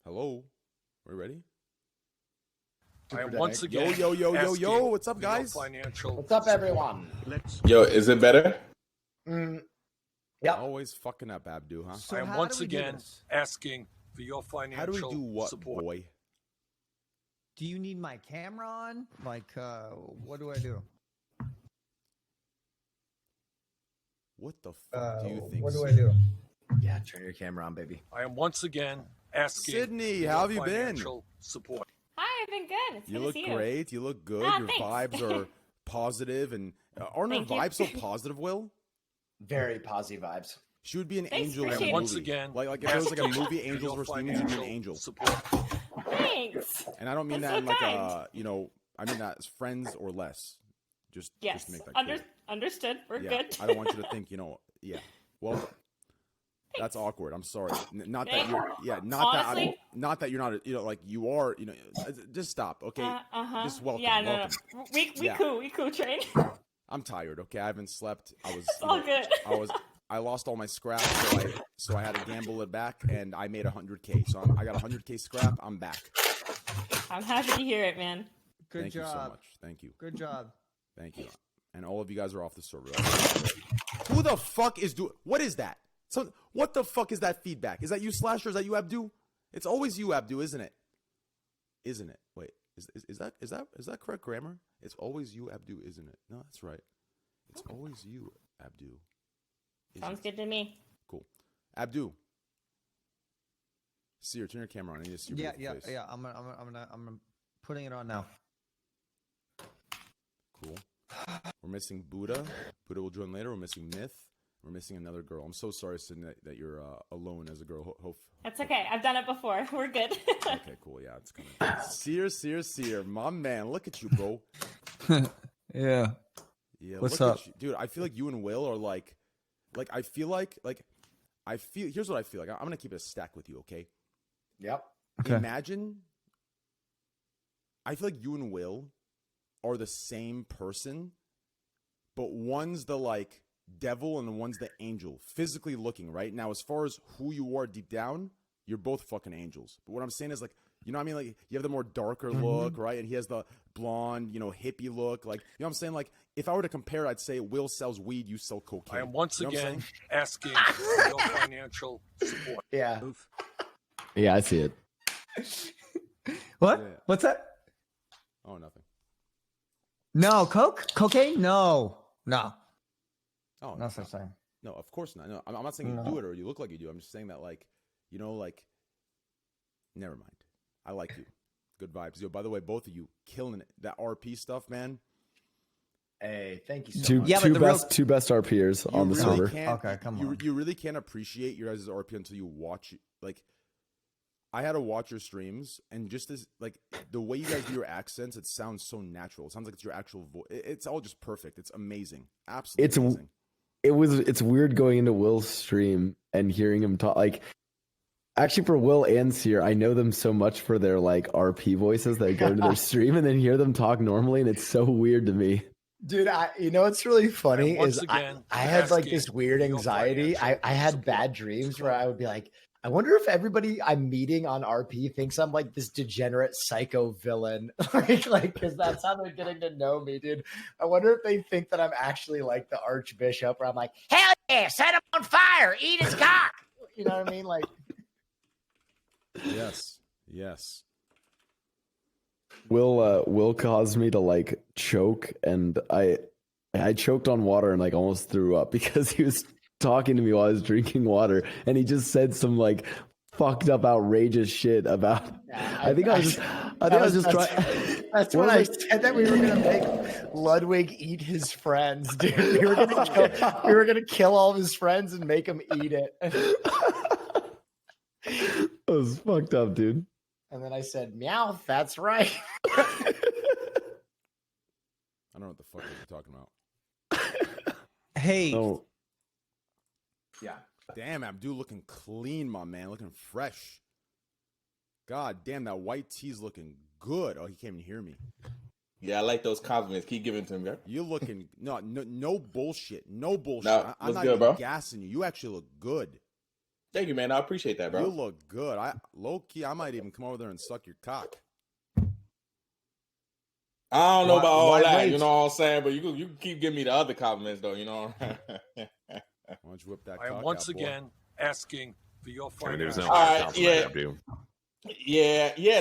Hello, are we ready? I am once again. Yo! What's up, guys? What's up, everyone? Yo, is it better? Yeah. Always fucking up, Abdu, huh? So I am once again asking for your financial How do we do what, support. boy? Do you need my camera on? Like, what do I do? What the fuck do you think? What do I do? Yeah, turn your camera on, baby. I am once again asking Sydney, for how your have you been? financial support. Hi, I've been good. It's You good look to see you. great. You look good. Ah, Your thanks. vibes are positive, and aren't her Thank you. vibes so positive? Will Very positive vibes. she would be an Thanks, angel in appreciate a it. movie? Once again, like if there was like a asking movie, for Angels your vs. Demons, you'd be an financial angel. support. Thanks. And I don't mean That's that so in like kind. I mean that as friends or less. Just Yes. to make that clear. Understood. We're Yeah, good. I don't want you to think, yeah. Well, that's awkward. I'm sorry. Not that you're, Honestly- not that you're not, like you are, just stop, okay? Just welcome. Yeah, welcome. no. We Yeah. we cool train. I'm tired, okay? I haven't slept. I was, It's all good. I lost all my scrap, so I had to gamble it back, and I made 100K. So I got 100K scrap. I'm back. I'm happy to hear it, man. Good Thank job. you so much. Thank you. Good job. Thank you. And all of you guys are off the server. Who the fuck is what is that? So what the fuck is that feedback? Is that you, Slasher? Is that you, Abdu? It's always you, Abdu, isn't it? Isn't it? Wait, is that correct grammar? It's always you, Abdu, isn't it? No, that's right. It's always you, Abdu. Sounds good to me. Cool. Abdu. Seer, turn your camera on. I need to see your Yeah. face. I'm putting it on now. Cool. We're missing Buddha. Buddha will join later. We're missing Myth. We're missing another girl. I'm so sorry, Sydney, that you're alone as a girl. That's okay. I've done it before. We're good. Okay, cool. Yeah, it's coming. Seer. My man, look at you, bro. Yeah. Yeah, What's look up? at you. Dude, I feel like you and Will are like I feel like here's what I feel like. I'm gonna keep it a stack with you, okay? Yep. Okay. Imagine I feel like you and Will are the same person, but one's the like devil and one's the angel, physically looking, right? Now, as far as who you are deep down, you're both fucking angels. But what I'm saying is, like, you know what I mean? Like, you have the more darker look, right? And he has the blonde, hippie look. Like, you know what I'm saying? Like, if I were to compare, I'd say Will sells weed, you sell cocaine. I am once You know what I'm again saying? asking for your financial support. Yeah. Yeah, I see it. What? Yeah. What's that? Oh, nothing. No, cocaine? No. Oh, No such thing. no, of course not. No, I'm not saying you do it or you look like you do. I'm just saying that, like, never mind. I like you. Good vibes. Yo, by the way, both of you killing it. That RP stuff, man. Hey, thank you so Two much. Yeah, but the real- two best RPers on the server. Okay, come on. You really can't appreciate your guys' RP until you watch. Like, I had to watch your streams, and just as like the way you guys do your accents, it sounds so natural. It sounds like it's your actual voice. It's all just perfect. It's amazing. Absolutely amazing. It's weird going into Will's stream and hearing him talk. Like, actually, for Will and Seer, I know them so much for their like RP voices that go into their stream and then hear them talk normally, and it's so weird to me. Dude, what's really funny And once is again, I had like asking this weird for your anxiety. I financial had support. bad dreams where I would be like, I wonder if everybody I'm meeting on RP thinks I'm like this degenerate psycho villain. like, because that's how they're getting to know me, dude. I wonder if they think that I'm actually like the Archbishop, where I'm like, hell yeah, set him on fire, eat his cock. You know what I mean? Like, Yes. Will caused me to like choke, and I choked on water and like almost threw up because he was talking to me while I was drinking water, and he just said some like fucked up, outrageous shit about. I think I was just trying. That's when I said that we were gonna make Ludwig eat his friends, dude. We were gonna kill all of his friends and make him eat it. That was fucked up, dude. And then I said, meow, that's right. I don't know what the fuck you're talking about. Hey, Oh, Yeah. Damn, Abdul looking clean, my man. Looking fresh. God damn, that white tea's looking good. Oh, he can't even hear me. yeah, I like those compliments. Keep giving to him, bro. You're looking no bullshit. No bullshit. No, I'm what's not good, even bro? gassing you. You actually look good. Thank you, man. I appreciate that, bro. You look good. Low key, I might even come over there and suck your cock. I don't know about all why that, wait? you know what I'm saying? But you can keep giving me the other compliments, though, you know. Why don't you whip that I cock am once out, boy? again asking for your I mean, there's financial no All higher right, compliment yeah. I do. Yeah,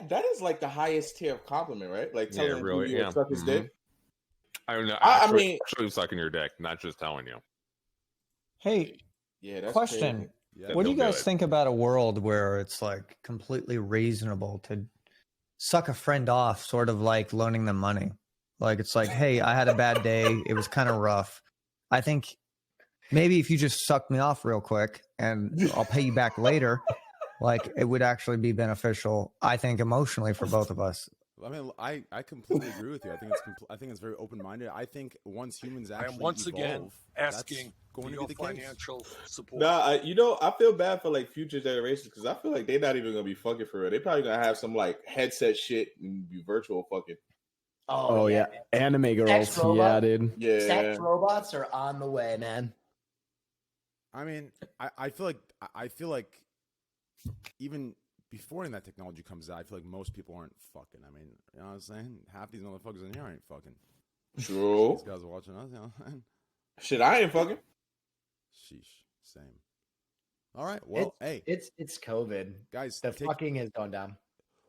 that is like the highest tier of compliment, right? Like telling Yeah, him really, you yeah. would suck his Mhm. dick. I mean, I actually, mean- actually sucking your dick, not just telling you. Hey, Yeah, that's question. crazy. Yeah. What do you They'll do guys it. think about a world where it's like completely reasonable to suck a friend off, sort of like loaning them money? Like it's like, hey, I had a bad day. It was kind of rough. I think maybe if you just suck me off real quick and I'll pay you back later, like it would actually be beneficial, I think, emotionally for both of us. I mean, I completely agree with you. I think I think it's very open minded. I think once humans I actually am once again evolve, asking that's going for to your be the case. financial support. Nah, I feel bad for like future generations because I feel like they're not even gonna be fucking for real. They probably gonna have some like headset shit and be virtual fucking. Oh yeah, anime girls. Sex robot? Yeah, dude. Yeah, Sex robots are on the way, man. I mean, I feel like even before that technology comes out, I feel like most people aren't fucking. I mean, you know what I'm saying? Half these motherfuckers in here ain't fucking. true. These guys are watching us, you know. Shit, I ain't fucking. Sheesh, same. All right, well, hey, It's COVID. guys, The fucking has gone down.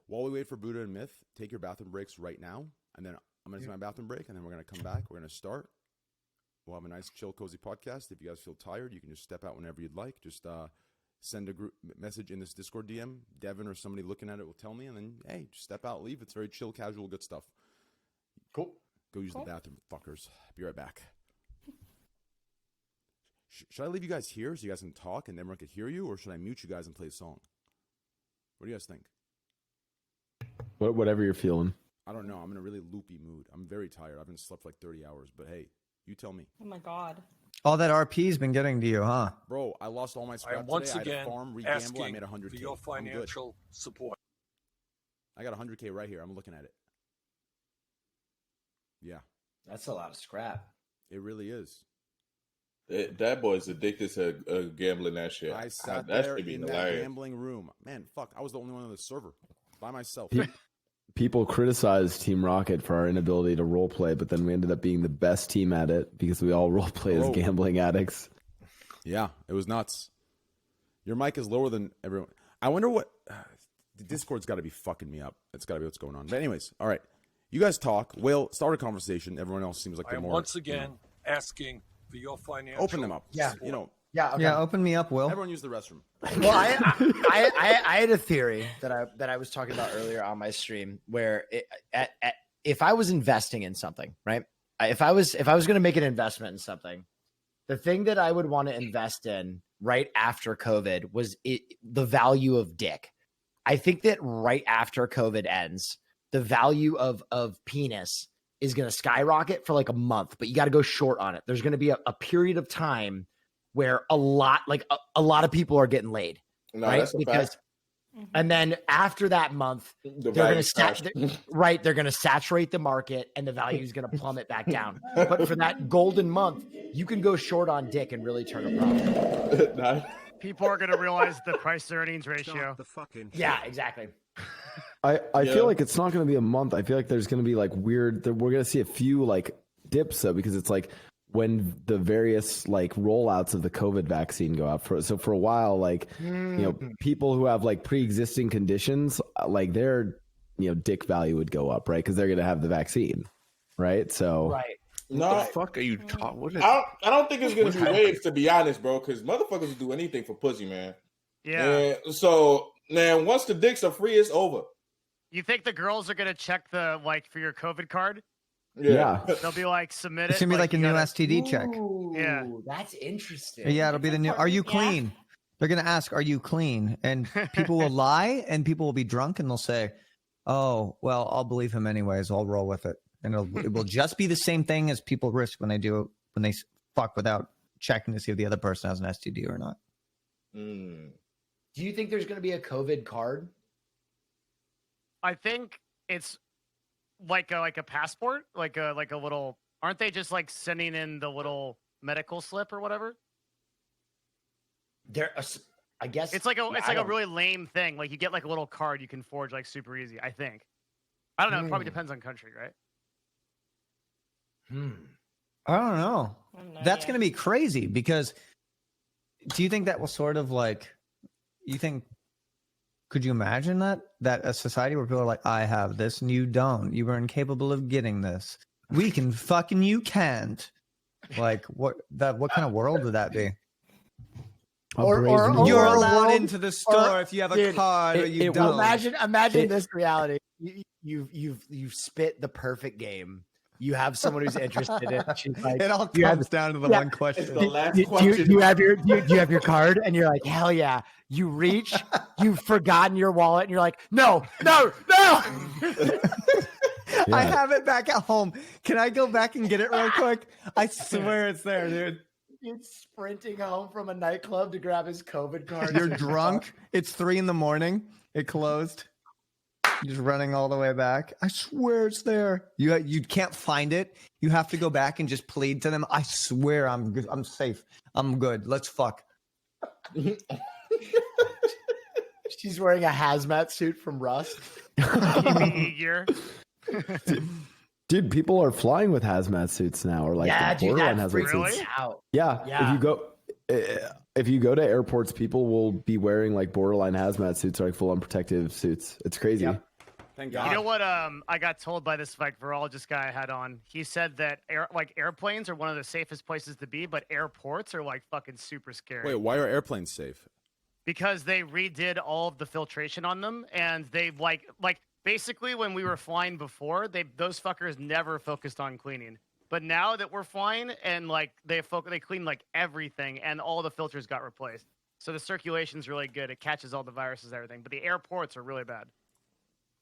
while we wait for Buddha and Myth, take your bathroom breaks right now, and then I'm gonna take my bathroom break, and then we're gonna come back. We're gonna start. We'll have a nice, chill, cozy podcast. If you guys feel tired, you can just step out whenever you'd like. Just send a group message in this Discord DM. Devin or somebody looking at it will tell me, and then hey, just step out, leave. It's very chill, casual, good stuff. Cool. Go use the bathroom, fuckers. Be right back. Should I leave you guys here so you guys can talk and everyone can hear you, or should I mute you guys and play a song? What do you guys think? Whatever you're feeling. I don't know. I'm in a really loopy mood. I'm very tired. I haven't slept for like 30 hours, but hey, you tell me. Oh my god. All that RP's been getting to you, huh? Bro, I lost all my I scrap am once today. I had again a farm, re-gamble, I asking made 100K. for your I'm good. financial support. I got 100K right here. I'm looking at it. Yeah, That's a lot of scrap. it really is. That boy's addicted to gambling. That shit. I sat that there should be in that hilarious. gambling room. Man, fuck. I was the only one on the server by myself. People criticized Team Rocket for our inability to role play, but then we ended up being the best team at it because we all role play as Whoa. gambling addicts. Yeah, it was nuts. Your mic is lower than everyone. I wonder what the Discord's got to be fucking me up. It's got to be what's going on. But anyways, all right. You guys talk. Will start a conversation. Everyone else seems like I they're am more. once again asking for your financial Open them up. Yeah. You know, Yeah. Okay. Yeah, open me up, Will. everyone use the restroom. Well, I had a theory that I was talking about earlier on my stream where if I was investing in something, right? If I was going to make an investment in something, the thing that I would want to invest in right after COVID was the value of dick. I think that right after COVID ends, the value of penis is going to skyrocket for like a month, but you got to go short on it. There's going to be a period of time where a lot of people are getting laid, No, right? that's a fact. And then after that month, The they're value's going to crashed. they're going to saturate the market, and the value is going to plummet back down. But for that golden month, you can go short on dick and really turn a profit. Nah. People are going to realize the price to earnings ratio. Yeah, exactly. I Yeah. feel like it's not going to be a month. I feel like there's going to be like weird. We're going to see a few like dips though, because it's like when the various like rollouts of the COVID vaccine go out. For a while, like you know, people who have like pre-existing conditions, like their dick value would go up, right? Because they're going to have the vaccine, right? So Right. No, What the fuck are you talking? What is? I don't think it's gonna be waves, to be honest, bro. Because motherfuckers will do anything for pussy, man. Yeah. And so, man, once the dicks are free, it's over. You think the girls are going to check the, like, for your COVID card? yeah. They'll be like, submit it. It's gonna be like a you new gotta- STD check. Yeah. Ooh, that's interesting. Yeah, it'll be the new. Are you important, yeah. clean? They're gonna ask, "Are you clean?" And people will lie, and people will be drunk, and they'll say, "Oh, well, I'll believe him anyways. I'll roll with it." And it will just be the same thing as people risk when they fuck without checking to see if the other person has an STD or not. Mm. Do you think there's going to be a COVID card? I think it's like a passport, like a little. Aren't they just like sending in the little medical slip or whatever? I guess It's like a I don't- really lame thing. Like you get like a little card you can forge like super easy. I think. I don't know. It probably depends on country, right? I don't know. I have no That's idea. going to be crazy because do you think that will sort of like, could you imagine that a society where people are like, I have this and you don't, you were incapable of getting this. We can fucking, you can't. Like what kind of world would that be? Or- brazen or- new You're or- world. allowed world- into the store or- if you have a dude, card or it- you it will- don't. Imagine It- this reality. You've spit the perfect game. You have someone who's interested in it. She's like, It all you have- comes down to the yeah, one question. It's the last do you question. have your card? And you're like, hell yeah. You reach, you've forgotten your wallet, and you're like, no. I have it back at home. Can I go back and get it real quick? I swear it's there, dude. He's sprinting home from a nightclub to grab his COVID card. You're drunk. It's 3 a.m. It closed. Just running all the way back. I swear it's there. You can't find it. You have to go back and just plead to them. I swear I'm good. I'm safe. I'm good. Let's fuck. She's wearing a hazmat suit from Rust. PPE gear. Dude, people are flying with hazmat suits now, or like yeah, the dude, borderline that hazmat freaks Really? suits. me out. Yeah. Yeah. If you go to airports, people will be wearing like borderline hazmat suits or like full on protective suits. It's crazy. Yep. Thank Yeah. God. You know what? I got told by this like virologist guy I had on. He said that airplanes are one of the safest places to be, but airports are like fucking super scary. Wait, why are airplanes safe? Because they redid all of the filtration on them, and they like basically when we were flying before, those fuckers never focused on cleaning. But now that we're flying and like they clean like everything, and all the filters got replaced, so the circulation's really good. It catches all the viruses and everything. But the airports are really bad.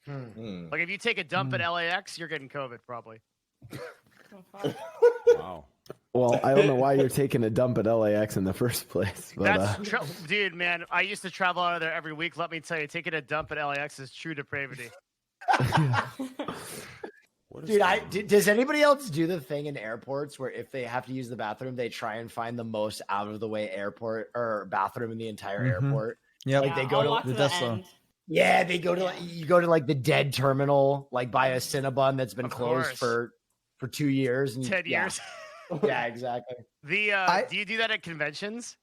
Like if you take a dump at LAX, you're getting COVID probably. Oh, fuck. Wow. Well, I don't know why you're taking a dump at LAX in the first place, but That's dude, man. I used to travel out of there every week. Let me tell you, taking a dump at LAX is true depravity. What is Dude, going on? does anybody else do the thing in airports where if they have to use the bathroom, they try and find the most out of the way airport or bathroom in the entire Mhm. airport? Yeah, Like, they go I'll to- walk the the Tesla. end. Yeah, they go to you go to like the dead terminal, like by a Cinnabon that's been Of closed course. for 2 years. And 10 yeah. years. Yeah, exactly. Do you do that at conventions?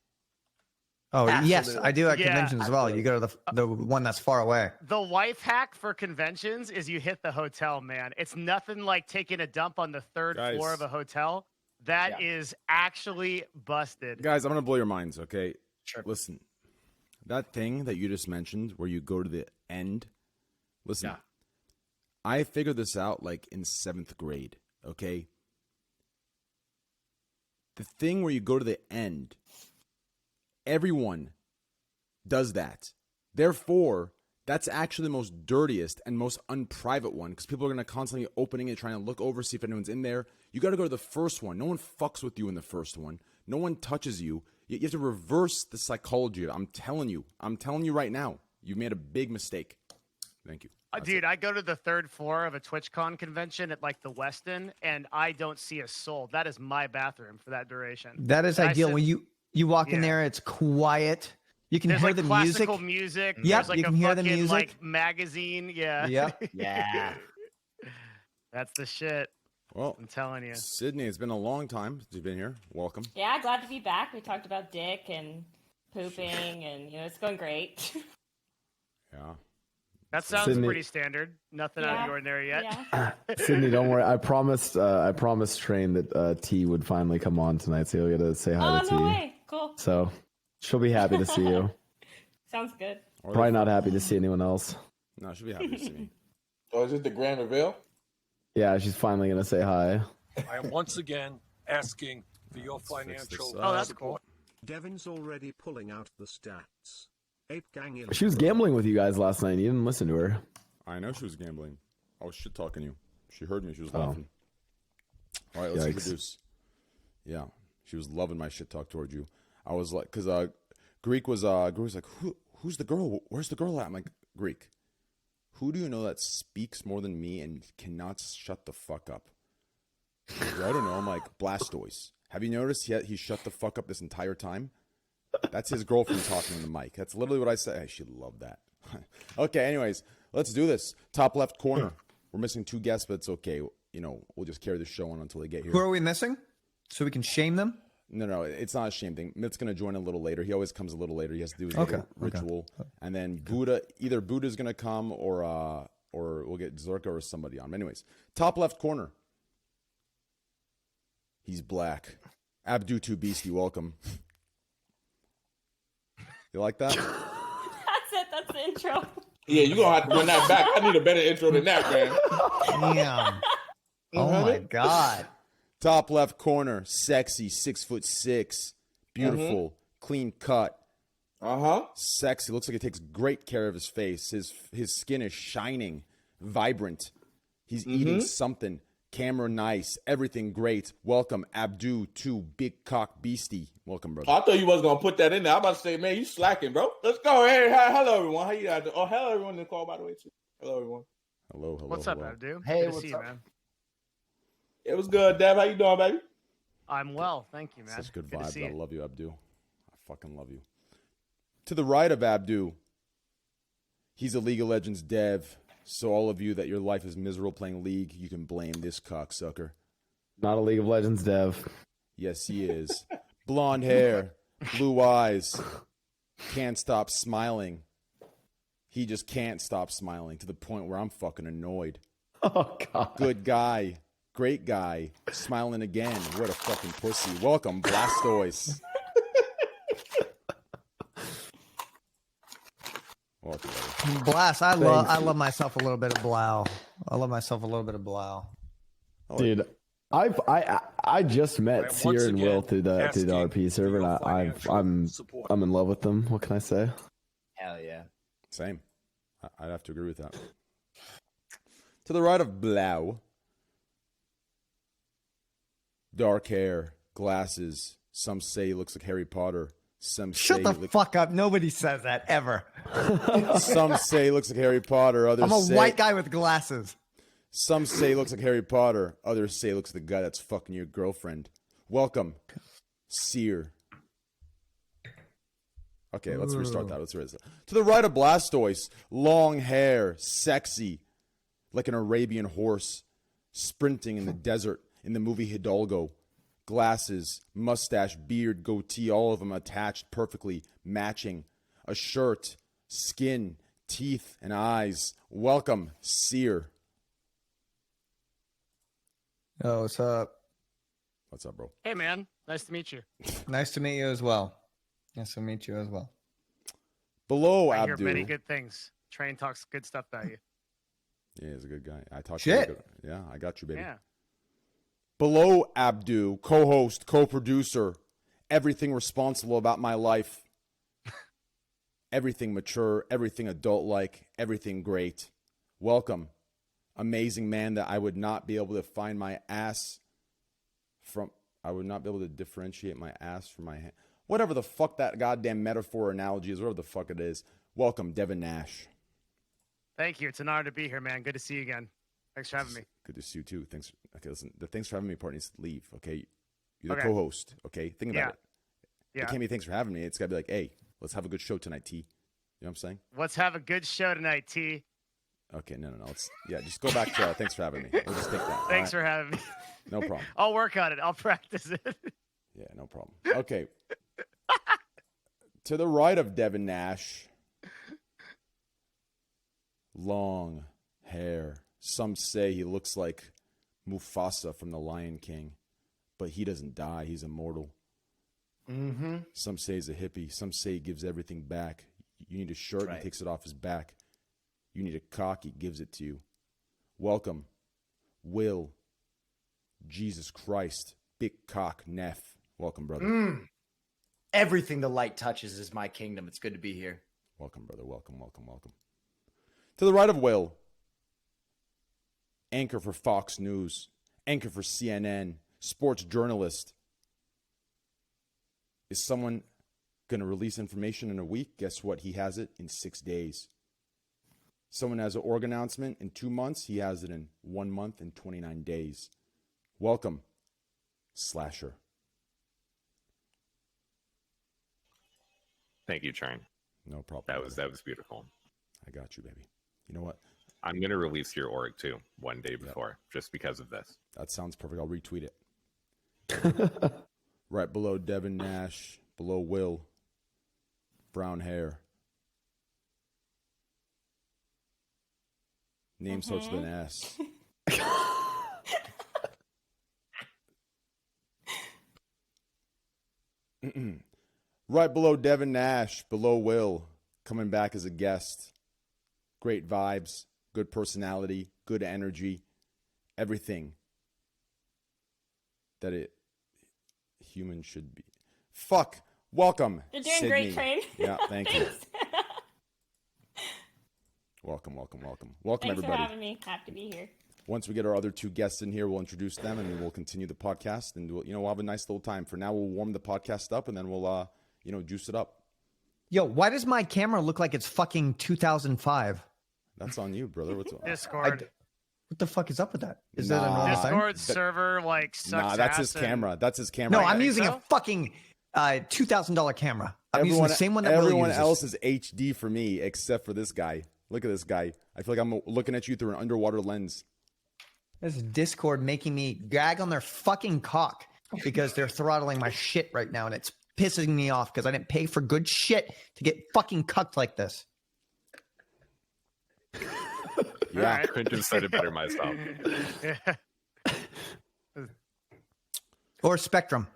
Oh yes, Absolutely. I do at Yeah, conventions as well. You go to the one that's far away. The life hack for conventions is you hit the hotel, man. It's nothing like taking a dump on the third Guys. floor of a hotel. That is actually busted. Guys, I'm gonna blow your minds, okay? Sure. Listen, that thing that you just mentioned where you go to the end, listen, Yeah. I figured this out like in 7th grade, okay? The thing where you go to the end, everyone does that. Therefore, that's actually the most dirtiest and most unprivate one because people are going to constantly opening it, trying to look over, see if anyone's in there. You got to go to the first one. No one fucks with you in the first one. No one touches you. You have to reverse the psychology. I'm telling you right now, you've made a big mistake. Thank you. That's Dude, it. I go to the third floor of a TwitchCon convention at like the Westin, and I don't see a soul. That is my bathroom for that duration. That is And I ideal. sit- When you walk in Yeah. there, it's quiet. You can There's hear like the music. classical music. Yep, There's like you a can hear the fucking, music. like magazine. Yeah. Yep. Yeah. That's the shit. Well, I'm telling you. Sydney, it's been a long time since you've been here. Welcome. Yeah, glad to be back. We talked about dick and pooping, and it's going great. Yeah. That sounds Sydney- pretty standard. Nothing out of Yeah. the ordinary yet. Yeah. Sydney, don't worry. I promised Train that T would finally come on tonight, so you'll get to say hi Oh, to no T. way. Cool. So she'll be happy to see you. Sounds good. Or Probably they- not happy to see anyone else. No, she'll be happy to see me. Oh, is it the grand reveal? Yeah, she's finally gonna say hi. I am once again asking for your Let's fix financial this Oh, that's support. Devin's already pulling out the stats. Ape gang She was gambling with you guys last night. You didn't listen to her. I know she was gambling. I was shit talking you. She heard me. She was Oh. laughing. All right, let's Yikes. introduce. Yeah, she was loving my shit talk towards you. I was like, because Greek was like, who's the girl? Where's the girl at? I'm like, Greek. Who do you know that speaks more than me and cannot shut the fuck up? I don't know. I'm like, Blastoise. Have you noticed he shut the fuck up this entire time? That's his girlfriend talking on the mic. That's literally what I said. I should love that. Okay, anyways, let's do this. Top left corner. We're missing 2 guests, but it's okay. You know, we'll just carry the show on until they get here. Who are we missing? So we can shame them? No, it's not a shame thing. Mitt's going to join a little later. He always comes a little later. He has to do his little ritual. And then Buddha, either Buddha's going to come or we'll get Zerka or somebody on. Anyways, top left corner. He's black. Abdu 2 Beastie, welcome. You like that? That's it. That's the intro. Yeah, you're going to have to run that back. I need a better intro than that, man. Damn. Oh my God. Top left corner, sexy, 6'6", beautiful, clean cut. Sexy. Looks like he takes great care of his face. His skin is shining, vibrant. He's eating something. Camera nice. Everything great. Welcome, Abdu 2 Big Cock Beastie. Welcome, brother. Oh, I thought you was gonna put that in there. I'm about to say, man, you slacking, bro. Let's go. Hey, hello everyone. How you guys doing? Oh, hello everyone in the call, by the way, too. Hello everyone. Hello. What's up, Abdu? Hey, Good to what's see you, up? man. It was good, Dev. How you doing, baby? I'm well, thank you, man. Such good to vibes. see I you. love you, Abdu. I fucking love you. To the right of Abdu, he's a League of Legends dev. So all of you that your life is miserable playing League, you can blame this cocksucker. Not a League of Legends dev. Yes, he is. Blonde hair, blue eyes, can't stop smiling. He just can't stop smiling to the point where I'm fucking annoyed. Oh, God. Good guy, great guy, smiling again. What a fucking pussy. Welcome, Blastoise. Welcome, buddy. Blast. I love myself a little bit of Blau. I love myself a little bit of Blau. Dude, I just met Once Seer and again, Will through the asking RP server, and for financial I'm support. in love with them. What can I say? Hell yeah. Same. I'd have to agree with that. To the right of Blau, dark hair, glasses. Some say he looks like Harry Potter. Some Shut say the he fuck up. Nobody says that ever. some say he looks like Harry Potter. Others I'm a say, white guy with glasses. Some say he looks like Harry Potter. Others say he looks like the guy that's fucking your girlfriend. Welcome, Seer. Okay, let's restart that. To the right of Blastoise, long hair, sexy, like an Arabian horse, sprinting in the desert in the movie Hidalgo. Glasses, mustache, beard, goatee, all of them attached perfectly, matching. A shirt, skin, teeth, and eyes. Welcome, Seer. Oh, what's up? What's up, bro? Hey, man. Nice to meet you. Nice to meet you as well. Nice to meet you as well. Below I hear Abdu. many good things. Train talks good stuff about you. Yeah, he's a good guy. I talked Shit. to him. Yeah, I got you, baby. Yeah. Below Abdu, co-host, co-producer, everything responsible about my life. Everything mature, everything adult-like, everything great. Welcome. Amazing man that I would not be able to find my ass from. I would not be able to differentiate my ass from my hand. Whatever the fuck that goddamn metaphor or analogy is, whatever the fuck it is. Welcome, Devin Nash. Thank you. It's an honor to be here, man. Good to see you again. Thanks for having me. Good to see you too. Thanks. Okay, listen. The thanks for having me part needs to leave. Okay, you're the Okay. co-host. Okay, think about Yeah. it. Yeah. It can't be thanks for having me. It's gotta be like, hey, let's have a good show tonight, T. You know what I'm saying? Let's have a good show tonight, T. Okay, no. Just go back to thanks for having me. We'll just take that. all Thanks right? for having me. No problem. I'll work on it. I'll practice it. Yeah, no problem. Okay. To the right of Devin Nash, long hair. Some say he looks like Mufasa from The Lion King, but he doesn't die. He's immortal. Mm-hmm. Some say he's a hippie. Some say he gives everything back. You need a shirt, Right. he takes it off his back. You need a cock, he gives it to you. Welcome, Will, Jesus Christ, Big Cock Neff. Welcome, brother. Everything the light touches is my kingdom. It's good to be here. Welcome, brother. Welcome. To the right of Will, anchor for Fox News, anchor for CNN, sports journalist. Is someone going to release information in a week? Guess what? He has it in 6 days. Someone has an org announcement in 2 months. He has it in 1 month and 29 days. Welcome, Slasher. Thank you, Train. No problem. That was beautiful. I got you, baby. You know what? I'm gonna release your org too one day before, just because of this. That sounds perfect. I'll retweet it. Right below Devin Nash, below Will. Brown hair. Name starts with an S. Right below Devin Nash, below Will, coming back as a guest. Great vibes, good personality, good energy, everything that it human should be. Fuck. Welcome. You're doing Sydney. great, Train. Yeah, thank you. Welcome, Thanks everybody. for having me. Happy to be here. Once we get our other two guests in here, we'll introduce them and then we'll continue the podcast and we'll have a nice little time. For now, we'll warm the podcast up and then we'll juice it up. Yo, why does my camera look like it's fucking 2005? That's on you, brother. What's on? Discord. What the fuck is up with that? Is that a normal thing? Discord server like sucks. Nah, that's his ass and- camera. That's his camera. No, I'm think using so? a fucking $2,000 camera. I'm using the same one that Will everyone uses. else is HD for me except for this guy. Look at this guy. I feel like I'm looking at you through an underwater lens. This is Discord making me gag on their fucking cock because they're throttling my shit right now, and it's pissing me off because I didn't pay for good shit to get fucking cucked like this. Yeah. Alright. Couldn't have said it better myself. Or Spectrum.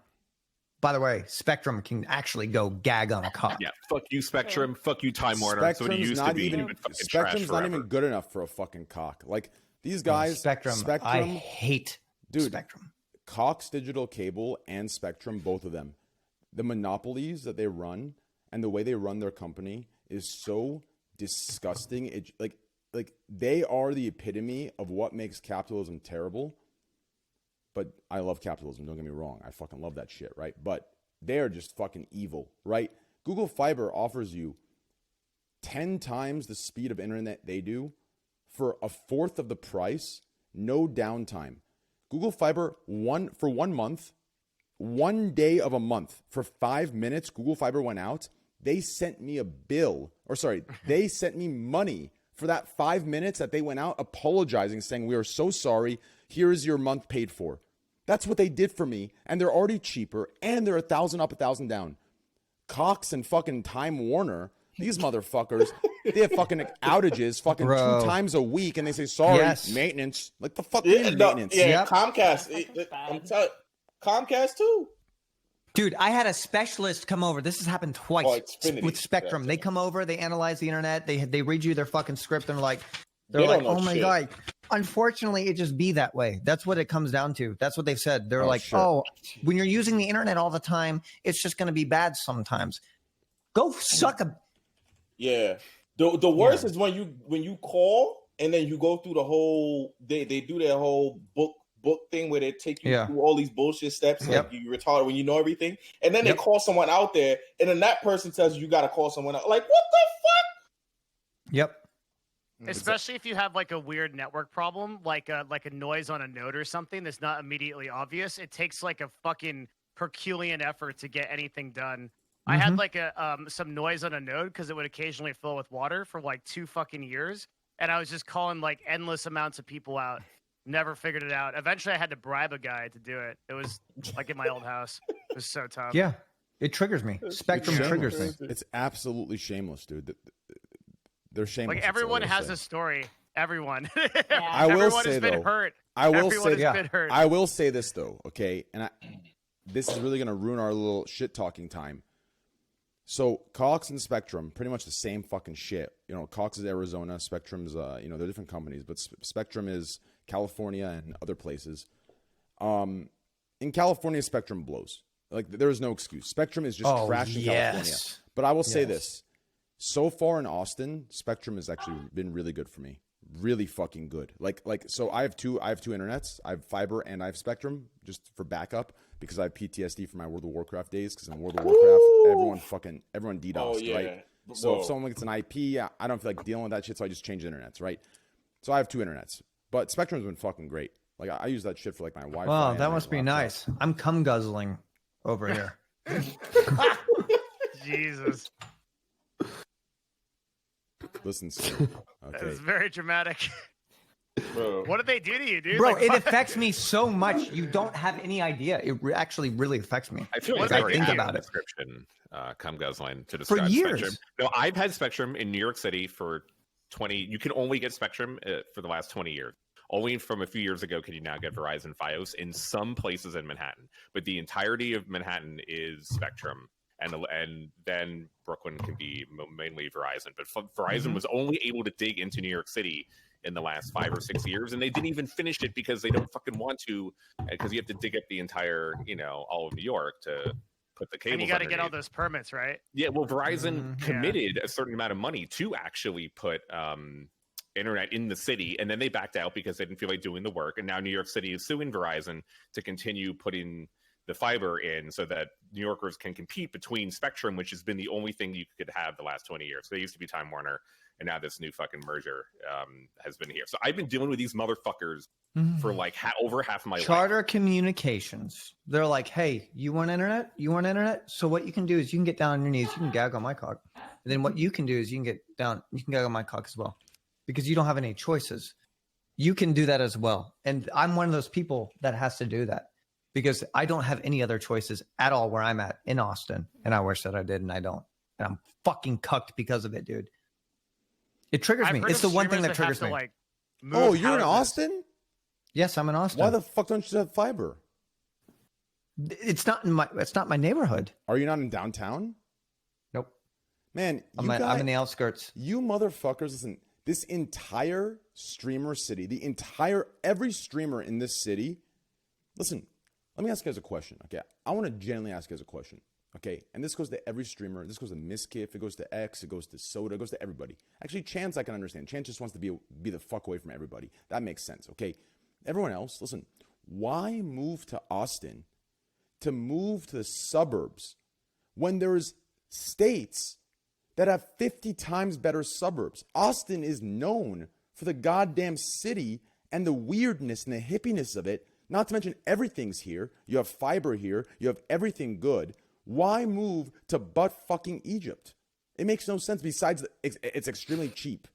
By the way, Spectrum can actually go gag on a cock. Yeah, fuck you, Spectrum. Fuck you, Time Warner. That's what it used to be. You've been fucking Spectrum's trash not even forever. good enough for a fucking cock. Like these guys, Spectrum. I hate dude, Spectrum. Cox Digital Cable and Spectrum, both of them, the monopolies that they run and the way they run their company is so disgusting. It like they are the epitome of what makes capitalism terrible. But I love capitalism, don't get me wrong. I fucking love that shit, right? But they're just fucking evil, right? Google Fiber offers you 10 times the speed of internet they do for a fourth of the price, no downtime. Google Fiber, for 1 month, 1 day of a month, for 5 minutes, Google Fiber went out. They sent me they sent me money for that 5 minutes that they went out apologizing, saying, we are so sorry. Here is your month paid for. That's what they did for me. And they're already cheaper. And they're 1,000 up, 1,000 down. Cox and fucking Time Warner, these motherfuckers, they have fucking outages fucking Bro. 2 times a week. And they say, sorry, Yes. maintenance. Like the fuck is maintenance? Yeah, Yep. Comcast. I'm telling Comcast too. Dude, I had a specialist come over. This has happened twice Oh, Xfinity. with Spectrum. Yeah. They come over, they analyze the internet, they read you their fucking script, and they're They like, don't know oh my shit. god. Unfortunately, it just be that way. That's what it comes down to. That's what they've said. They're Oh, like, shit. oh, when you're using the internet all the time, it's just going to be bad sometimes. Go suck a. Yeah. The worst is when you call and then you go through the whole they do their whole book thing where they take you Yeah. through all these bullshit steps like Yep. you retarded when you know everything, and then Yep. they call someone out there and then that person tells you got to call someone out. Like what the fuck? Yep. Especially if you have like a weird network problem, like a noise on a node or something that's not immediately obvious. It takes like a fucking Herculean effort to get anything done. I had like some noise on a node because it would occasionally fill with water for like 2 fucking years, and I was just calling like endless amounts of people out. Never figured it out. Eventually, I had to bribe a guy to do it. It was like in my old house. It was so tough. Yeah. It triggers me. Spectrum It's triggers me. shameless. It's absolutely shameless, dude. They're shameless. Like that's all everyone I has say. a story. Everyone. I will Everyone say, has been though, hurt. I will Everyone say, has yeah. been hurt. I will say this though, okay, and this is really gonna ruin our little shit talking time. So Cox and Spectrum, pretty much the same fucking shit. You know, Cox is Arizona, Spectrum's, they're different companies, but Spectrum is California and other places. In California, Spectrum blows. Like there is no excuse. Spectrum is just Oh, trash in California. yes. But I will say Yes. this: so far in Austin, Spectrum has actually been really good for me. Really fucking good. Like so I have two internets. I have fiber and I have Spectrum just for backup because I have PTSD from my World of Warcraft days because in World of Warcraft everyone DDoSed, Oh, yeah. right? So Whoa. if someone gets an IP, I don't feel like dealing with that shit, so I just change internets, right? So I have 2 internets. But Spectrum's been fucking great. Like I use that shit for like my Wi-Fi. Wow, and that my must be laptop. nice. I'm cum guzzling over here. Jesus. Listen, Siri. That Okay. is very dramatic. Bro. What did they do to you, dude? Bro, Like, it what- affects me so much. You don't have any idea. It actually really affects me. I feel What like did I they think do? about a description. Come Guzline to describe years. Spectrum. No, I've had Spectrum in New York City for 20. You can only get Spectrum for the last 20 years. Only from a few years ago can you now get Verizon Fios in some places in Manhattan. But the entirety of Manhattan is Spectrum, and then Brooklyn can be mainly Verizon. But Verizon was only able to dig into New York City in the last 5 or 6 years, and they didn't even finish it because they don't fucking want to, because you have to dig up the entire, all of New York to put the cables. and you got to get all underneath. those permits, right? Yeah, well, Verizon Yeah. committed a certain amount of money to actually put internet in the city, and then they backed out because they didn't feel like doing the work. And now New York City is suing Verizon to continue putting the fiber in so that New Yorkers can compete between Spectrum, which has been the only thing you could have the last 20 years. So they used to be Time Warner, and now this new fucking merger has been here. So I've been dealing with these motherfuckers for like over half of my life. Charter Communications. They're like, hey, you want internet? You want internet? So what you can do is you can get down on your knees, you can gag on my cock. And then what you can do is you can gag on my cock as well. Because you don't have any choices. You can do that as well. And I'm one of those people that has to do that. Because I don't have any other choices at all where I'm at in Austin. And I wish that I did, and I don't. And I'm fucking cucked because of it, dude. It triggers I've me. heard It's of the one thing streamers that have triggers to, me. like, Oh, move you're in houses. Austin? Yes, I'm in Austin. Why the fuck don't you have fiber? It's not my neighborhood. Are you not in downtown? Nope. Man, I'm in the outskirts. You motherfuckers, listen, this entire streamer city, every streamer in this city, listen, let me ask you guys a question, okay? I want to genuinely ask you guys a question, okay? And this goes to every streamer. This goes to Miskiff, it goes to X, it goes to Soda, it goes to everybody. Actually, Chance I can understand. Chance just wants to be the fuck away from everybody. That makes sense, okay? Everyone else, listen, why move to Austin to move to the suburbs when there's states that have 50 times better suburbs? Austin is known for the goddamn city and the weirdness and the hippiness of it. Not to mention everything's here. You have fiber here. You have everything good. Why move to butt fucking Egypt? It makes no sense. Besides, it's extremely cheap.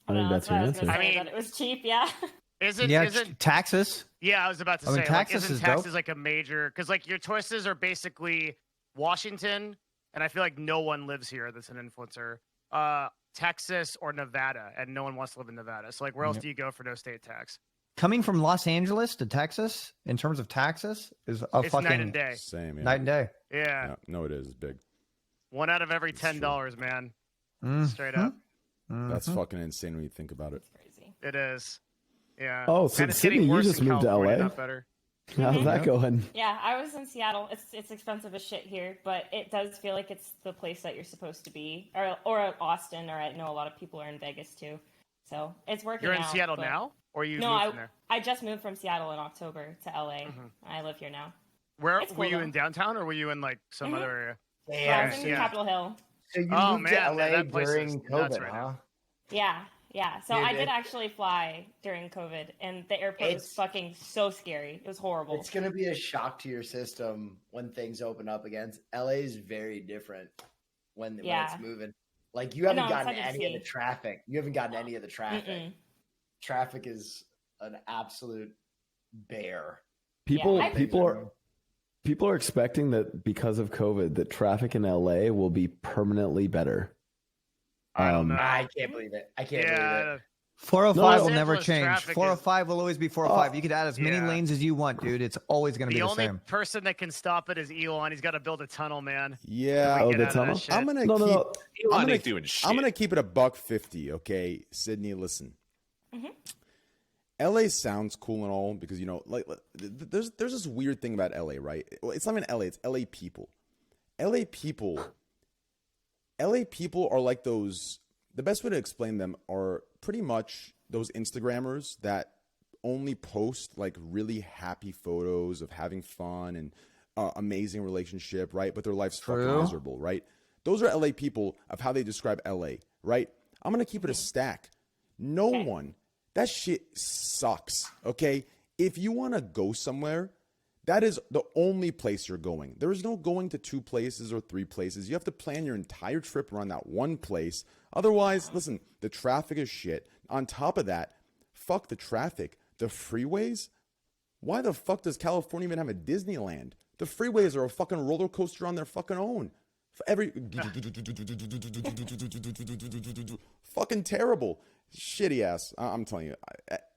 I think that's your answer. I mean- it was cheap, yeah. Is it? Yeah, Is it? taxes. Yeah, I was about to I say. mean, Texas isn't is Texas dope. like a major? Because like your choices are basically Washington, and I feel like no one lives here that's an influencer. Texas or Nevada, and no one wants to live in Nevada. So like, where else Yep. do you go for no state tax? Coming from Los Angeles to Texas, in terms of taxes, is a It's fucking night and day. Same, yeah. night and day. Yeah, Yeah, no, it is. It's big. one out of every It's true. $10, man. Mhm. Straight up, That's Mhm. fucking insane when you think about it. Crazy. it is. Yeah. Oh, so And it's Sydney, getting you worse just in moved to California, LA? Not better. How's that going? Yeah, I was in Seattle. It's expensive as shit here, but it does feel like it's the place that you're supposed to be, or Austin, or I know a lot of people are in Vegas too. So it's working. You're in out, Seattle but- now, or you No, moved from there? I just moved from Seattle in October to LA. Mhm. I live here now. Where It's were cool, you though. in downtown, or were you in like some Mhm. other area? I was in yeah. Capitol Hill. So you Oh, moved man, to LA that place is during nuts COVID, right huh? now. Yeah. So Dude, I did actually fly during COVID, and the airport was It's- fucking so scary. It was horrible. It's gonna be a shock to your system when things open up again. LA is very different when Yeah. it's moving. Like you haven't know, gotten it's hard to any of the see. traffic. You haven't gotten any of the traffic. Mm-mm. Traffic is an absolute bear. People I- people are expecting that because of COVID, that traffic in LA will be permanently better. I don't know. I can't believe it. I can't believe it. Yeah, 405 No, will no. never Simplest change. traffic is- 405 will always be 405. You could add as many Yeah. lanes as you want, dude. It's always going to be the the only same. person that can stop it is Elon. He's got to build a tunnel, man. Yeah, Oh, Get the out of that tunnel? shit. I'm gonna No, keep. no. Elon I'm gonna- ain't doing shit. I'm gonna keep it a $1.50, okay, Sydney. Listen, Mhm. LA sounds cool and all because like there's this weird thing about LA, right? Well, it's not even LA. It's LA people. LA people are like those. The best way to explain them are pretty much those Instagrammers that only post like really happy photos of having fun and amazing relationship, right? But their life's fucking True. miserable, right? Those are LA people of how they describe LA, right? I'm gonna keep it a stack. No one, that shit sucks, okay? If you wanna go somewhere That is the only place you're going. There is no going to 2 places or 3 places. You have to plan your entire trip around that one place. Otherwise, listen, the traffic is shit. On top of that, fuck the traffic. The freeways? Why the fuck does California even have a Disneyland? The freeways are a fucking roller coaster on their fucking own. Every fucking terrible. Shitty ass. I'm telling you.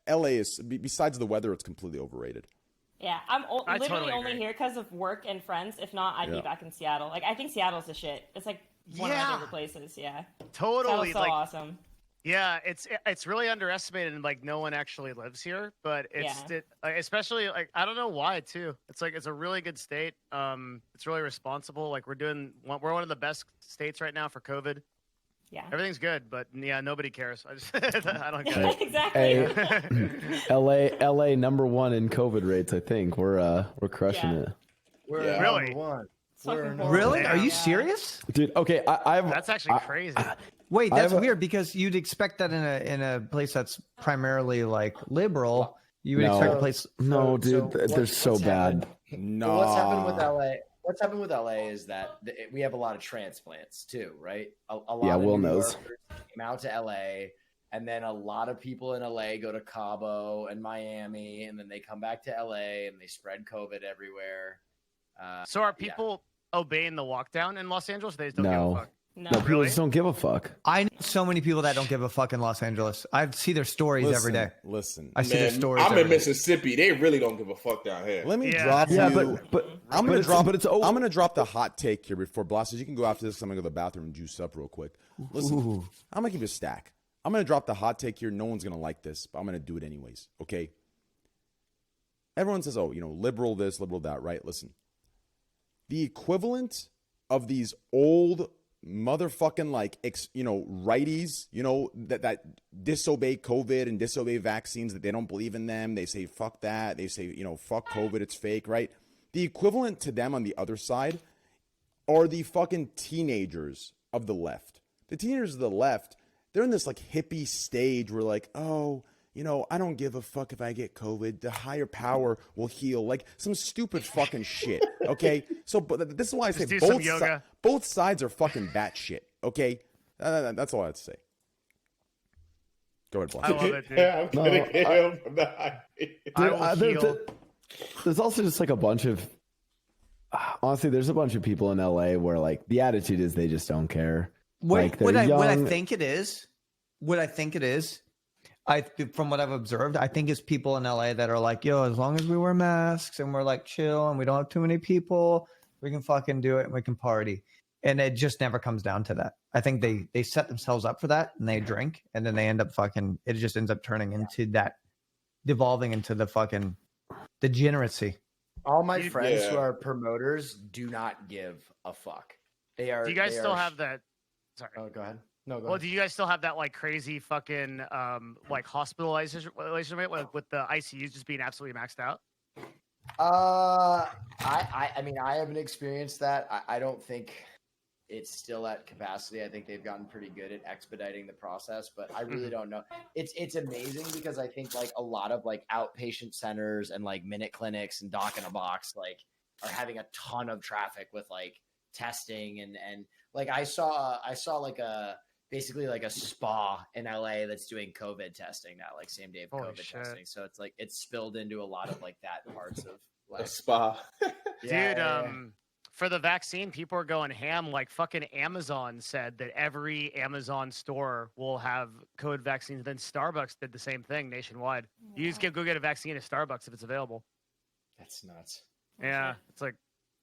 LA is, besides the weather, it's completely overrated. Yeah, I'm I literally totally only agree. here because of work and friends. If not, I'd Yeah. be back in Seattle. Like, I think Seattle's the shit. It's like one of my Yeah. favorite places. Yeah, Totally. Seattle's so Like, awesome. yeah, it's really underestimated, and like no one actually lives here. But especially like I don't know why too. It's like it's a really good state. It's really responsible. Like we're one of the best states right now for COVID. Yeah. Everything's good, but yeah, nobody cares. I just I don't get it. Exactly. LA number 1 in COVID rates. I think we're crushing Yeah. it, We're Yeah. Really? number one. It's fucking We're horrible. number Really? Are you Yeah. serious? dude. Okay, I've That's actually crazy. Wait, I that's have a- weird because you'd expect that in a place that's primarily like liberal. You would No. expect a place. no, dude. what- They're so what's bad. happened- No. What's happened with LA? What's happened with LA is that we have a lot of transplants too, right? A lot Yeah, of Will New knows. Yorkers came out to LA, and then a lot of people in LA go to Cabo and Miami, and then they come back to LA and they spread COVID everywhere. So are yeah. people obeying the lockdown in Los Angeles? They just don't give No. a fuck. No. No, people Really? just don't give a fuck. I know so many people that don't give a fuck in Los Angeles. I see their stories every day. Listen. I see their Man, stories. I'm every in day. Mississippi. They really don't give a fuck down here. Let me Yeah. drop Yeah, you. but I'm gonna it's- drop. but it's I'm gonna drop the hot take here before Blasters. You can go after this. I'm gonna go to the bathroom and juice up real quick. Listen, Ooh. I'm gonna give you a stack. I'm gonna drop the hot take here. No one's gonna like this, but I'm gonna do it anyways. Okay. Everyone says, "Oh, liberal this, liberal that." Right? Listen. The equivalent of these old motherfucking righties, that disobey COVID and disobey vaccines, that they don't believe in them. They say fuck that. They say fuck COVID, it's fake, right? The equivalent to them on the other side are the fucking teenagers of the left. The teenagers of the left, they're in this like hippie stage where like, oh, I don't give a fuck if I get COVID. The higher power will heal. Like some stupid fucking shit. Okay, so but this is why I say do some both yoga. both sides are fucking batshit. Okay, that's all I have to say. Go ahead, I Blast. love it, dude. Yeah, I'm No, gonna get him from that. I Dude, will there- heal. there's also just like a bunch of honestly, there's a bunch of people in LA where like the attitude is they just don't care. Like, they're What I young. think it is, from what I've observed, I think it's people in LA that are like, yo, as long as we wear masks and we're like chill and we don't have too many people, we can fucking do it and we can party. And it just never comes down to that. I think they set themselves up for that and they drink and then they end up it just ends up turning into that, devolving into the fucking degeneracy. All my You- friends who Yeah. are promoters do not give a fuck. They are. Do you guys they still are have that? Sorry. Oh, go ahead. No, go Well, ahead. do you guys still have that like crazy fucking like hospitalization rate with the ICUs just being absolutely maxed out? I mean, I haven't experienced that. I don't think it's still at capacity. I think they've gotten pretty good at expediting the process, but I really don't know. It's amazing because I think like a lot of like outpatient centers and like minute clinics and doc in a box like are having a ton of traffic with like testing and like I saw like a basically like a spa in LA that's doing COVID testing now, like same day of Holy COVID shit. testing. So it's like it's spilled into a lot of like that parts of A like spa. Yeah, Dude, yeah, yeah. for the vaccine, people are going ham. Like fucking Amazon said that every Amazon store will have COVID vaccines. Then Starbucks did the same thing nationwide. You just go get a vaccine at Starbucks if it's available. That's nuts. Yeah, it's like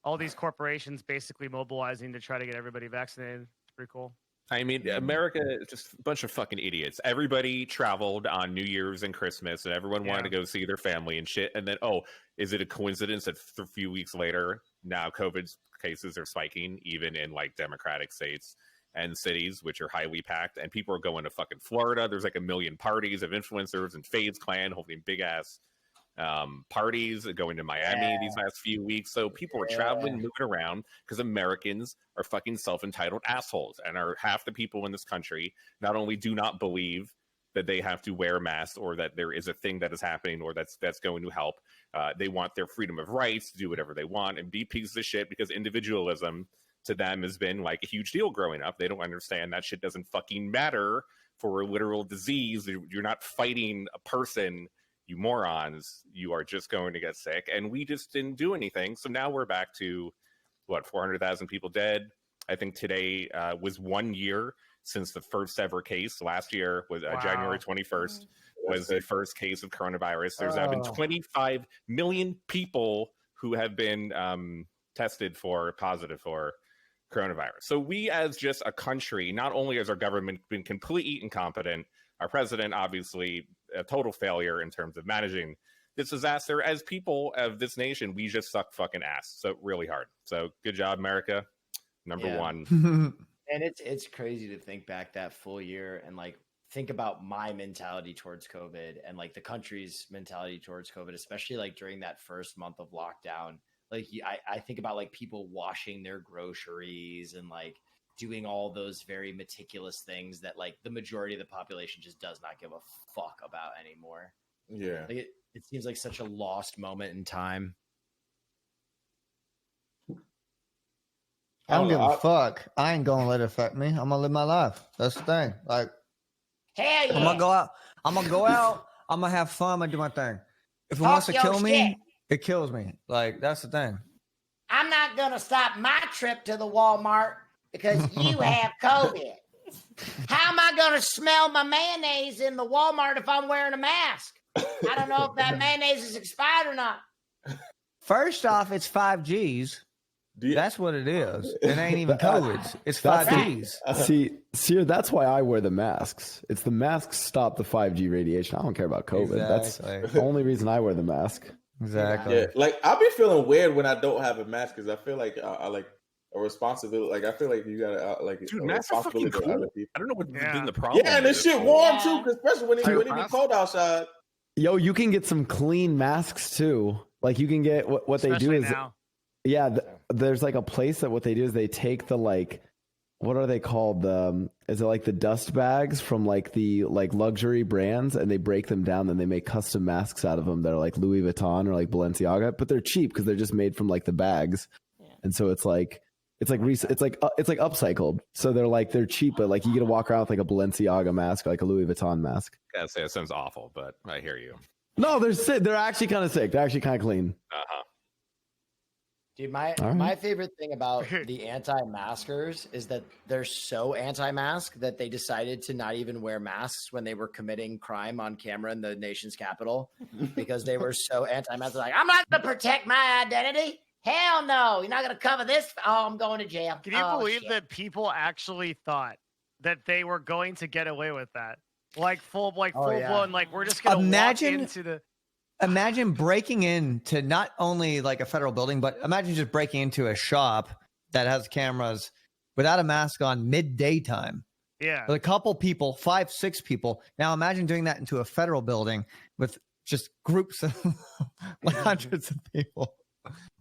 all these corporations basically mobilizing to try to get everybody vaccinated. It's pretty cool. I mean, America is just a bunch of fucking idiots. Everybody traveled on New Year's and Christmas, and everyone wanted to go see their family and shit. And then, is it a coincidence that a few weeks later, now COVID cases are spiking, even in like Democratic states and cities, which are highly packed, and people are going to fucking Florida. There's like a million parties of influencers and Fade's Clan holding big ass parties, going to Miami these last few weeks. So people are traveling, moving around because Americans are fucking self-entitled assholes, and are half the people in this country not only do not believe that they have to wear masks or that there is a thing that is happening or that's going to help. They want their freedom of rights to do whatever they want and be pieces of shit because individualism to them has been like a huge deal growing up. They don't understand that shit doesn't fucking matter for a literal disease. You're not fighting a person, you morons. You are just going to get sick. And we just didn't do anything. So now we're back to, 400,000 people dead. I think today was 1 year since the first ever case. Last year was January 21st was the first case of coronavirus. There's now been 25 million people who have been tested for positive for coronavirus. So we as just a country, not only has our government been completely incompetent, our president obviously a total failure in terms of managing this disaster, as people of this nation, we just suck fucking ass. So really hard. So good job, America. Number one. And it's crazy to think back that full year and like think about my mentality towards COVID and like the country's mentality towards COVID, especially like during that first month of lockdown. Like I think about like people washing their groceries and like doing all those very meticulous things that like the majority of the population just does not give a fuck about anymore. Yeah. Like it seems like such a lost moment in time. I don't give a fuck. I ain't gonna let it affect me. I'm gonna live my life. That's the thing. Like, hell yeah. I'm gonna go out. I'm gonna have fun. I'm gonna do my thing. If it wants to kill me, it kills me. Like, that's the thing. I'm not gonna stop my trip to the Walmart because you have COVID. How am I gonna smell my mayonnaise in the Walmart if I'm wearing a mask? I don't know if that mayonnaise is expired or not. First off, it's 5Gs. That's what it is. It ain't even COVID. It's 5Gs. See, that's why I wear the masks. It's the masks stop the 5G radiation. I don't care about COVID. Exactly. That's the only reason I wear the mask. Exactly. Yeah, like I'll be feeling weird when I don't have a mask because I feel like I like a responsibility. Like I feel like you gotta like Dude, a masks are fucking responsibility to cool. other people. I don't know what's been the problem. Yeah, and this shit warm too, especially when it be cold outside. Yo, you can get some clean masks too. Like you can get what they do is now. There's like a place that what they do is they take the like, what are they called? Is it like the dust bags from like the like luxury brands, and they break them down, then they make custom masks out of them that are like Louis Vuitton or like Balenciaga, but they're cheap because they're just made from like the bags, and so it's like upcycled. So they're cheap, but like you get to walk around with like a Balenciaga mask, or like a Louis Vuitton mask. I gotta say, it sounds awful, but I hear you. No, they're actually kind of sick. They're actually kind of clean. Dude, my favorite thing about the anti-maskers is that they're so anti-mask that they decided to not even wear masks when they were committing crime on camera in the nation's capital because they were so anti-mask. Like, I'm not going to protect my identity. Hell no. You're not going to cover this. Oh, I'm going to jail. Can you believe that people actually thought that they were going to get away with that? Like full blown, like we're just going to walk into the... Imagine breaking into not only like a federal building, but imagine just breaking into a shop that has cameras without a mask on midday time. Yeah. With a couple people, 5, 6 people. Now imagine doing that into a federal building with just groups of like hundreds of people.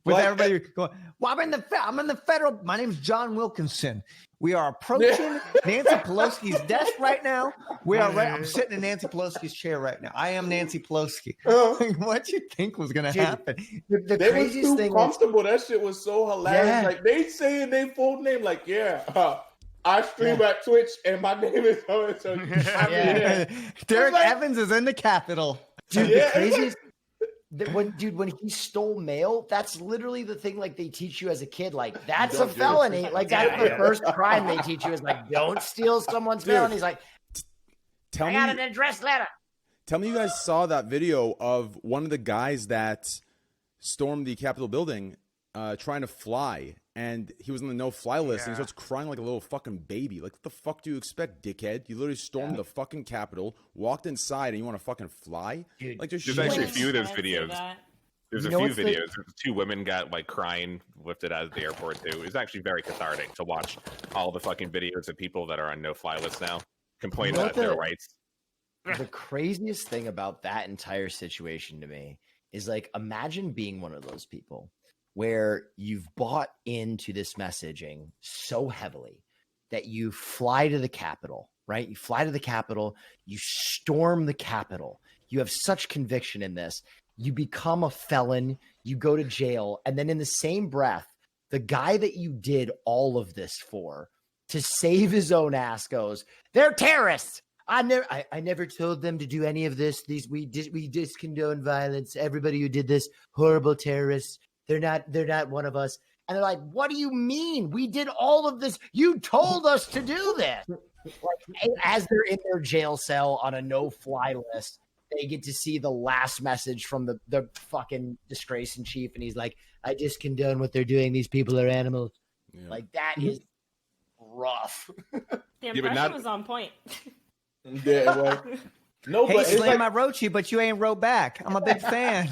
With everybody going, well, I'm in the federal. My name's John Wilkinson. We are approaching Nancy Pelosi's desk right now. I'm sitting in Nancy Pelosi's chair right now. I am Nancy Pelosi. What do you think was going to happen? The they craziest were too thing comfortable. That shit was so hilarious. Yeah. Like they saying their full name, like I stream at Twitch and my name is so. Derek Evans is in the Capitol. Dude, the craziest. When he stole mail, that's literally the thing like they teach you as a kid. Like that's a felony. Like that's the first crime they teach you is like don't steal someone's mail. And he's like, I got an addressed letter. Tell me you guys saw that video of one of the guys that stormed the Capitol building trying to fly, and he was on the no-fly list, and he starts crying like a little fucking baby. Like, what the fuck do you expect, dickhead? You literally stormed the fucking Capitol, walked inside, and you want to fucking fly? Dude, like, there's actually a few of those videos. There's a few videos. 2 women got like crying, lifted out of the airport too. It's actually very cathartic to watch all the fucking videos of people that are on no-fly lists now complain about their rights. The craziest thing about that entire situation to me is like, imagine being one of those people where you've bought into this messaging so heavily that you fly to the Capitol, right? You fly to the Capitol, you storm the Capitol. You have such conviction in this. You become a felon, you go to jail, and then in the same breath, the guy that you did all of this for to save his own ass goes, they're terrorists. I never told them to do any of this. We just condone violence. Everybody who did this, horrible terrorists. They're not one of us. And they're like, what do you mean? We did all of this. You told us to do this. Like, as they're in their jail cell on a no-fly list, they get to see the last message from the fucking disgrace in chief. And he's like, I just condone what they're doing. These people are animals. Yeah. Like, that is rough. The impression was on point. Yeah, well, no, Hey, but it's Slam, like, I wrote you, but you ain't wrote back. I'm a big fan.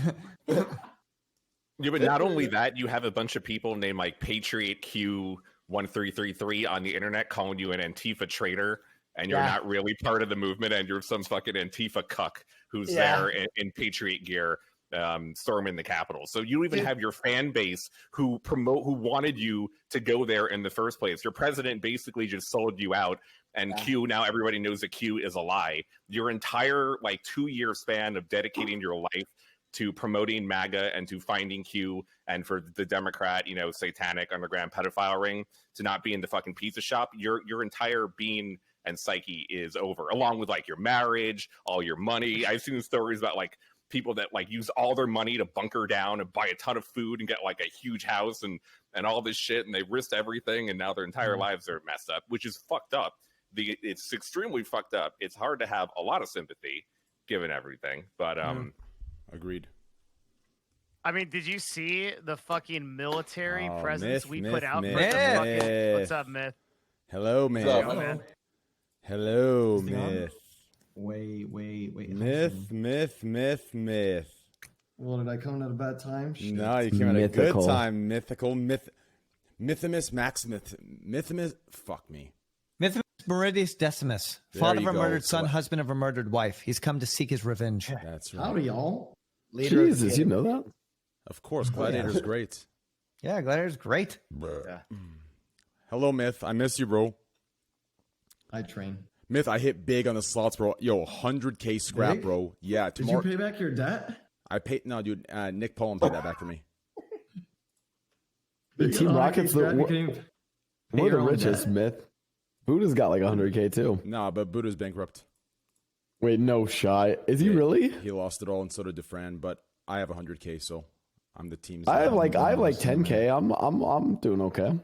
Yeah, but not only that, you have a bunch of people named like Patriot Q1333 on the internet calling you an Antifa traitor, and you're not really part of the movement, and you're some fucking Antifa cuck who's there in Patriot gear, storming the Capitol. So you even have your fan base who wanted you to go there in the first place. Your president basically just sold you out, and Q, now everybody knows that Q is a lie. Your entire 2-year span of dedicating your life to promoting MAGA and to finding Q, and for the Democrat, satanic underground pedophile ring to not be in the fucking pizza shop, your entire being and psyche is over, along with your marriage, all your money. I've seen stories about people that use all their money to bunker down and buy a ton of food and get a huge house and all this shit, and they risked everything, and now their entire lives are messed up, which is fucked up. It's extremely fucked up. It's hard to have a lot of sympathy given everything, but Agreed. I mean, did you see the fucking military presence Myth, we Myth, put out? Myth, For the fucking... Myth. What's up, Myth? Hello, Myth. What's up, Yo, man. Hello, Is this thing on? Myth. Wait. Myth. Well, did I come at a bad time? Shit. No, you came at a Mythical. good time. Mythimus Maximus. Mythimus. Fuck me. Mythimus Meridius Decimus, There father of you a go. murdered son, husband of a murdered wife. He's come to seek his revenge. That's right. Howdy, y'all. Leader of the Jesus, you game. know that? Of course, Gladiator's great. Yeah, Gladiator's great. Yeah. Hello, Myth. I miss you, bro. I train. Myth, I hit big on the slots, bro. Yo, 100K scrap, Big? bro. Yeah, Did tomorrow. you pay back your debt? I paid. No, dude. Nick Poland paid that back for me. The Team Rocket's Scrap, you the can even pay we're the your own richest, debt? Myth. Buddha's got 100K too. Nah, but Buddha's bankrupt. Wait, no shot. Is he Yeah, really? He lost it all, and so did DeFran. But I have 100K, so I'm the team's. I have guy. 10K. I'm doing okay.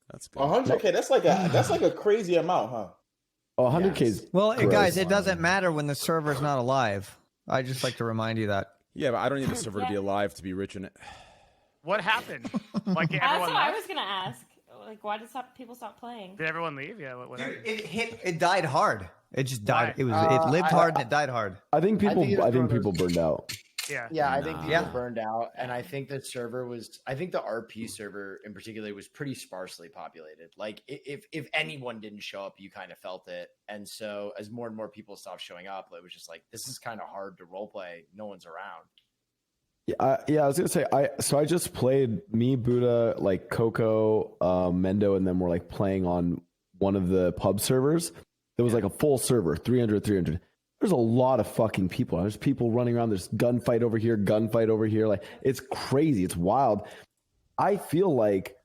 That's good. 100K. That's like a crazy amount, huh? Oh, 100K is Well, gross. guys, it doesn't matter when the server's not alive. I just like to remind you that. Yeah, but I don't need the server to be alive to be rich in it. What happened? Like, That's everyone what I left? was gonna ask. Like, why did people stop playing? Did everyone leave? Yeah. What Dude, happened? it died hard. It just died. Why? It lived hard and it died hard. I think people it was I think one of those- people burned out. Yeah. Yeah, I think people Yeah. burned out, and I think the server was. I think the RP server in particular was pretty sparsely populated. Like, if anyone didn't show up, you kind of felt it. And so, as more and more people stopped showing up, it was just like, this is kind of hard to roleplay. No one's around. Yeah, I was gonna say I just played me, Buddha, Coco, Mendo, and then we're playing on one of the pub servers. There was a full server, 300. There's a lot of fucking people. There's people running around. There's gunfight over here, gunfight over here. It's crazy. It's wild. I feel like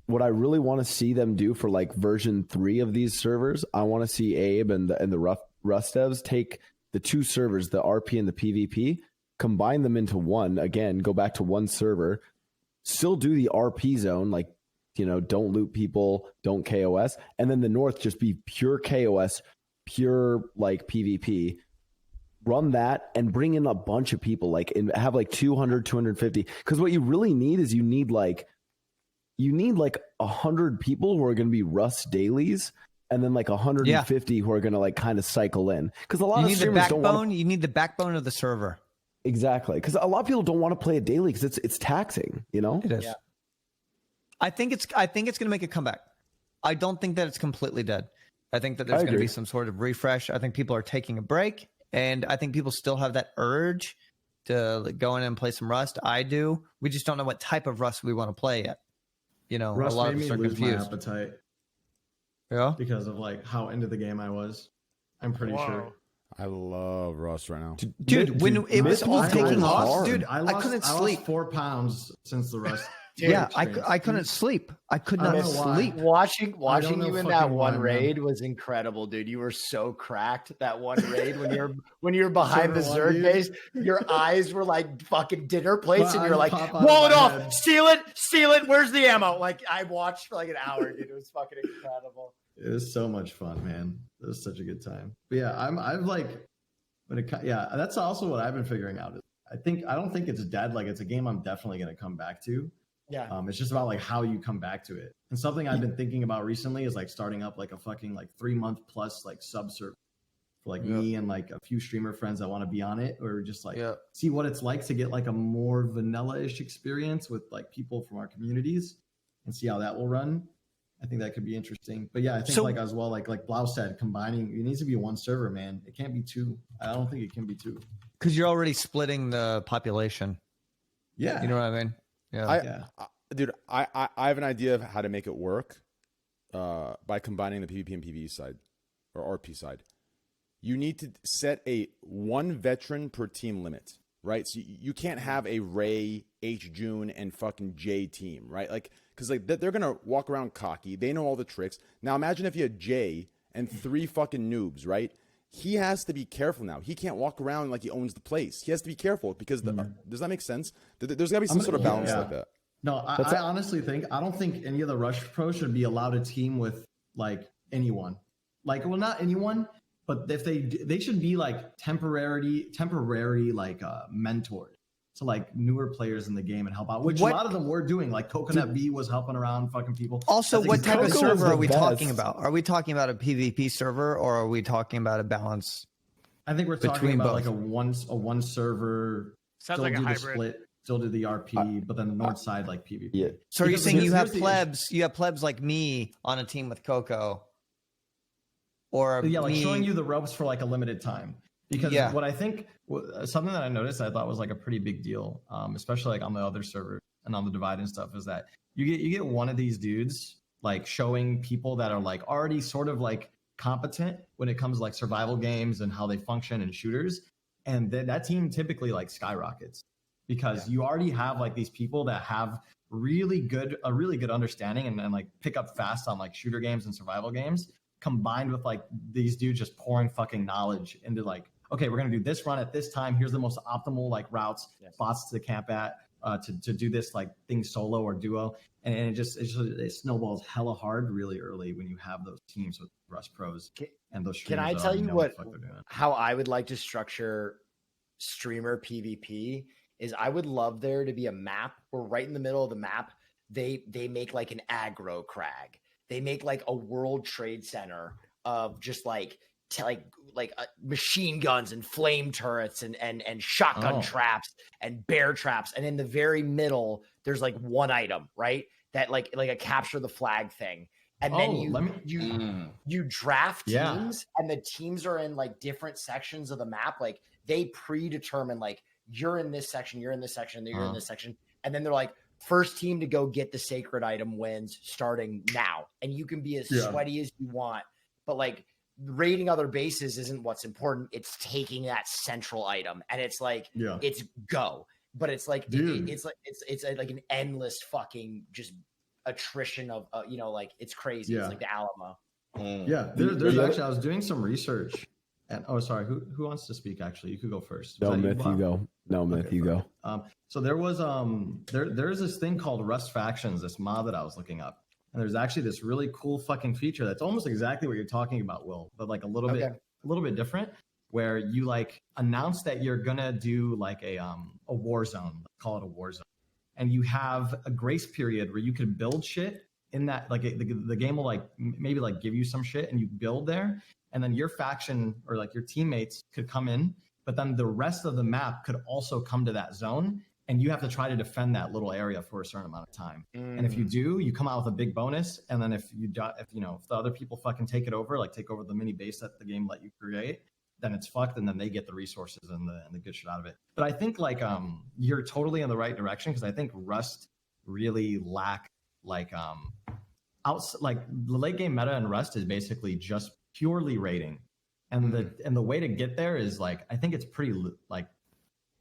what I really want to see them do for version 3 of these servers, I want to see Abe and the Rust devs take the two servers, the RP and the PvP, combine them into one. Again, go back to one server, still do the RP zone, don't loot people, don't KOS, and then the North just be pure KOS, pure PvP. Run that and bring in a bunch of people, and have 200, 250. Because what you really need is you need 100 people who are going to be Rust dailies, and then 150 who are going to kind of cycle in. Because a lot You of need the streamers don't want backbone. You need the backbone of the server. exactly. Because a lot of people don't want to play a daily because it's taxing. It is. Yeah. I think it's going to make a comeback. I don't think that it's completely dead. I think that there's I going to be agree. some sort of refresh. I think people are taking a break, and I think people still have that urge to go in and play some Rust. I do. We just don't know what type of Rust we want to play yet. Rust a lot made of us me are lose my confused. appetite. Yeah. because of like how into the game I was. I'm pretty sure. I love Rust right now. Dude, when it was all taking off, dude, I couldn't lost sleep. 4 pounds since the Rust. Yeah, experience. I couldn't sleep. I could I not don't know why. sleep. Watching I don't know you in fucking that why, one man. raid was incredible, dude. You were so cracked that one raid when you're behind the Server one, Zerg dude. base. Your eyes were like fucking dinner plates, My and you're eyes like, pop out wall of it my off, head. steal it. Where's the ammo? Like I watched for like an hour, dude. It was fucking incredible. It was so much fun, man. It was such a good time. But yeah, I've like, yeah, that's also what I've been figuring out. I don't think it's dead. Like it's a game I'm definitely going to come back to. Yeah. It's just about like how you come back to it. And something I've been thinking about recently is like starting up like a fucking like 3-month plus like subserver for like me and like a few streamer friends that want to be on it, or just like see what it's like to get like a more vanilla-ish experience with like people from our communities and see how that will run. I think that could be interesting. But yeah, I think like as well, like Blau said, combining, it needs to be one server, man. It can't be 2. I don't think it can be 2. Because you're already splitting the population. Yeah. You know what I mean? Yeah. Dude, I have an idea of how to make it work by combining the PvP and PvE side or RP side. You need to set a 1 veteran per team limit, right? So you can't have a Ray, H. June, and fucking J team, right? Like, because like they're gonna walk around cocky. They know all the tricks. Now imagine if you had Jay and 3 fucking noobs, right? He has to be careful now. He can't walk around like he owns the place. He has to be careful because does that make sense? There's gotta be some sort of balance like that. No, I honestly think I don't think any of the Rush pros should be allowed to team with like anyone. Like, well, not anyone, but if they should be like temporary like mentored to like newer players in the game and help out, which a lot of them were doing. Like Coconut V was helping around fucking people. Also, what type of Coco server was are we the talking best. about? Are we talking about a PvP server or are we talking about a balance? I think we're talking between about both? like a one server. Sounds still like a do the hybrid. split, still do the RP, but then the north side like PvP. Yeah. So are you Because saying you here's have the- plebs? You have plebs like me on a team with Coco, or Yeah, like me, showing you the ropes for like a limited time. Because what I think, something that I noticed I thought was like a pretty big deal, especially like on the other server and on the Divide and stuff, is that you get one of these dudes like showing people that are like already sort of like competent when it comes to like survival games and how they function and shooters, and then that team typically like skyrockets because you already have like these people that have a really good understanding and like pick up fast on like shooter games and survival games, combined with like these dudes just pouring fucking knowledge into like, okay, we're gonna do this run at this time. Here's the most optimal like routes, spots to camp at, to do this like thing solo or duo, and it snowballs hella hard really early when you have those teams with Rust pros and those. Can I streamers that tell already you know what the fuck they're doing. how I would like to structure streamer PvP is I would love there to be a map where right in the middle of the map they make like an aggro crag. They make like a World Trade Center of just like machine guns and flame turrets and shotgun traps and bear traps, and in the very middle there's like one item, right, that like a capture the flag thing, and then you draft teams, and the teams are in like different sections of the map. Like they predetermine like you're in this section, you're in this section, you're in this section, and then they're like, first team to go get the sacred item wins starting now, and you can be as sweaty as you want, but like raiding other bases isn't what's important. It's taking that central item, and it's like it's go, but it's like it's like an endless fucking just attrition of like it's crazy. It's like the Alamo. Yeah, there's actually, I was doing some research, and sorry, who wants to speak? Actually, you could go first. No, Myth, you go. No, Myth, you go. So there was there's this thing called Rust Factions, this mod that I was looking up, and there's actually this really cool fucking feature that's almost exactly what you're talking about, Will, but like a little bit different, where you like announce that you're gonna do like a war zone, call it a war zone, and you have a grace period where you can build shit in that, like the game will like maybe like give you some shit and you build there, and then your faction or like your teammates could come in, but then the rest of the map could also come to that zone, and you have to try to defend that little area for a certain amount of time. And if you do, you come out with a big bonus. And then if the other people fucking take it over, like take over the mini base that the game let you create, then it's fucked, and then they get the resources and the good shit out of it. But I think like you're totally in the right direction, because I think Rust really lack like like the late game meta in Rust is basically just purely raiding, and the way to get there is like I think it's pretty like,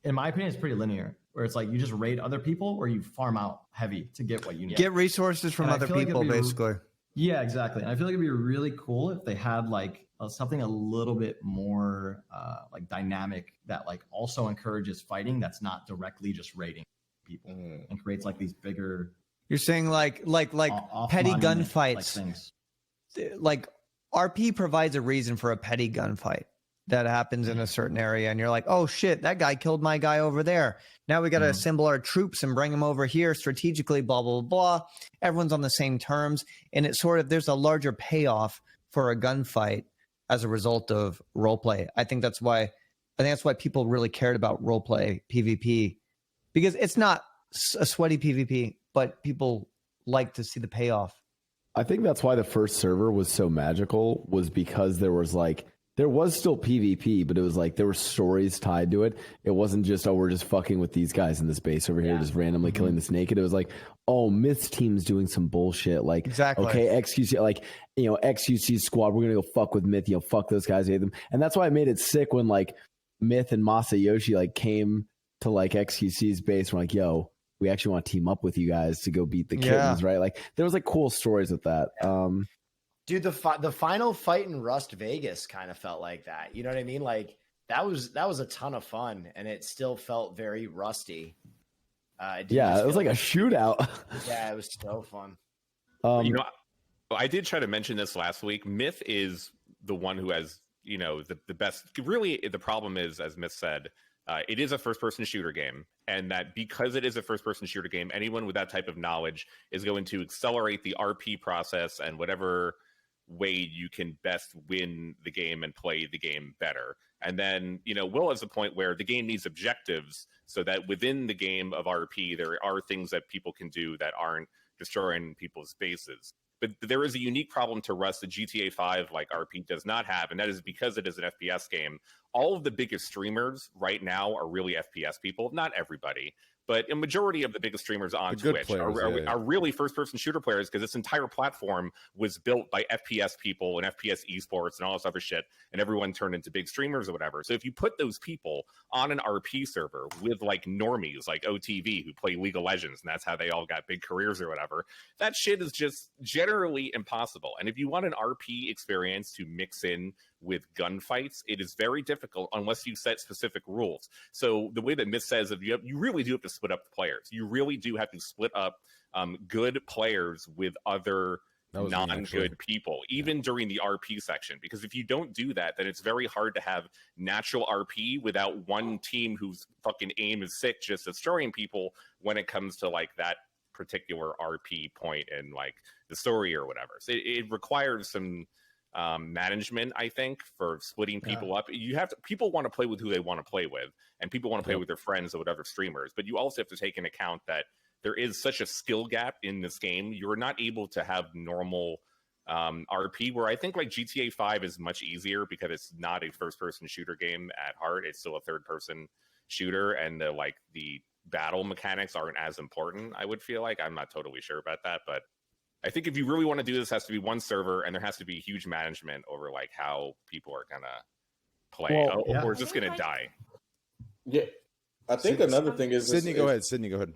in my opinion, it's pretty linear. Where it's like you just raid other people or you farm out heavy to get what you need. Get resources from other people, basically. Yeah, exactly. And I feel like it'd be really cool if they had like something a little bit more like dynamic that like also encourages fighting that's not directly just raiding people and creates like these bigger. You're saying like petty gunfights. Like RP provides a reason for a petty gunfight that happens in a certain area, and you're like, oh shit, that guy killed my guy over there. Now we got to assemble our troops and bring them over here strategically, blah, blah, blah. Everyone's on the same terms. And it's sort of, there's a larger payoff for a gunfight as a result of roleplay. I think that's why people really cared about roleplay PvP, because it's not a sweaty PvP, but people like to see the payoff. I think that's why the first server was so magical, was because there was still PvP, but it was like there were stories tied to it. It wasn't just, oh, we're just fucking with these guys in this base over here, just randomly killing this naked. It was like, oh, Myth's team's doing some bullshit. Like, exactly. Okay, XQC, like, XQC squad, we're gonna go fuck with Myth. Fuck those guys, hate them. And that's why I made it sick when like Myth and Masayoshi like came to like XQC's base. We're like, yo, we actually want to team up with you guys to go beat the kittens, right? Like, there was like cool stories with that. Dude, the final fight in Rust Vegas kind of felt like that. You know what I mean? Like that was a ton of fun, and it still felt very rusty. It was like a shootout. Yeah, it was so fun. I did try to mention this last week. Myth is the one who has, the best. Really, the problem is, as Myth said, it is a first-person shooter game, and that because it is a first-person shooter game, anyone with that type of knowledge is going to accelerate the RP process and whatever way you can best win the game and play the game better. And then, Will has a point where the game needs objectives so that within the game of RP, there are things that people can do that aren't destroying people's bases. But there is a unique problem to Rust that GTA 5 like RP does not have, and that is because it is an FPS game. All of the biggest streamers right now are really FPS people. Not everybody, but a majority of the biggest streamers on Twitch are really first-person shooter players, because this entire platform was built by FPS people and FPS esports and all this other shit, and everyone turned into big streamers or whatever. So if you put those people on an RP server with like normies like OTV who play League of Legends, and that's how they all got big careers or whatever, that shit is just generally impossible. And if you want an RP experience to mix in with gunfights, it is very difficult unless you set specific rules. So the way that Myth says, if you really do have to split up the players. You really do have to split up good players with other non-good people, even during the RP section. Because if you don't do that, then it's very hard to have natural RP without one team whose fucking aim is sick, just destroying people when it comes to like that particular RP point and like the story or whatever. So it requires some management, I think, for splitting people up. People want to play with who they want to play with, and people want to play with their friends or whatever streamers, but you also have to take into account that there is such a skill gap in this game. You're not able to have normal RP, where I think like GTA 5 is much easier because it's not a first-person shooter game at heart. It's still a third-person shooter, and the battle mechanics aren't as important, I would feel like. I'm not totally sure about that, but I think if you really want to do this, it has to be one server, and there has to be huge management over like how people are gonna play, or is this gonna die? Yeah, I think another thing is Sydney. Go ahead, Sydney. Go ahead.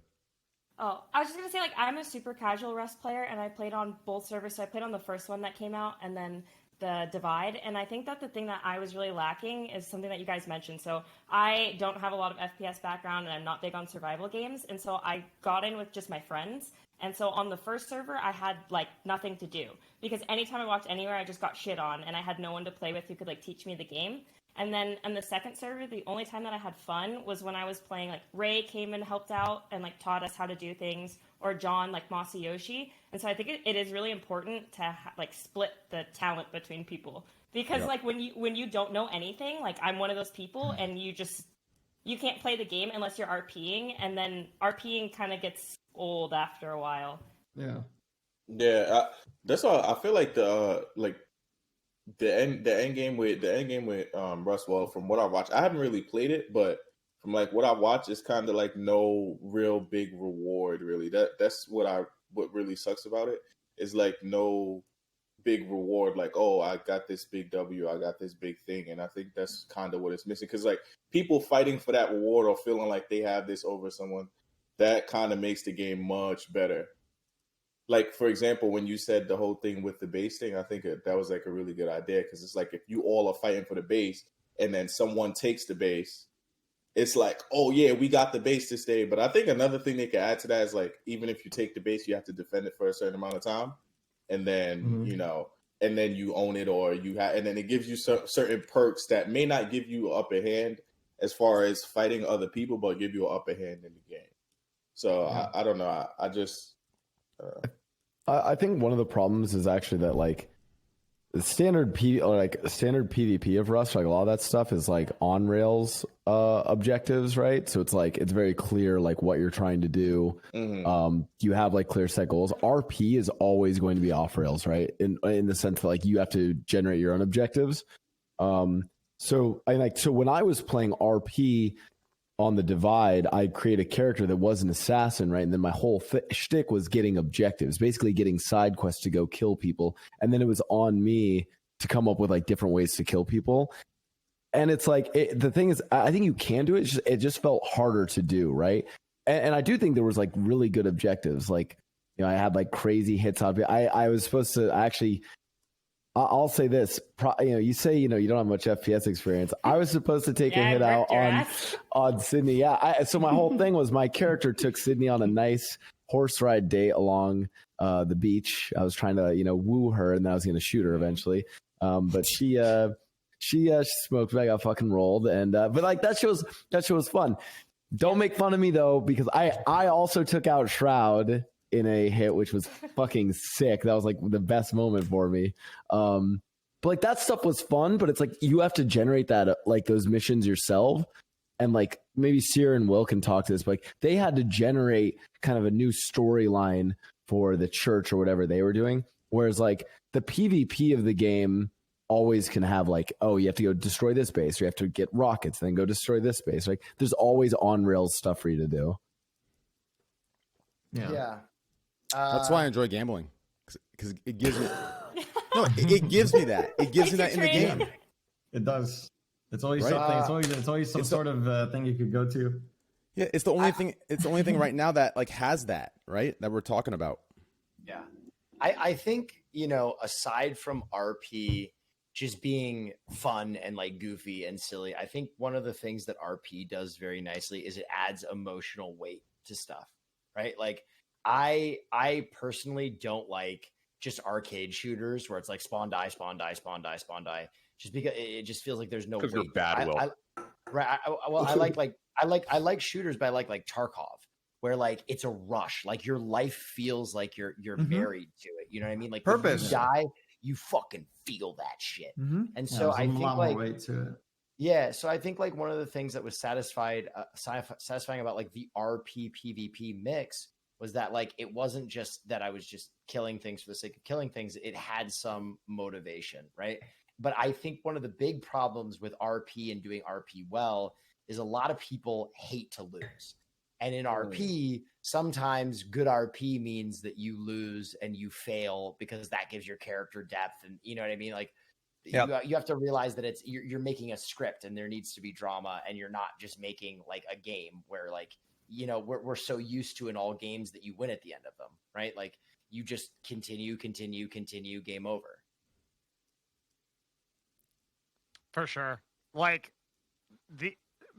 Oh, I was just gonna say, like, I'm a super casual Rust player, and I played on both servers. So I played on the first one that came out, and then the Divide. And I think that the thing that I was really lacking is something that you guys mentioned. So I don't have a lot of FPS background, and I'm not big on survival games, and so I got in with just my friends. And so on the first server, I had like nothing to do, because anytime I walked anywhere, I just got shit on, and I had no one to play with who could like teach me the game. And then on the second server, the only time that I had fun was when I was playing, like Ray came and helped out and like taught us how to do things, or John, like Masayoshi. And so I think it is really important to like split the talent between people, because like when you don't know anything, like I'm one of those people, and you can't play the game unless you're RPing, and then RPing kind of gets old after a while. That's all. I feel like the end game with Rust. Well, from what I watched, I haven't really played it, but from like what I watched, it's kind of like no real big reward. Really, that's what really sucks about it. is like no big reward, like, oh, I got this big W, I got this big thing. And I think that's kind of what it's missing, because like people fighting for that reward or feeling like they have this over someone, that kind of makes the game much better. Like, for example, when you said the whole thing with the base thing, I think that was like a really good idea, because it's like if you all are fighting for the base and then someone takes the base, it's like, oh yeah, we got the base this day. But I think another thing they can add to that is like, even if you take the base, you have to defend it for a certain amount of time, and then and then you own it, or you have, and then it gives you certain perks that may not give you an upper hand as far as fighting other people, but give you an upper hand in the game. So I don't know. I just I think one of the problems is actually that like the standard PvP of Rust, like a lot of that stuff is like on rails objectives, right? So it's like it's very clear like what you're trying to do. You have like clear set goals. RP is always going to be off rails, right? In the sense that like you have to generate your own objectives. So when I was playing RP on the Divide, I create a character that was an assassin, right? And then my whole shtick was getting objectives, basically getting side quests to go kill people. And then it was on me to come up with like different ways to kill people. And it's like, the thing is, I think you can do it. It just felt harder to do, right? And I do think there was like really good objectives. Like, you know, I had like crazy hits on. I was supposed to actually. I'll say this, you say, you don't have much FPS experience. I was supposed to take a hit out on Sydney. Yeah. So my whole thing was my character took Sydney on a nice horse ride date along the beach. I was trying to, woo her, and then I was going to shoot her eventually. But she smoked me. I got fucking rolled. And, but like that show was fun. Don't make fun of me though, because I also took out Shroud in a hit, which was fucking sick. That was like the best moment for me. But like that stuff was fun, but it's like you have to generate that like those missions yourself. And like maybe Sierra and Will can talk to this, but like they had to generate kind of a new storyline for the church or whatever they were doing. Whereas like the PvP of the game always can have like, oh, you have to go destroy this base, or you have to get rockets, then go destroy this base. Like there's always on rails stuff for you to do. Yeah. That's why I enjoy gambling, because it gives me it gives me that. It gives me that in the game. It does. It's always something. It's always some sort of thing you could go to. Yeah, it's the only thing. It's the only thing right now that like has that, right, that we're talking about. Yeah, I think aside from RP just being fun and like goofy and silly, I think one of the things that RP does very nicely is it adds emotional weight to stuff, right? Like I personally don't like just arcade shooters where it's like spawn die, spawn die, spawn die, spawn die. Just because it just feels like there's no weight. You're bad, Will. I like shooters, but I like Tarkov, where like it's a rush. Like your life feels like you're married to it. You know what I mean? Like purpose. When you die, you fucking feel that shit. And so I think like weight to it. Yeah, so I think like one of the things that was satisfying about like the RP PvP mix was that like it wasn't just that I was just killing things for the sake of killing things. It had some motivation, right? But I think one of the big problems with RP and doing RP well is a lot of people hate to lose. And in RP, sometimes good RP means that you lose and you fail because that gives your character depth. And you know what I mean? Like you have to realize that you're making a script and there needs to be drama, and you're not just making like a game where like, we're so used to in all games that you win at the end of them, right? Like you just continue, game over. For sure. Like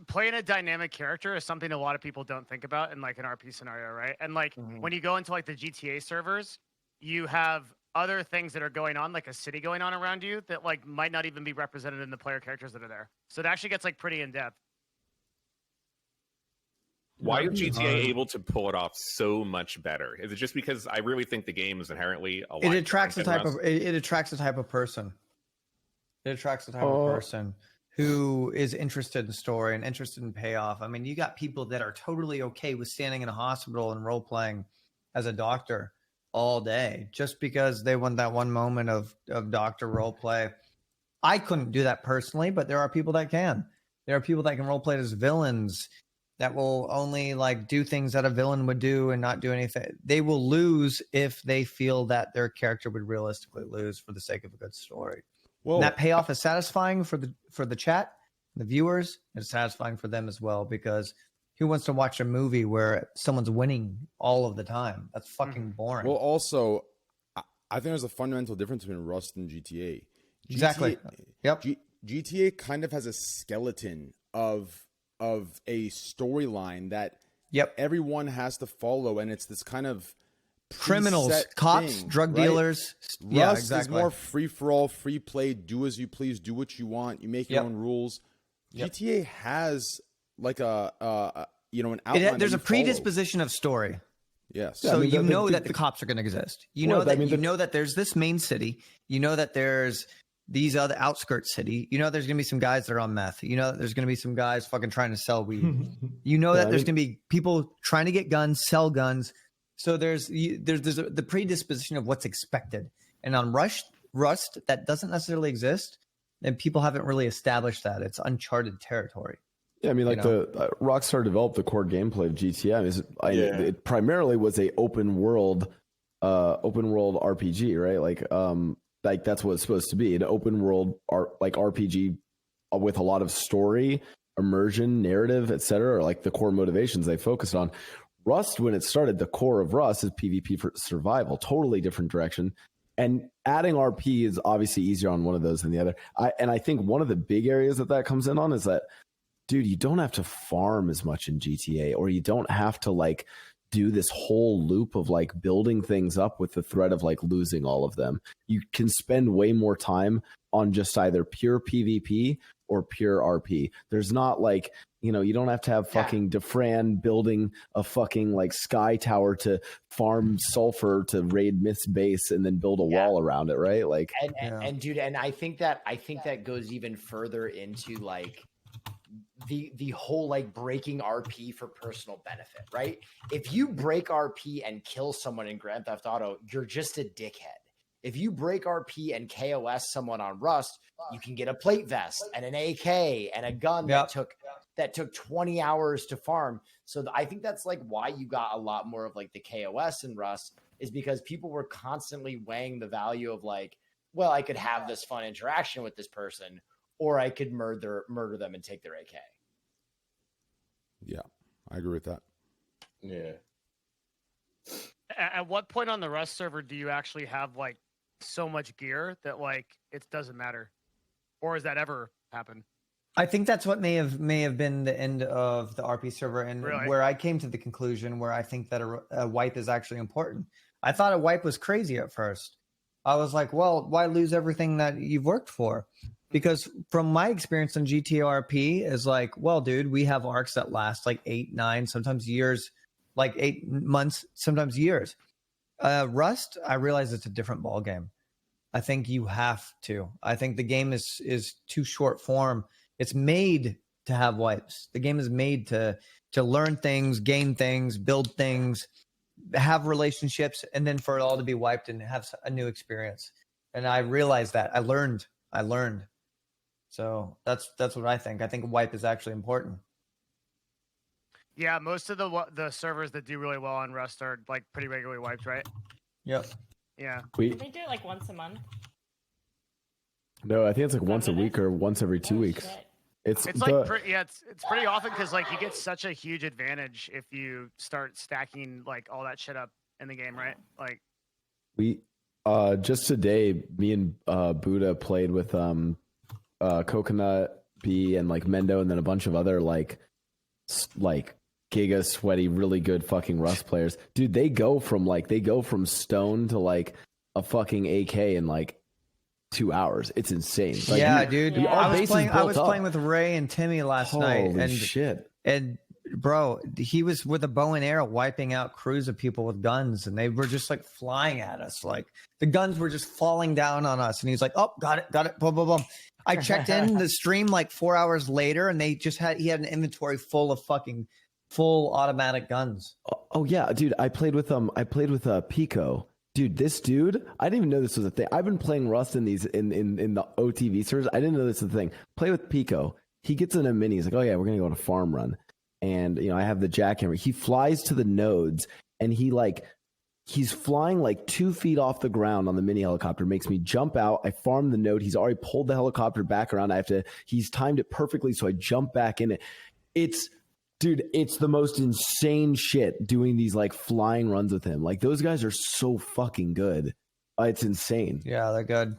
playing a dynamic character is something a lot of people don't think about in like an RP scenario, right? And like when you go into like the GTA servers, you have other things that are going on, like a city going on around you that like might not even be represented in the player characters that are there. So it actually gets like pretty in depth. Why is GTA able to pull it off so much better? Is it just because I really think the game is inherently a lot? It attracts the type of person. It attracts the type of person who is interested in story and interested in payoff. I mean, you got people that are totally okay with standing in a hospital and role playing as a doctor all day just because they want that one moment of doctor role play. I couldn't do that personally, but there are people that can. There are people that can role play as villains that will only like do things that a villain would do and not do anything. They will lose if they feel that their character would realistically lose for the sake of a good story. Well, And that payoff is satisfying for the chat, the viewers. It's satisfying for them as well, because who wants to watch a movie where someone's winning all of the time? That's fucking boring. Well, also, I think there's a fundamental difference between Rust and GTA. Exactly. Yep. GTA kind of has a skeleton of a storyline that everyone has to follow, and it's this kind of criminals, preset cops, thing, drug right? dealers. Rust Yeah, exactly. is more free for all, free play, do as you please, do what you want, you make your own rules. GTA has like an outline. There's that a you predisposition of story. Yes. So you know that the cops are going to exist. You know that there's this main city. You know that there's these other outskirts city. You know there's going to be some guys that are on meth. You know that there's going to be some guys fucking trying to sell weed. You know that there's going to be people trying to get guns, sell guns. So there's the predisposition of what's expected. And on Rust, that doesn't necessarily exist, and people haven't really established that. It's uncharted territory. Yeah, I mean, like Rockstar developed the core gameplay of GTA. It primarily was a open world RPG, right? Like that's what it's supposed to be, an open world RPG with a lot of story, immersion, narrative, etc. Like the core motivations they focused on. Rust, when it started, the core of Rust is PvP for survival, totally different direction. And adding RP is obviously easier on one of those than the other. I think one of the big areas that comes in on is that, dude, you don't have to farm as much in GTA, or you don't have to like do this whole loop of like building things up with the threat of like losing all of them. You can spend way more time on just either pure PvP or pure RP. There's not like, you don't have to have fucking Defran building a fucking like sky tower to farm sulfur to raid Myth's base and then build a wall around it, right? Like, and dude, and I think that goes even further into like the whole like breaking RP for personal benefit, right? If you break RP and kill someone in Grand Theft Auto, you're just a dickhead. If you break RP and KOS someone on Rust, you can get a plate vest and an AK and a gun that took 20 hours to farm. So I think that's like why you got a lot more of like the KOS in Rust, is because people were constantly weighing the value of like, well, I could have this fun interaction with this person, or I could murder them and take their AK. Yeah, I agree with that. Yeah. At what point on the Rust server do you actually have like so much gear that like it doesn't matter, or has that ever happened? I think that's what may have been the end of the RP server, and where I came to the conclusion where I think that a wipe is actually important. I thought a wipe was crazy at first. I was like, well, why lose everything that you've worked for? Because from my experience on GTRP is like, well, dude, we have arcs that last like 8, 9, sometimes years, like 8 months, sometimes years. Rust, I realize it's a different ball game. I think you have to. I think the game is too short form. It's made to have wipes. The game is made to learn things, gain things, build things, have relationships, and then for it all to be wiped and have a new experience. And I realized that. I learned. So that's what I think. I think a wipe is actually important. Yeah, most of the servers that do really well on Rust are like pretty regularly wiped, right? Yep. Yeah. They do it like once a month. No, I think it's like once a week or once every 2 weeks. It's like it's pretty often because like you get such a huge advantage if you start stacking like all that shit up in the game, right? Like we just today, me and Buddha played with Coconut B and like Mendo, and then a bunch of other like giga sweaty, really good fucking Rust players. Dude, they go from stone to like a fucking AK in like 2 hours. It's insane. Like, yeah, dude. I was playing with Ray and Timmy last night. Holy shit. And bro, he was with a bow and arrow wiping out crews of people with guns, and they were just like flying at us. Like the guns were just falling down on us. And he's like, oh, got it. Boom, boom, boom. I checked in the stream like 4 hours later, and he had an inventory full of fucking full automatic guns. Oh yeah, dude. I played with Pico. Dude, this dude, I didn't even know this was a thing. I've been playing Rust in these in the OTV servers. I didn't know this was a thing. Play with Pico. He gets in a mini. He's like, oh yeah, we're gonna go on a farm run. and I have the jackhammer. He flies to the nodes, and he's flying like 2 feet off the ground on the mini helicopter, makes me jump out. I farm the node. He's already pulled the helicopter back around. He's timed it perfectly, so I jump back in it. It's the most insane shit doing these like flying runs with him. Like those guys are so fucking good. It's insane. Yeah, they're good.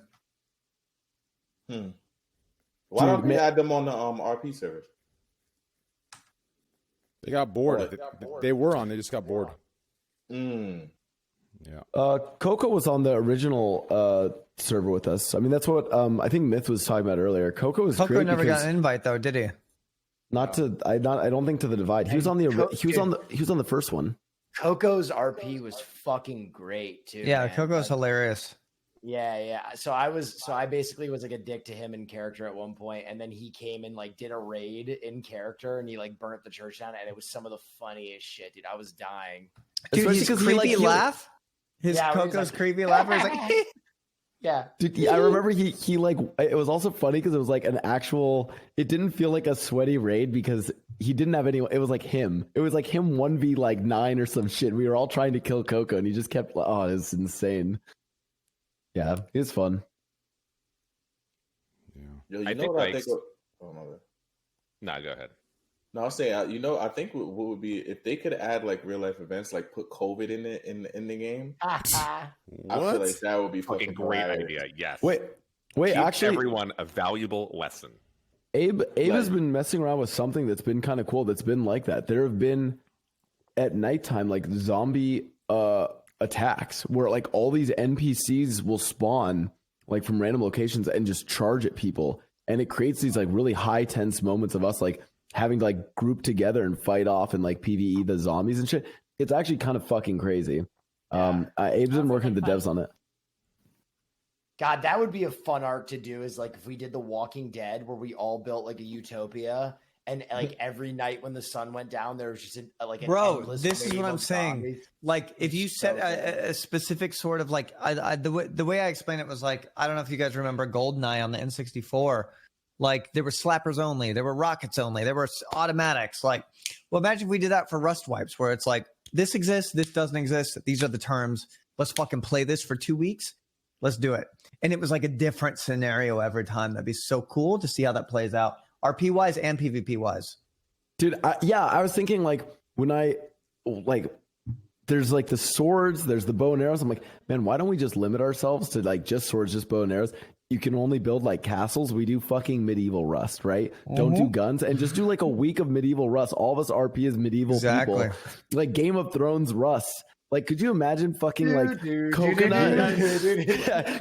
Why don't we add them on the RP servers? They got bored. They were on. They just got bored. Yeah. Coco was on the original server with us. I mean, that's what I think Myth was talking about earlier. Coco never got an invite though, did he? I don't think to the divide. He was on the first one. Coco's RP was fucking great too. Yeah, man. Coco's hilarious. Yeah. So I basically was like a dick to him in character at one point, and then he came and like did a raid in character, and he like burnt the church down, and it was some of the funniest shit, dude. I was dying. Dude, his creepy laugh. His Coco's creepy laugh. He's like, yeah. Dude, I remember he like, it was also funny because it was like an actual, it didn't feel like a sweaty raid because he didn't have anyone. It was like him. It was like him 1v like 9 or some shit. We were all trying to kill Coco, and he just kept, oh, it was insane. Yeah, it was fun. Yo, I think oh my bad. Nah, go ahead. No, I'll say, I think what would be if they could add like real life events, like put COVID in it in the game. I feel like that would be fucking great idea. Yes. Wait, Teach actually, everyone a valuable lesson. Abe has been messing around with something that's been kind of cool. That's been like that. There have been at nighttime like zombie attacks where like all these NPCs will spawn like from random locations and just charge at people, and it creates these like really high tense moments of us like having to like group together and fight off and like PvE the zombies and shit. It's actually kind of fucking crazy. Abe's been working with the devs on it. God, that would be a fun arc to do, is like if we did The Walking Dead where we all built like a utopia, and like every night when the sun went down, there was just an bro, this is what I'm saying. Zombies. Like if you set a specific sort of like, the way I explained it was like, I don't know if you guys remember GoldenEye on the N64. Like there were slappers only, there were rockets only, there were automatics. Like, well, imagine if we did that for Rust wipes, where it's like, this exists, this doesn't exist, these are the terms. Let's fucking play this for 2 weeks. Let's do it. And it was like a different scenario every time. That'd be so cool to see how that plays out, RP wise and PvP wise. Dude, I was thinking like when there's like the swords, there's the bow and arrows. I'm like, man, why don't we just limit ourselves to like just swords, just bow and arrows? You can only build like castles. We do fucking medieval Rust, right? Don't do guns, and just do like a week of medieval Rust. All of us RP as medieval people, like Game of Thrones Rust. Like, could you imagine fucking Coconut?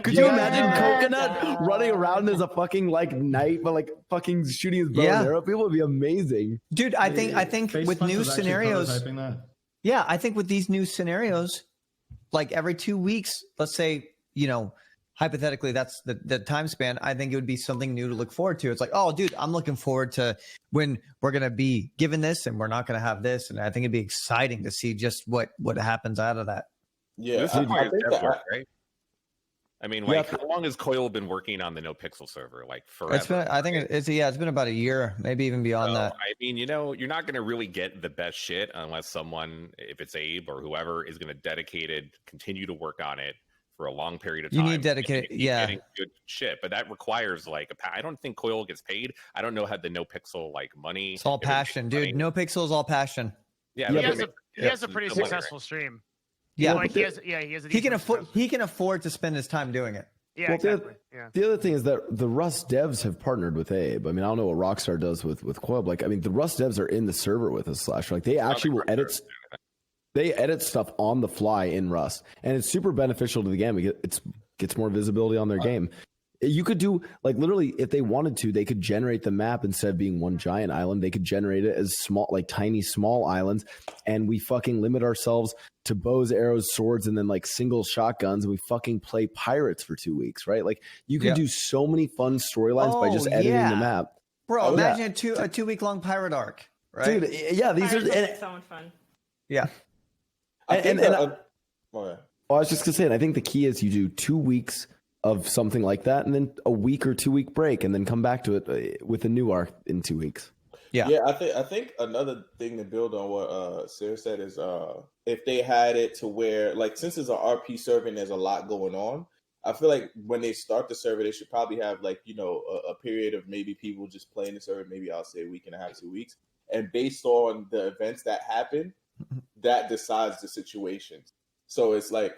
Could you imagine Coconut running around as a fucking like knight, but like fucking shooting his bow and arrow? People would be amazing, dude. I think with new scenarios, I think with these new scenarios, like every 2 weeks, let's say, hypothetically, that's the time span. I think it would be something new to look forward to. It's like, oh, dude, I'm looking forward to when we're going to be given this and we're not going to have this. And I think it'd be exciting to see just what happens out of that. Yeah. This is right? I mean, like, how long has Coil been working on the No Pixel server? Like forever. It's been, I think it's been about a year, maybe even beyond that. I mean, you're not going to really get the best shit unless someone, if it's Abe or whoever, is going to continue to work on it for a long period of time. You need dedicated, getting good shit, but that requires like I don't think Coil gets paid. I don't know how the No Pixel like money. It's all passion, dude. No Pixel is all passion. Yeah, he has a pretty successful stream. Yeah, like he has he can afford to spend his time doing it. Yeah, exactly. The other thing is that the Rust devs have partnered with Abe. I mean, I don't know what Rockstar does with Coil. Like, I mean, the Rust devs are in the server with us. Like, they actually will edit. They edit stuff on the fly in Rust, and it's super beneficial to the game. It gets more visibility on their game. You could do, like, literally, if they wanted to, they could generate the map instead of being one giant island. They could generate it as small, like tiny, small islands, and we fucking limit ourselves to bows, arrows, swords, and then like single shotguns, and we fucking play pirates for 2 weeks, right? Like, you can do so many fun storylines by just editing the map. Bro, imagine a 2 week long pirate arc, right? Dude, yeah, these are so much fun. Yeah. I was just gonna say, and I think the key is you do 2 weeks of something like that, and then a week or 2 week break, and then come back to it with a new arc in 2 weeks. Yeah, I think another thing to build on what Sarah said is if they had it to where, like, since it's an RP server and there's a lot going on, I feel like when they start the server, they should probably have, like, you know, a period of maybe people just playing the server, maybe I'll say a week and a half, 2 weeks, and based on the events that happen, that decides the situations. So it's like,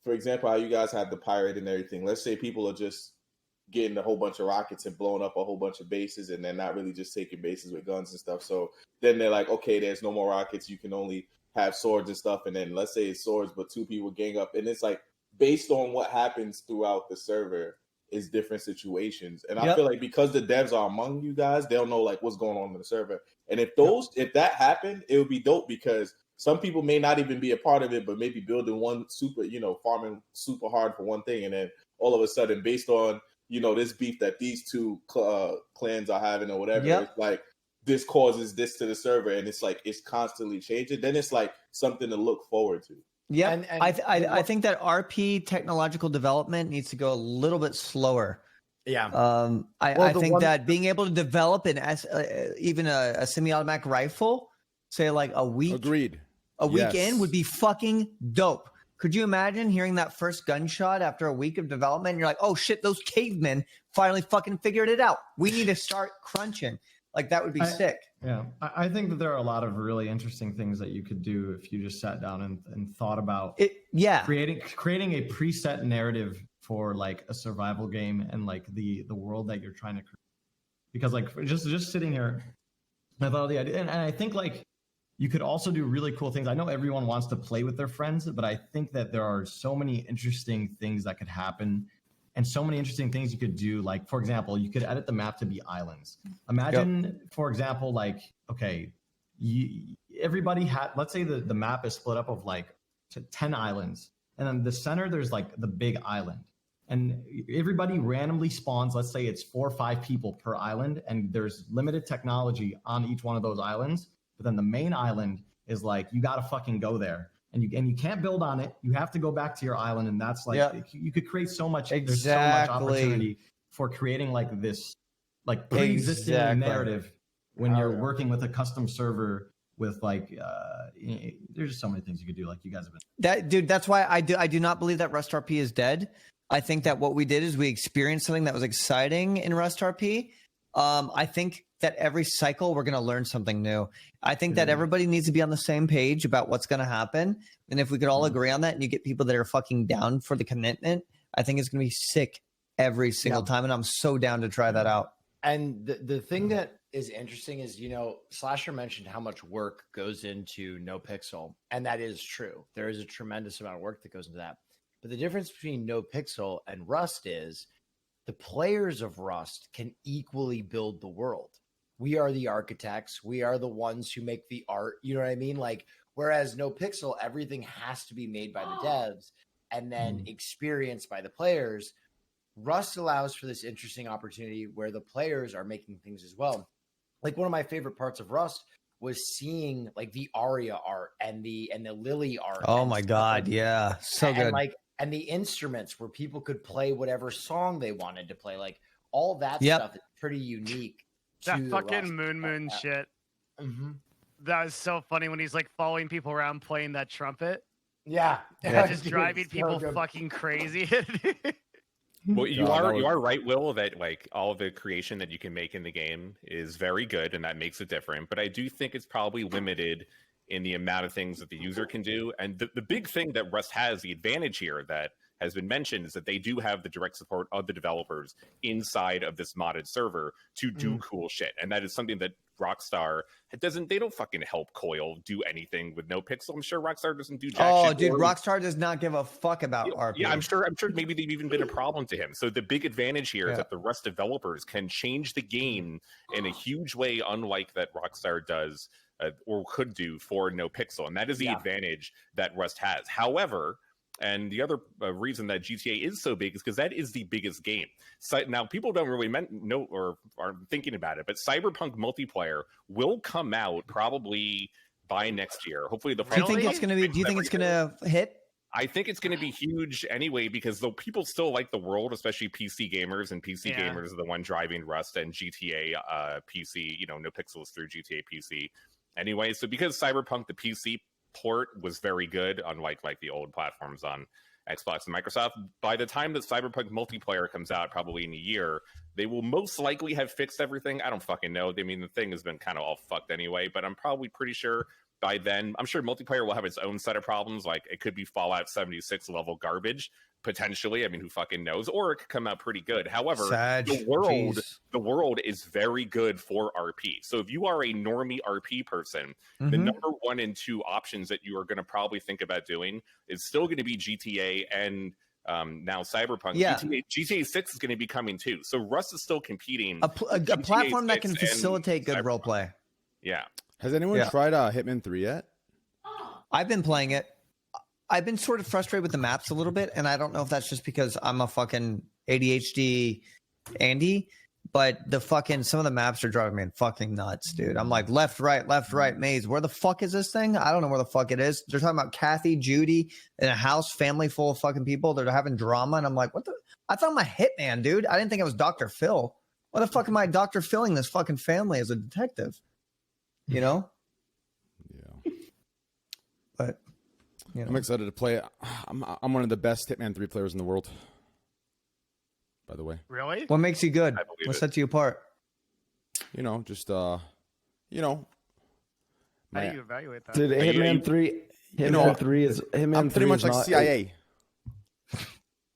for example, how you guys had the pirate and everything. Let's say people are just getting a whole bunch of rockets and blowing up a whole bunch of bases, and they're not really just taking bases with guns and stuff. So then they're like, okay, there's no more rockets. You can only have swords and stuff. And then let's say it's swords, but 2 people gang up. And it's like, based on what happens throughout the server is different situations. And I feel like because the devs are among you guys, they'll know like what's going on in the server. And if that happened, it would be dope because some people may not even be a part of it, but maybe building one super, you know, farming super hard for one thing. And then all of a sudden, based on, you know, this beef that these two clans are having or whatever, it's like this causes this to the server, and it's like it's constantly changing. Then it's like something to look forward to. Yeah, and I think that RP technological development needs to go a little bit slower. Yeah. I think that being able to develop even a semi-automatic rifle, say like a week, week in would be fucking dope. Could you imagine hearing that first gunshot after a week of development? And you're like, oh shit, those cavemen finally fucking figured it out. We need to start crunching. Like that would be sick. Yeah, I think that there are a lot of really interesting things that you could do if you just sat down and thought about it. Yeah, creating a preset narrative for like a survival game and like the world that you're trying to create. Because like just sitting here, I thought of the idea, and I think like you could also do really cool things. I know everyone wants to play with their friends, but I think that there are so many interesting things that could happen. And so many interesting things you could do. Like, for example, you could edit the map to be islands. Imagine, for example, like, okay, everybody had, let's say the map is split up of like 10 islands. And then the center, there's like the big island. And everybody randomly spawns, let's say it's 4 or 5 people per island. And there's limited technology on each one of those islands. But then the main island is like, you got to fucking go there. And you can't build on it. You have to go back to your island, and that's like you could create so much. There's so much opportunity for creating like this, like pre-existing narrative when you're working with a custom server with like. There's just so many things you could do. Like you guys have been. That's why I do not believe that Rust RP is dead. I think that what we did is we experienced something that was exciting in Rust RP. I think that every cycle we're going to learn something new. I think that everybody needs to be on the same page about what's going to happen. And if we could all agree on that and you get people that are fucking down for the commitment, I think it's going to be sick every single time. And I'm so down to try that out. And the thing that is interesting is, you know, Slasher mentioned how much work goes into NoPixel. And that is true. There is a tremendous amount of work that goes into that. But the difference between NoPixel and Rust is the players of Rust can equally build the world. We are the architects. We are the ones who make the art. You know what I mean? Like, whereas NoPixel, everything has to be made by the devs and then experienced by the players. Rust allows for this interesting opportunity where the players are making things as well. Like one of my favorite parts of Rust was seeing like the Aria art and the Lily art. Oh my God. Yeah. So good. And the instruments where people could play whatever song they wanted to play. Like all that stuff is pretty unique. That fucking Moon shit. That was so funny when he's like following people around playing that trumpet. Yeah. Just driving people fucking crazy. Well, you are right, Will, that like all of the creation that you can make in the game is very good and that makes it different. But I do think it's probably limited in the amount of things that the user can do. And the big thing that Rust has, the advantage here that has been mentioned, is that they do have the direct support of the developers inside of this modded server to do cool shit. And that is something that Rockstar they don't fucking help Coil do anything with NoPixel. I'm sure Rockstar doesn't do jack shit. Oh, dude, Rockstar does not give a fuck about RP. Yeah, I'm sure maybe they've even been a problem to him. So the big advantage here is that the Rust developers can change the game in a huge way, unlike that Rockstar does or could do for NoPixel. And that is the advantage that Rust has. However, and the other reason that GTA is so big is because that is the biggest game. So now people don't really know or are thinking about it, but Cyberpunk multiplayer will come out probably by next year. Hopefully, the Do you think it's going to hit? I think it's going to be huge anyway because though people still like the world, especially PC gamers, and PC gamers are the one driving Rust and GTA PC. You know, no pixels through GTA PC. Anyway, so because Cyberpunk the PC port was very good, unlike like the old platforms on Xbox and Microsoft, by the time that Cyberpunk multiplayer comes out, probably in a year, they will most likely have fixed everything. I don't fucking know. I mean, the thing has been kind of all fucked anyway, but I'm probably pretty sure by then, I'm sure multiplayer will have its own set of problems. Like it could be Fallout 76 level garbage, potentially. I mean, who fucking knows? Or it could come out pretty good. However, the world is very good for RP. So if you are a normie RP person, the number 1 and 2 options that you are going to probably think about doing is still going to be GTA and now Cyberpunk. Yeah. GTA 6 is going to be coming too. So Rust is still competing. A platform that can facilitate good role play. Yeah. Has anyone tried Hitman 3 yet? I've been playing it. I've been sort of frustrated with the maps a little bit, and I don't know if that's just because I'm a fucking ADHD Andy, but some of the maps are driving me fucking nuts, dude. I'm like left, right, maze. Where the fuck is this thing? I don't know where the fuck it is. They're talking about Kathy, Judy, in a house, family full of fucking people. They're having drama, and I'm like, what the? I thought I'm a hitman, dude. I didn't think it was Dr. Phil. Why the fuck am I Dr. Philling this fucking family as a detective? You know? Yeah. But you know. I'm excited to play it. I'm one of the best Hitman 3 players in the world. By the way. Really? What makes you good? What sets you apart? You know, just How do you evaluate that? Dude, Hitman 3 is Hitman I'm pretty 3 much is like not- CIA.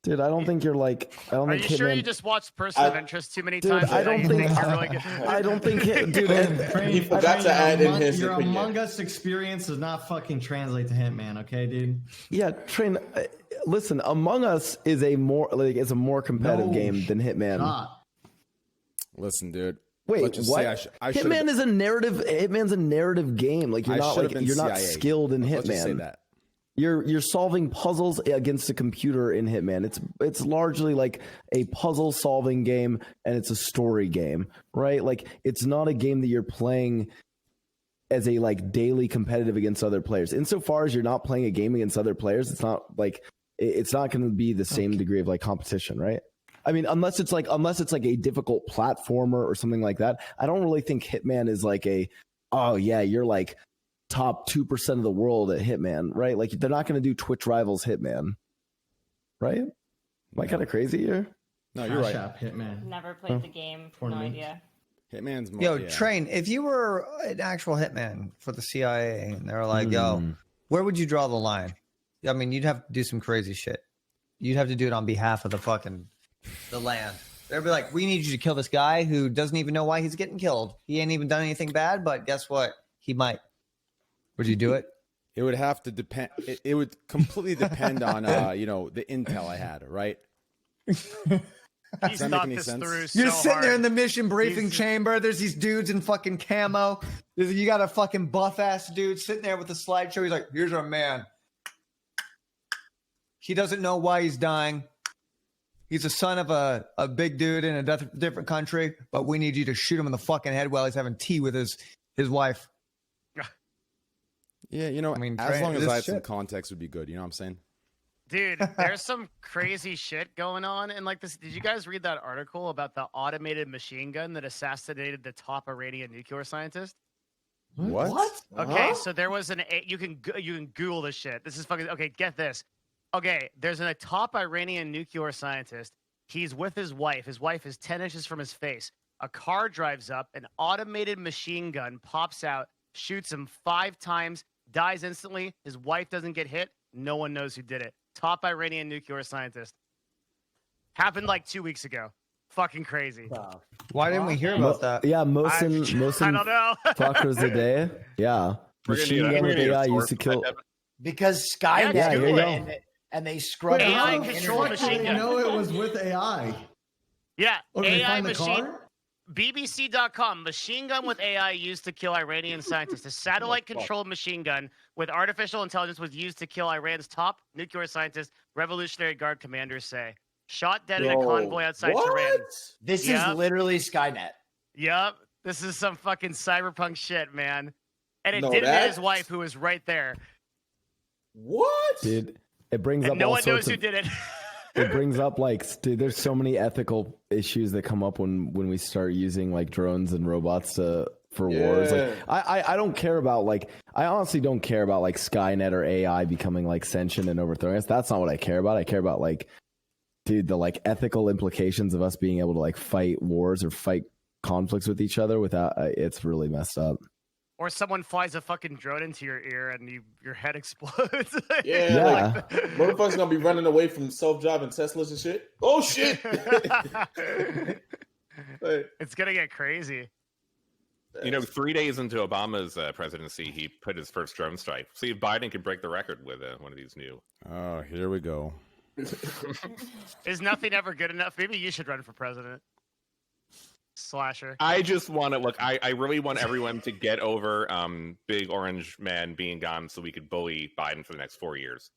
Dude, I don't think you're like. I don't Are think you sure Hitman. you just watched Person of Interest too many Dude, times? I don't think. you're really good? I don't think. Dude, He forgot to add in his Your opinion. Among Us experience does not fucking translate to Hitman, okay, dude? yeah, Train. Listen, Among Us is a more competitive game than Hitman. Not. Listen, dude. Wait, let's just what? say I Hitman is a narrative. Hitman's a narrative game. Like you're not should've been you're not CIA. skilled in Let's just say Hitman. that. You're solving puzzles against a computer in Hitman. It's largely like a puzzle solving game, and it's a story game, right? Like it's not a game that you're playing as a like daily competitive against other players. Insofar as you're not playing a game against other players, it's not going to be the same degree of like competition, right? I mean, unless it's like a difficult platformer or something like that. I don't really think Hitman is like you're like top 2% of the world at Hitman, right? Like they're not going to do Twitch rivals Hitman, right? Am I kind of crazy here? No, you're right. Cash App, Hitman. Never played the game. No Tournament. idea. Hitman's more, Yo, yeah. Train, if you were an actual hitman for the CIA and they were like, yo, where would you draw the line? I mean, you'd have to do some crazy shit. You'd have to do it on behalf of the land. They'd be like, we need you to kill this guy who doesn't even know why he's getting killed. He ain't even done anything bad, but guess what? He might. Would you do it? It would have to depend. It would completely depend on the intel I had, right? He's Does that make thought any this sense? through You're so sitting there hard. in the mission briefing chamber. There's these dudes in fucking camo. You got a fucking buff ass dude sitting there with a slideshow. He's like, here's our man. He doesn't know why he's dying. He's the son of a big dude in a different country, but we need you to shoot him in the fucking head while he's having tea with his wife. Yeah, I mean, as long as I had some context, would be good. You know what I'm saying? Dude, there's some crazy shit going on. And like this, did you guys read that article about the automated machine gun that assassinated the top Iranian nuclear scientist? What? Okay, so there was you can Google this shit. This is fucking okay. Get this. Okay, there's a top Iranian nuclear scientist. He's with his wife. His wife is 10 inches from his face. A car drives up. An automated machine gun pops out, shoots him 5 times, dies instantly. His wife doesn't get hit. No one knows who did it. Top Iranian nuclear scientist. Happened like 2 weeks ago. Fucking crazy. Why didn't we hear about that? Yeah, I Mohsen don't know. fuckers a day. Yeah, We're gonna machine need a- gun we're with gonna need a AI source used to for that, kill. Devin. Because Skynet Yeah, here you did go. it, and they scrubbed AI out the controlled internet. machine gun. know it was with AI. Yeah, Oh, did they AI find the machine. car? BBC.com, machine gun with AI used to kill Iranian scientists. A satellite-controlled machine gun with artificial intelligence was used to kill Iran's top nuclear scientist, Revolutionary Guard commanders say. Shot dead in a convoy outside Tehran. This Yep. is literally Skynet. Yep, this is some fucking cyberpunk shit, man. And it No, didn't hit his that's- wife, who was right there. What? Dude, it brings And up no all one knows sorts who of, did it. it brings up like, dude, there's so many ethical issues that come up when we start using like drones and robots for wars. Like I don't care about like, I honestly don't care about like Skynet or AI becoming like sentient and overthrowing us. That's not what I care about. I care about like, dude, the like ethical implications of us being able to like fight wars or fight conflicts with each other without it's really messed up. Or someone flies a fucking drone into your ear and your head explodes. Yeah. Like, motherfuckers gonna be running away from self-driving Teslas and shit. Oh shit! It's gonna get crazy. 3 days into Obama's presidency, he put his first drone strike. See if Biden can break the record with one of these new. Oh, here we go. Is nothing ever good enough? Maybe you should run for president. Slasher. I just want to look. I really want everyone to get over big orange man being gone, so we could bully Biden for the next 4 years.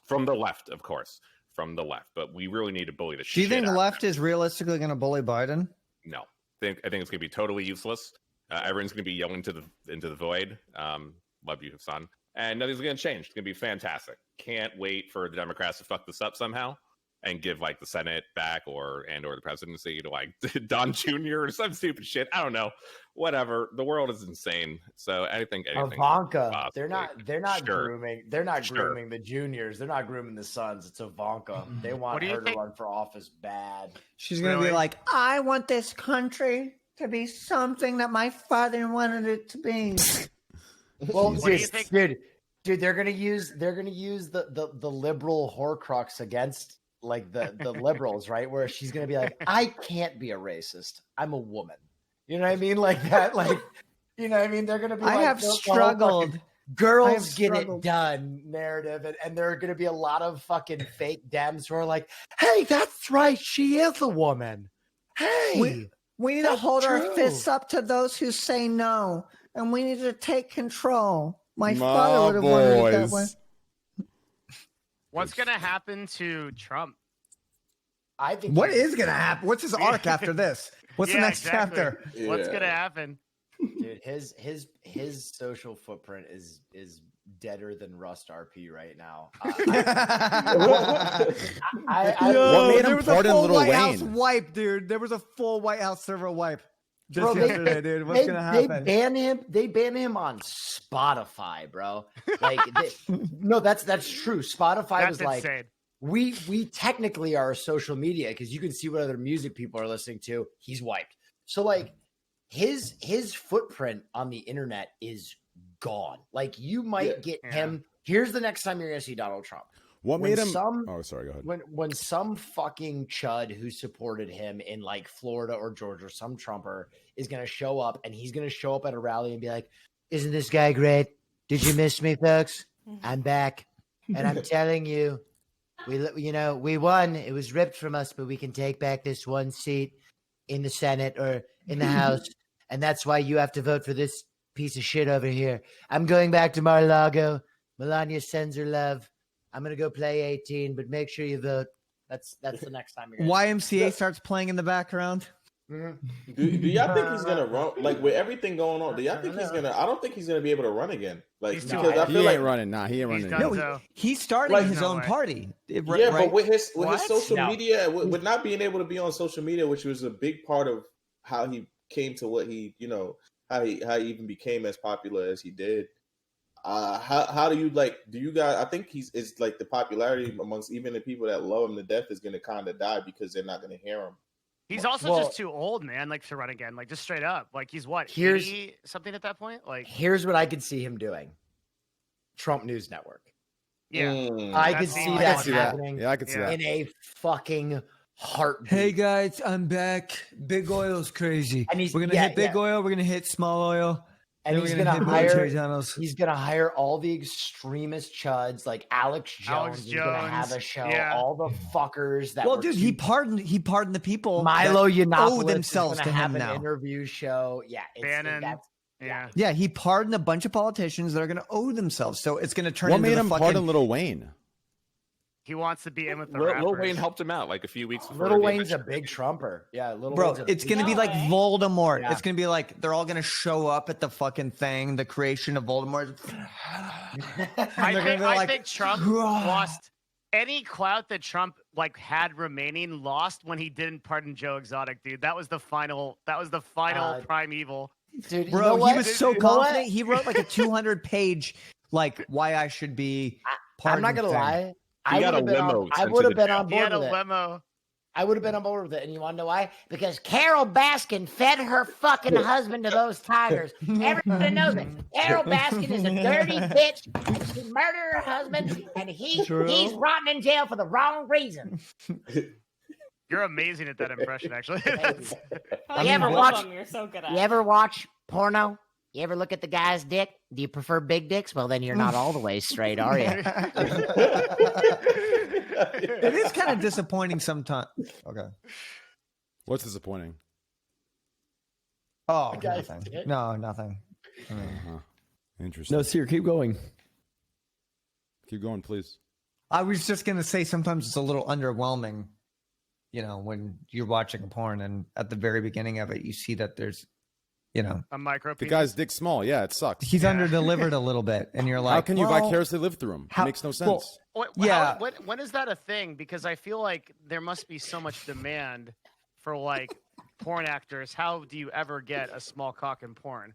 From the left, of course, from the left. But we really need to bully the shit. Do you think out the of left is realistically going to bully Biden? No, I think it's going to be totally useless. Everyone's going to be yelling into the void. Love you, son. And nothing's going to change. It's going to be fantastic. Can't wait for the Democrats to fuck this up somehow and give like the Senate back or the presidency to like Don Jr. or some stupid shit. I don't know. Whatever. The world is insane. So anything. Ivanka. Possibly. They're not Sure. grooming. They're not grooming the juniors. They're not grooming the sons. It's Ivanka. They want her to run for office bad. She's going to be like, I want this country to be something that my father wanted it to be. Well, dude, they're gonna use the liberal Horcrux against like the liberals, right? Where she's gonna be like, I can't be a racist. I'm a woman. You know what I mean? Like that, like you know what I mean? They're gonna be I like, have the whole struggled. fucking girls have get struggled. it done narrative, and there are gonna be a lot of fucking fake Dems who are like, hey, that's right, she is a woman. Hey, we need to hold our fists up to those who say no, and we need to take control. My father would have wanted it that way. What's gonna happen to Trump? I think What is gonna happen? What's his arc after this? What's the next chapter? What's gonna happen? Dude, his social footprint is deader than Rust RP right now. What made him pardon Little White Wayne? House wipe, dude. There was a full White House server wipe just Bro, yesterday, dude. What's gonna happen? They ban him on Spotify, bro. Like, no, that's true. Spotify was like, insane. we technically are a social media because you can see what other music people are listening to. He's wiped. So like, his footprint on the internet is gone. Like, you might get him. Here's the next time you're gonna see Donald Trump. What When made him? some- Oh, sorry. Go ahead. When some fucking chud who supported him in like Florida or Georgia, some Trumper is gonna show up, and he's gonna show up at a rally and be like, "Isn't this guy great? Did you miss me, folks? I'm back, and I'm telling you, we won. It was ripped from us, but we can take back this one seat in the Senate or in the House, and that's why you have to vote for this piece of shit over here. I'm going back to Mar-a-Lago. Melania sends her love. I'm gonna go play 18, but make sure you vote." That's the next time you're gonna YMCA starts playing in the background. Do y'all think he's gonna run? Like, with everything going on, do y'all think he's gonna? I don't think he's gonna be able to run again. Like, He's because I He feel like ain't running. Nah, he ain't running. done. anymore. So- He's starting Like, his no own way. party. Yeah, right? but with his What? social No. media, with not being able to be on social media, which was a big part of how he came to what he, how he even became as popular as he did. How do you do you guys? I think it's like the popularity amongst even the people that love him to death is going to kind of die because they're not going to hear him. He's also Well- just too old, man. Like, to run again, like, just straight up. Like, he's what? Here's- 80 something at that point. Like, Here's what I could see him doing: Trump News Network. yeah. I could That's see all. that I can see that. happening Yeah, I can see Yeah. that. in a fucking heartbeat. Hey guys, I'm back. Big Oil's crazy. And he's- We're gonna yeah, hit Big yeah. Oil. We're gonna hit Small Oil. and then he's we're gonna hit hire. military tunnels. He's gonna hire all the extremist chuds like Alex Jones. Alex Is gonna have a Jones, show. yeah. All the fuckers that. Well, were dude, too- he pardoned the people. Milo that Yiannopoulos owe themselves is to gonna have him an now. interview show. Yeah, Bannon. that's Yeah. Yeah, he pardoned a bunch of politicians that are gonna owe themselves. So it's gonna turn What into made the him fucking. pardon Little Wayne? He wants to be in with the Lil rappers. Wayne helped him out like a few weeks before. Little the Wayne's a invasion. big Trumper. Yeah, Little Bro, Wayne's a it's big gonna be like Trumper. Voldemort. Yeah. It's gonna be like they're all gonna show up at the fucking thing, the creation of Voldemort. I They're gonna be I like, think Trump "Rah." lost any clout that Trump like had remaining lost when he didn't pardon Joe Exotic, dude. That was the final primeval. Dude, Bro, you know what? he was so You know what? confident. He wrote like a 200-page like why I should be. I'm not gonna pardoned thing. lie. He I got would a have been limo on. I sent to would the have been jail. on He board had a with it. lemo. I would have been on board with it, and you want to know why? Because Carol Baskin fed her fucking husband to those tigers. Everybody knows it. Carol Baskin is a dirty bitch. And she murdered her husband, and he's rotting in jail for the wrong reason. You're amazing at that impression, actually. You ever watch? You're so good at. You ever watch porno? You ever look at the guy's dick? Do you prefer big dicks? Well, then you're not all the way straight, are you? It is kind of disappointing sometimes. Okay. What's disappointing? Oh, guy's nothing. dick? No, nothing. I mean, Interesting. No, Seer, keep going. Keep going, please. I was just gonna say sometimes it's a little underwhelming, when you're watching porn and at the very beginning of it you see that there's, A micro. The guy's dick small. Yeah, it sucks. he's under-delivered a little bit, and you're like, How can you well, vicariously live through him? how- It makes no well, sense. Yeah. When is that a thing? Because I feel like there must be so much demand for like porn actors. How do you ever get a small cock in porn?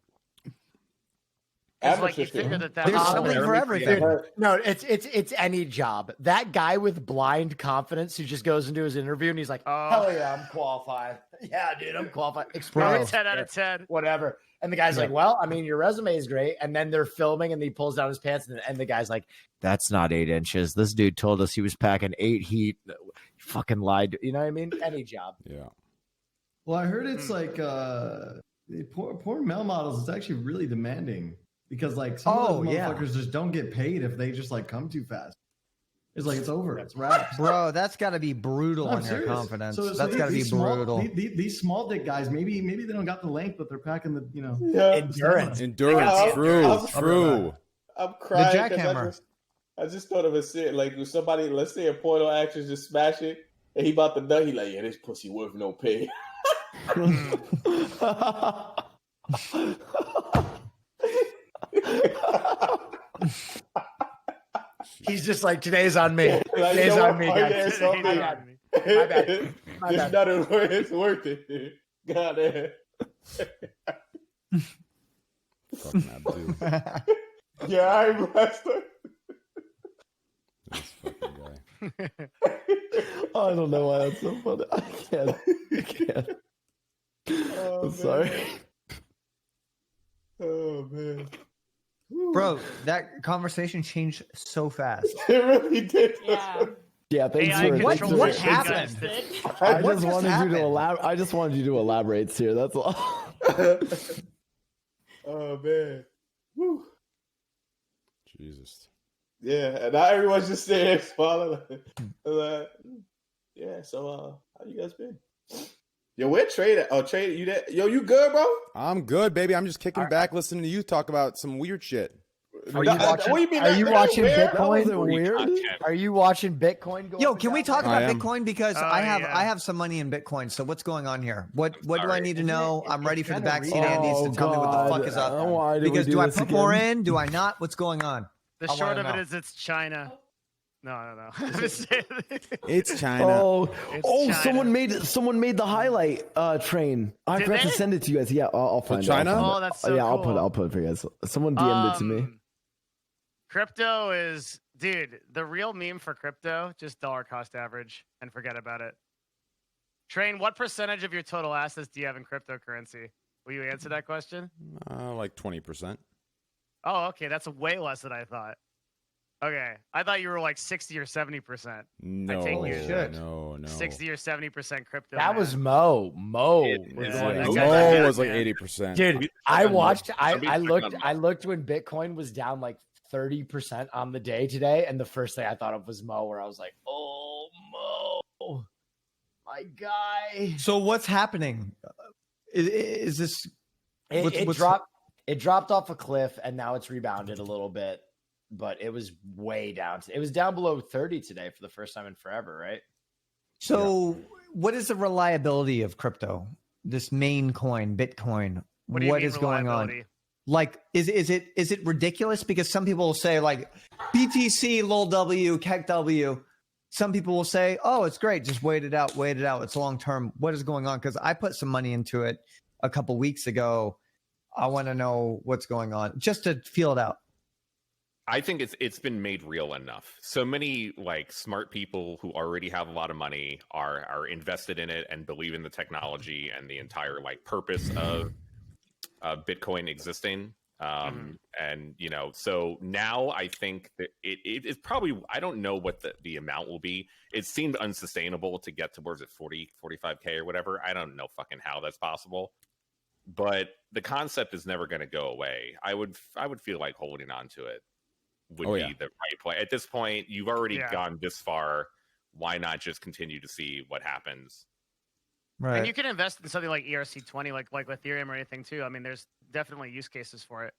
'Cause, like, you figure that There's something for everything. No, it's any job. That guy with blind confidence who just goes into his interview and he's like, "Hell yeah, I'm qualified. Yeah, dude, I'm qualified." Experience, 10 out of 10. whatever. And the guy's like, "Well, I mean, your resume is great." And then they're filming, and he pulls down his pants, and the guy's like, "That's not 8 inches. This dude told us he was packing 8 heat. Fucking lied." You know what I mean? Any job. Yeah. Well, I heard it's like the porn male models is actually really demanding because like some of those motherfuckers just don't get paid if they just like come too fast. It's like it's over. It's wrapped. Bro, that's got to be brutal I'm on your serious. confidence. So That's got to be these small- brutal. These small dick guys, maybe they don't got the length, but they're packing the Endurance. Endurance. True. I'm crying. The 'cause jackhammer. I just thought of a shit. Like, if somebody, let's say a porno actress just smash it, and he about to nut, he like, yeah, this pussy worth no pay. He's just like, "Today's on me. Like, Today's you know on me, what? Oh, guys. yeah, it's on My me. bad. My bad. My This bad." nut is worth, it's worth it. God damn. Fucking Abdul. Yeah, I'm master. This fucking guy. I don't know why that's so funny. I can't. Oh, I'm sorry. Oh man. Bro, that conversation changed so fast. It really did. Yeah. Yeah, thanks AI for controls what your happened? guys. I What just just wanted you happened? to elaborate. I just wanted you to elaborate here. That's all. Oh man. Woo. Jesus. Yeah, and now everyone's just saying swallow. Like, yeah, so how you guys been? Yo, where Trade at? Oh, Trade, you there? Yo, you good, bro? I'm good, baby. I'm just kicking back listening to you talk about some weird shit. Are you watching? What do you mean? Are you watching Where? Bitcoin? weird? Are you watching Bitcoin? Go Yo, up can and we down? talk I about am. Bitcoin? Because Oh, I have yeah. I have some money in Bitcoin. So what's going on here? What do I Sorry. need to know? I'm ready for the kinda backseat weird. Andes to tell me what the fuck is up. Why did we Because do do I this put more again? in? Do I not? What's going on? The I short wanna of it know. is it's China. No. It's China. Oh, China. someone made the highlight train. I Did forgot to they? send it to you guys. Yeah, I'll find China? it. I'll find Oh, it. that's so yeah, cool. I'll put it for you guys. Someone DM'd it to me. Crypto is, dude, the real meme for crypto, just dollar cost average and forget about it. Train, what percentage of your total assets do you have in cryptocurrency? Will you answer that question? Like 20%. Oh, okay. That's way less than I thought. Okay. I thought you were like 60 or 70%. No, take your shit. no. 60 or 70% crypto. That man. was Mo. Mo Yeah, was yeah, going that to guy's Mo. a Mo was like man. 80%. Dude, I watched. I Somebody's looked. checking on I looked when Bitcoin was down like 30% on the day today, and the first thing I thought of was Mo, where I was like, "Oh, Mo, my guy." So what's happening? Is this? It dropped. It dropped off a cliff, and now it's rebounded a little bit, but it was way down. It was down below 30 today for the first time in forever, right? So what is the reliability of crypto? This main coin, Bitcoin. What do you mean is going on? reliability? Like, is it ridiculous? Because some people will say like BTC, LOL W, KEK W. some people will say, "Oh, it's great. Just wait it out. Wait it out. It's long term. What is going on?" Because I put some money into it a couple weeks ago. I want to know what's going on just to feel it out. I think it's been made real enough. So many like smart people who already have a lot of money are invested in it and believe in the technology and the entire like purpose of Bitcoin existing. And you know, so now I think that it's probably, I don't know what the amount will be. It seemed unsustainable to get towards it 45K or whatever. I don't know fucking how that's possible, but the concept is never going to go away. I would feel like holding on to it would be the right play. At this point, you've already gone this far. Why not just continue to see what happens? Right. And you can invest in something like ERC20, like Ethereum or anything too. I mean, there's definitely use cases for it.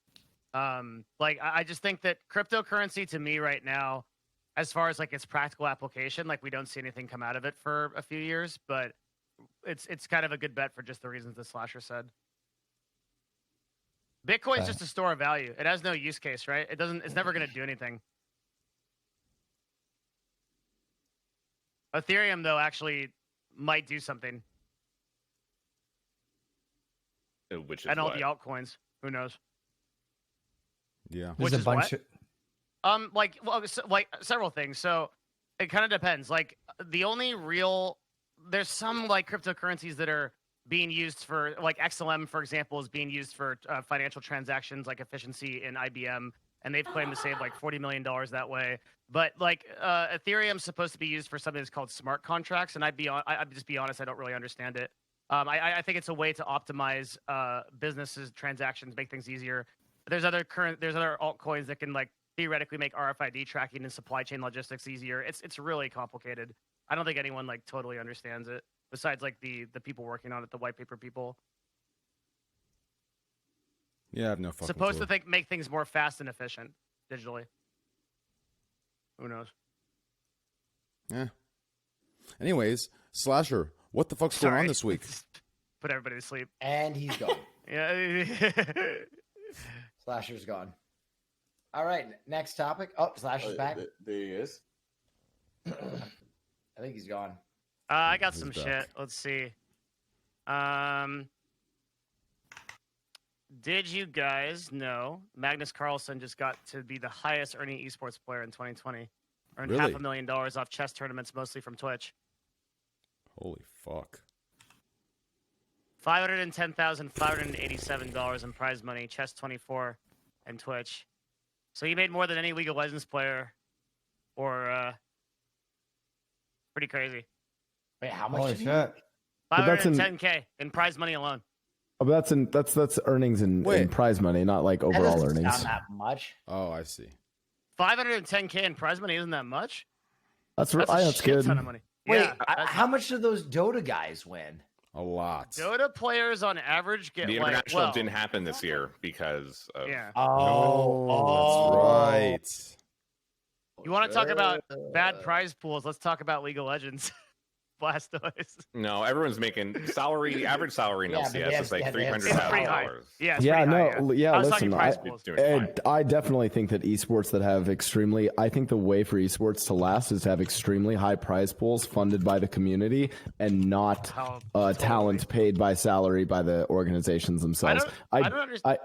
Like I just think that cryptocurrency to me right now, as far as like its practical application, like we don't see anything come out of it for a few years, but it's kind of a good bet for just the reasons that Slasher said. Bitcoin's just a store of value. It has no use case, right? It's never going to do anything. Ethereum, though, actually might do something. Which is and all what? the altcoins. Who knows? Yeah. There's a bunch of like several things. So it kind of depends. Like the only real, there's some like cryptocurrencies that are being used for, like XLM, for example, is being used for financial transactions, like efficiency in IBM, and they've claimed to save like $40 million that way. But like Ethereum's supposed to be used for something that's called smart contracts, and I'd just be honest, I don't really understand it. I think it's a way to optimize businesses, transactions, make things easier. There's other altcoins that can like theoretically make RFID tracking and supply chain logistics easier. It's really complicated. I don't think anyone like totally understands it, besides like the people working on it, the white paper people. Yeah, I have no fucking Supposed clue. to make things more fast and efficient digitally. Who knows? Yeah. Anyways, Slasher, what the fuck's going on this week? Put everybody to sleep. And he's gone. Yeah. Slasher's gone. All right, next topic. Oh, Slasher's back. There he is. I think he's gone. I got He's some back. shit. Let's see. Did you guys know Magnus Carlsen just got to be the highest earning esports player in 2020? Earned Really? $500,000 off chess tournaments, mostly from Twitch. Holy fuck. $510,587 in prize money, chess 24, and Twitch. So he made more than any League of Legends player, or pretty crazy. Wait, how much? holy did he shit. But that's in- 510K in prize money alone. Oh, but that's earnings in Wait. prize money, not like That overall doesn't earnings. sound that much. Oh, I see. 510K in prize money isn't that much? That's That's a that's shit good. ton of money. Wait, Yeah, that's- how much do those Dota guys win? A lot. Dota players on average get The like, international well, didn't happen this year because of Yeah. Oh, that's right. You want to talk about bad prize pools? Let's talk about League of Legends. Blastoise. No, everyone's making average salary in Yeah, but LCS is like they have- It's pretty high. $300,000. Yeah, it's Yeah, pretty no, high, yeah. I was Listen, talking prize I, pools. Doing fine. I definitely think that esports that have extremely, I think the way for esports to last is to have extremely high prize pools funded by the community and not talent paid by salary by the organizations themselves. I don't understand.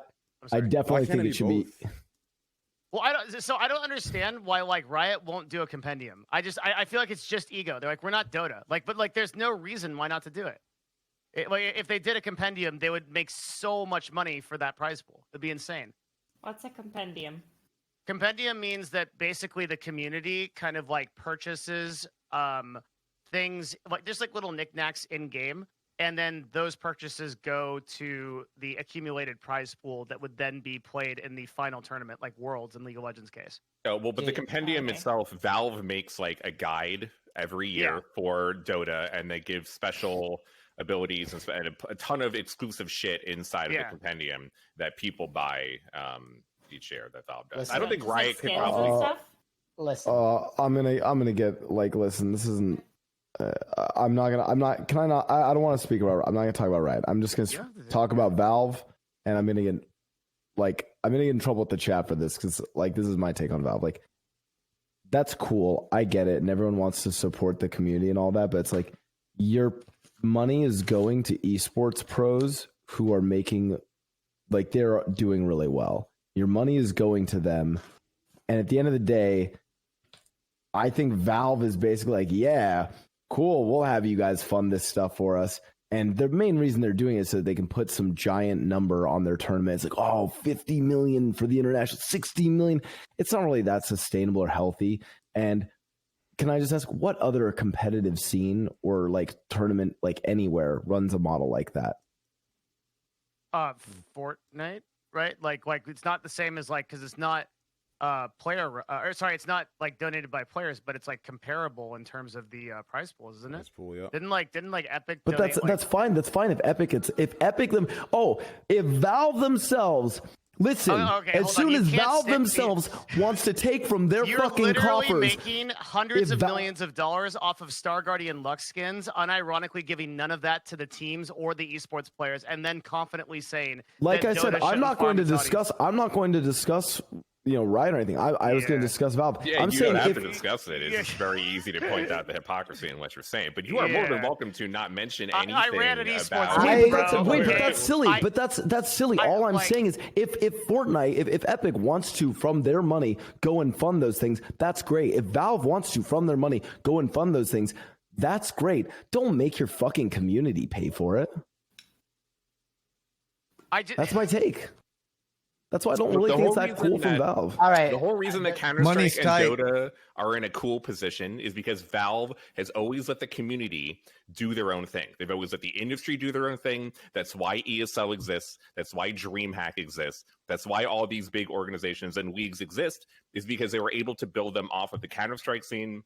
I definitely Why can't think it it should be be. Well, I don't understand why like Riot won't do a compendium. I feel like it's just ego. They're like, we're not Dota. But there's no reason why not to do it. Like if they did a compendium, they would make so much money for that prize pool. It'd be insane. What's a compendium? Compendium means that basically the community kind of like purchases things like just like little knickknacks in game, and then those purchases go to the accumulated prize pool that would then be played in the final tournament, like Worlds in League of Legends case. Oh, well, but the compendium Okay. itself, Valve makes like a guide every year Yeah. for Dota, and they give special abilities and a ton of exclusive shit inside of the Yeah. compendium that people buy each year that Valve does. Listen, I don't think Just like Riot could skins probably. and stuff? Listen, I'm gonna get like, listen, this isn't. I'm not. Can I not? I don't want to speak about. I'm not gonna talk about Riot. I'm just gonna talk about Valve, and I'm gonna get in trouble with the chat for this because like this is my take on Valve. Like that's cool. I get it. And everyone wants to support the community and all that. But it's like your money is going to esports pros who are making, like, they're doing really well. Your money is going to them. And at the end of the day, I think Valve is basically like, yeah, cool, we'll have you guys fund this stuff for us. And the main reason they're doing it is so that they can put some giant number on their tournament. It's like, oh, 50 million for the international, 60 million. It's not really that sustainable or healthy. And can I just ask, what other competitive scene or like tournament, like anywhere, runs a model like that? Fortnite, right? Like it's not the same as like, because it's not it's not like donated by players, but it's like comparable in terms of the prize pools, isn't it? Prize pool, yeah. Didn't like Epic? But donate, that's fine. That's fine if Valve themselves. Listen, as soon as Valve themselves wants to take from their fucking coffers, you're literally making hundreds of millions of dollars off of Star Guardian Lux skins, unironically giving none of that to the teams or the esports players, and then confidently saying, like I said, I'm not going to discuss. Riot or anything. I was going to discuss Valve. Yeah, I'm you saying don't have to discuss it. It's just very easy to point out the hypocrisy in what you're saying. But you are more than welcome to not mention anything I ran an esports about. But that's silly. But that's silly. All I'm saying is, if Fortnite, if Epic wants to from their money go and fund those things, that's great. If Valve wants to from their money go and fund those things, that's great. Don't make your fucking community pay for it. That's my take. That's why I don't really think it's that cool from Valve. All right. The whole reason that Counter-Strike and Dota are in a cool position is because Valve has always let the community do their own thing. They've always let the industry do their own thing. That's why ESL exists. That's why DreamHack exists. That's why all these big organizations and leagues exist, is because they were able to build them off of the Counter-Strike scene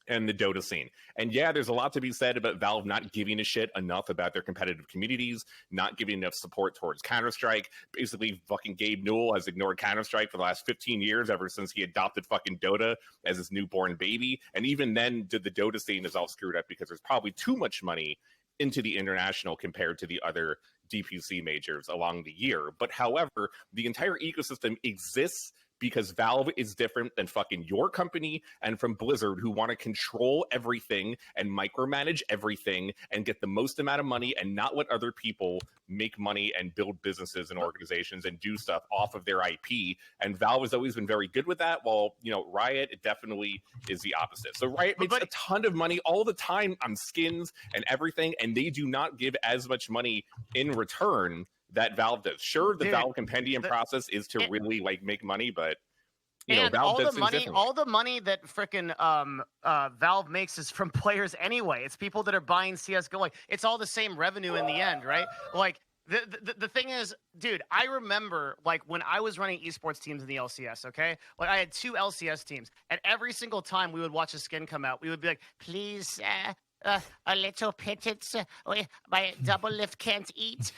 and the Dota scene. And yeah, there's a lot to be said about Valve not giving a shit enough about their competitive communities, not giving enough support towards Counter-Strike. Basically, fucking Gabe Newell has ignored Counter-Strike for the last 15 years, ever since he adopted fucking Dota as his newborn baby. And even then, the Dota scene is all screwed up because there's probably too much money into the international compared to the other DPC majors along the year. But however, the entire ecosystem exists because Valve is different than fucking your company and from Blizzard, who want to control everything and micromanage everything and get the most amount of money and not let other people make money and build businesses and organizations and do stuff off of their IP. And Valve has always been very good with that, while, Riot, it definitely is the opposite. So Riot makes a ton of money all the time on skins and everything, and they do not give as much money in return that Valve does. Sure, the Valve compendium process is to really make money, but Valve all does the money that frickin' Valve makes is from players anyway. It's people that are buying CS:GO. Like, it's all the same revenue in the end, right? Like, the thing is, dude, I remember when I was running esports teams in the LCS. Okay, I had 2 LCS teams, and every single time we would watch a skin come out, we would be like, please. A little pittance. My double lift can't eat.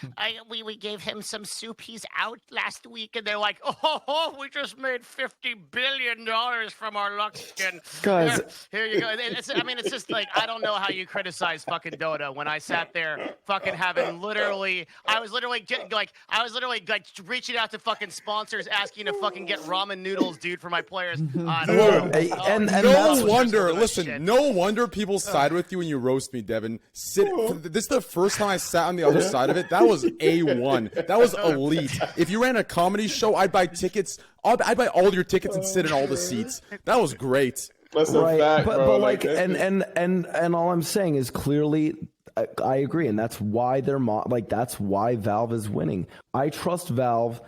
We gave him some soup. He's out last week, and they're like, "Oh, we just made $50 billion from our Lux skin." Guys, here you go. It's just like, I don't know how you criticize fucking Dota when I sat there fucking having I was literally reaching out to fucking sponsors asking to fucking get ramen noodles, dude, for my players. No wonder people side with you when you roast me, Devin. This is the first time I sat on the other side of it. That was A1. That was elite. If you ran a comedy show, I'd buy tickets. I'd buy all your tickets and sit in all the seats. That was great. That's a fact, bro. And all I'm saying is, clearly, I agree, and that's why that's why Valve is winning. I trust Valve,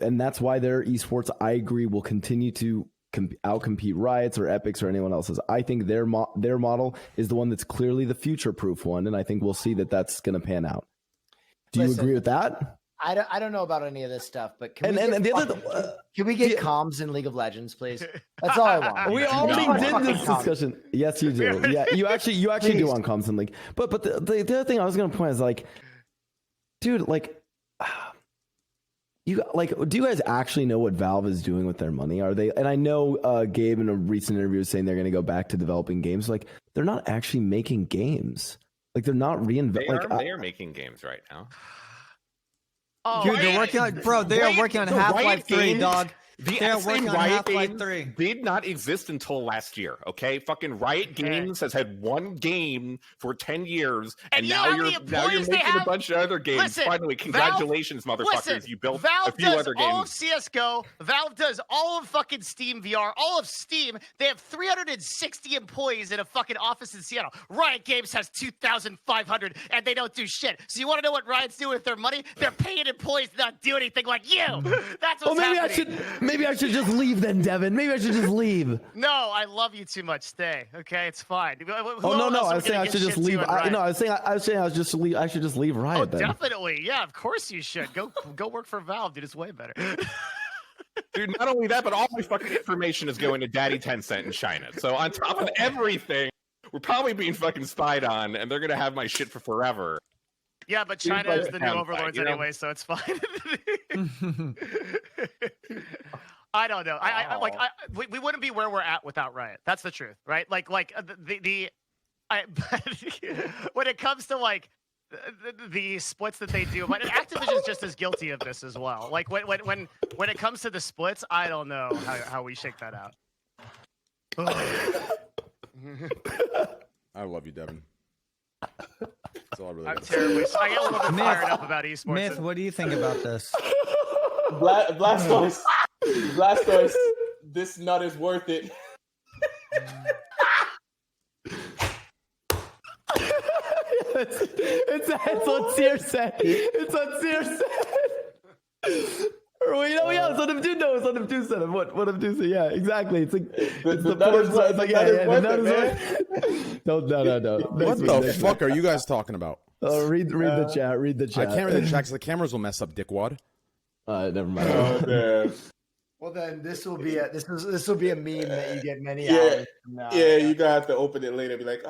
and that's why their esports, I agree, will continue to outcompete Riot's or Epic's or anyone else's. I think their model is the one that's clearly the future-proof one, and I think we'll see that that's going to pan out. Do you agree with that? I don't know about any of this stuff, but can we get comms in League of Legends, please? That's all I want. We already did this discussion. Yes, you do. Yeah, you actually do on comms in League. But the other thing I was going to point is dude, do you guys actually know what Valve is doing with their money? Are they? And I know Gabe in a recent interview was saying they're going to go back to developing games. They're not actually making games. They're not reinventing. They are making games right now. Dude, they're working on. Bro, they are working on Half-Life 3, dog. The They're X working and on Riot Half-Life games 3. did not exist until last year. Okay, fucking Riot Games has had one game for 10 years, and you know now how you're many employees they making a have? bunch of other games. Listen, Finally, congratulations, motherfuckers! Listen, You built Valve a few does other all of games. CS:GO. Valve does all of fucking Steam VR, all of Steam. They have 360 employees in a fucking office in Seattle. Riot Games has 2,500, and they don't do shit. So you want to know what Riot's doing with their money? They're paying employees to not do anything like you. That's what's happening. Maybe I should just leave then, Devin. Maybe I should just leave. No, I love you too much. Stay, okay? It's fine. Oh no, I was saying I should just leave. I was saying I should just leave. I should just leave Riot Oh, then. definitely. Yeah, of course you should. Go work for Valve, dude. It's way better. Dude, not only that, but all my fucking information is going to Daddy Tencent in China. So on top of everything, we're probably being fucking spied on, and they're gonna have my shit for forever. Yeah, but China is the new overlords anyway, so it's fine. I don't know. We wouldn't be where we're at without Riot. That's the truth, right? When it comes to like the splits that they do, but Activision's just as guilty of this as well. Like when it comes to the splits, I don't know how we shake that out. I love you, Devin. That's all I really I'm gotta terribly. say. I get a little bit fired up about esports. Myth, what do you think about this? Blastoise, this nut is worth it. It's what Sear said. It's what Sear said. Yeah, it's what Abdu knows. What Abdu said. What Abdu said. Yeah, exactly. It's like it's the porn side. It's like no. What the fuck are you guys talking about? Read the chat. Read the chat. I can't read the chat because the cameras will mess up, dickwad. Never mind. Oh, well, then this will be a meme that you get many yeah, hours from now. Yeah, you gotta have to open it later and be like,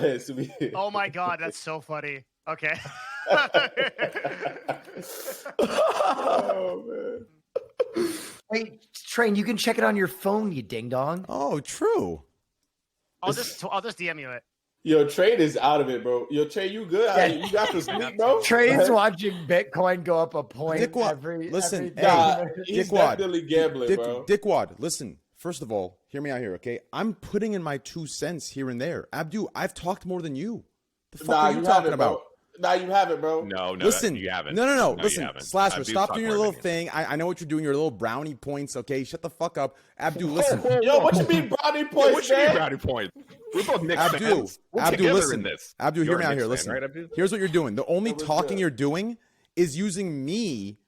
it's me. Oh my god, that's so funny. Okay. Oh man. Wait, Train, you can check it on your phone, you ding dong. Oh, true. I'll just DM you it. Yo, Trade is out of it, bro. Yo, Trey, you good? Yeah. You got to sleep, bro? Train's watching Bitcoin go up a point Listen, he's definitely gambling, bro. Dickwad, listen. First of all, hear me out here, okay? I'm putting in my 2 cents here and there. Abdu, I've talked more than you. The fuck are you talking about? Nah, you haven't, bro. No, listen, you haven't. No. You Listen, haven't. Slasher, Abdu's stop talked doing your more little than you. thing. I know what you're doing, your little brownie points, okay? Shut the fuck up. Abdu, listen. Yo, what you mean brownie points, What you mean brownie points? We're both Knicks fans. We're together listen. in this. Abdu, You're hear me a out Knicks here. fan, Listen. right, Abdu? Here's what you're doing. The only talking you're doing is using me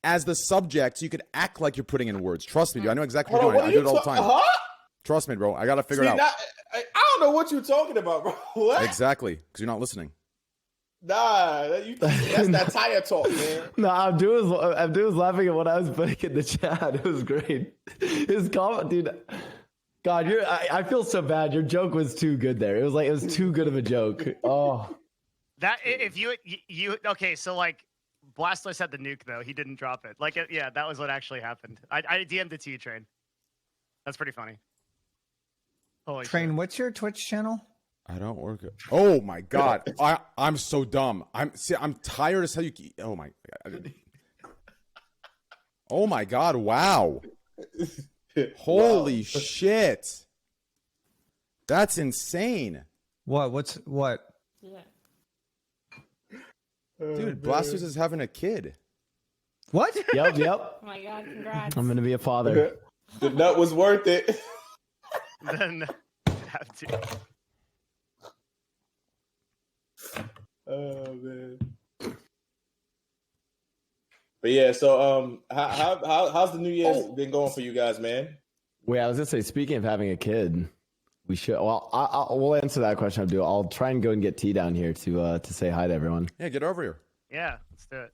as the subject so you could act like you're putting in words. Trust me, dude. I know exactly what you're doing. I do it all the time. Trust me, bro. I got to figure it out. I don't know what you're talking about, bro. What? Exactly, because you're not listening. Nah, that's that tire talk, man. No, Abdu was laughing at what I was putting in the chat. It was great. His comment, dude. God, I feel so bad. Your joke was too good there. It was too good of a joke. Oh. That if you okay, so like Blastoise had the nuke though. He didn't drop it. Like yeah, that was what actually happened. I DM'd it to you, Train. That's pretty funny. Holy Train, shit. what's your Twitch channel? I don't work it. Oh my god, I'm so dumb. I'm tired as hell. Oh my god. Oh my god! Wow. Holy shit. That's insane. What? Yeah. Dude, Blastoise is having a kid. What? Yep. Oh my god, congrats. I'm gonna be a father. The nut was worth it. Then have to. Oh man. But yeah, so how's the New Year's been going for you guys, man? Wait, I was gonna say, speaking of having a kid, we should. Well, we'll answer that question. I'll try and go and get T down here to say hi to everyone. Yeah, get over here. Yeah, let's do it.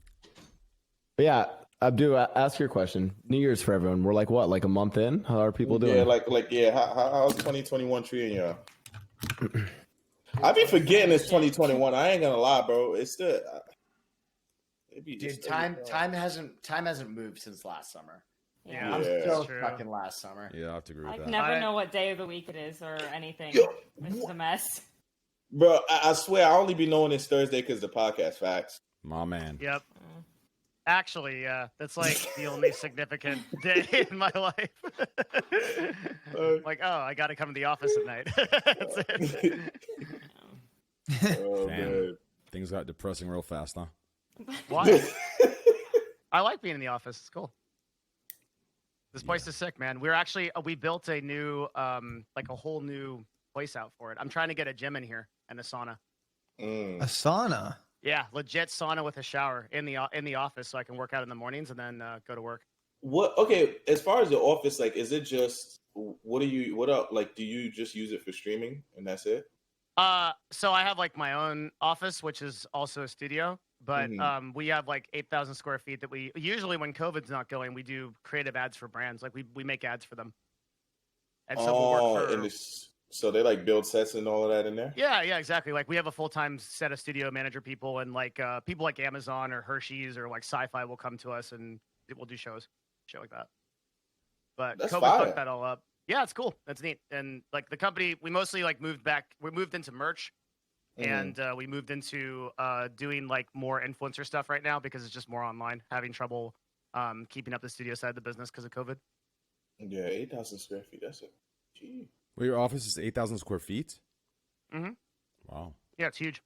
But yeah, Abdu, ask your question. New Year's for everyone. We're like what, like a month in? How are people doing? Yeah, how's 2021 treating y'all? I be forgetting it's 2021. I ain't gonna lie, bro. It's still. Dude, time hasn't moved since last summer. Yeah, I'm Yeah. still fucking last summer. Yeah, I have to agree with I that. never know what day of the week it is or anything. This is a mess. Bro, I swear I only be knowing it's Thursday because the podcast facts. My man. Yep. Actually, yeah, that's like the only significant day in my life. Like, oh, I got to come to the office at night. That's it. Oh Damn. man. Things got depressing real fast, huh? Why? I like being in the office. It's cool. This place is sick, man. We're actually we built a new like a whole new place out for it. I'm trying to get a gym in here and a sauna. A sauna. Yeah, legit sauna with a shower in the office, so I can work out in the mornings and then go to work. What? Okay, as far as the office, like, is it just what up? Like, do you just use it for streaming and that's it? So I have like my own office, which is also a studio, but we have like 8,000 square feet that we usually, when COVID's not going, we do creative ads for brands. Like we make ads for them. And so we'll work for. So they like build sets and all of that in there? Yeah, exactly. Like we have a full-time set of studio manager people, and like people like Amazon or Hershey's or like Sci-Fi will come to us and we'll do shit like that. But That's COVID fire. fucked that all up. Yeah, it's cool. That's neat. And like the company, we mostly like moved into merch, and we moved into doing like more influencer stuff right now because it's just more online. Having trouble keeping up the studio side of the business because of COVID. Yeah, 8,000 square feet. That's it. Gee. Well, your office is 8,000 square feet? Mm-hmm. Wow. Yeah, it's huge.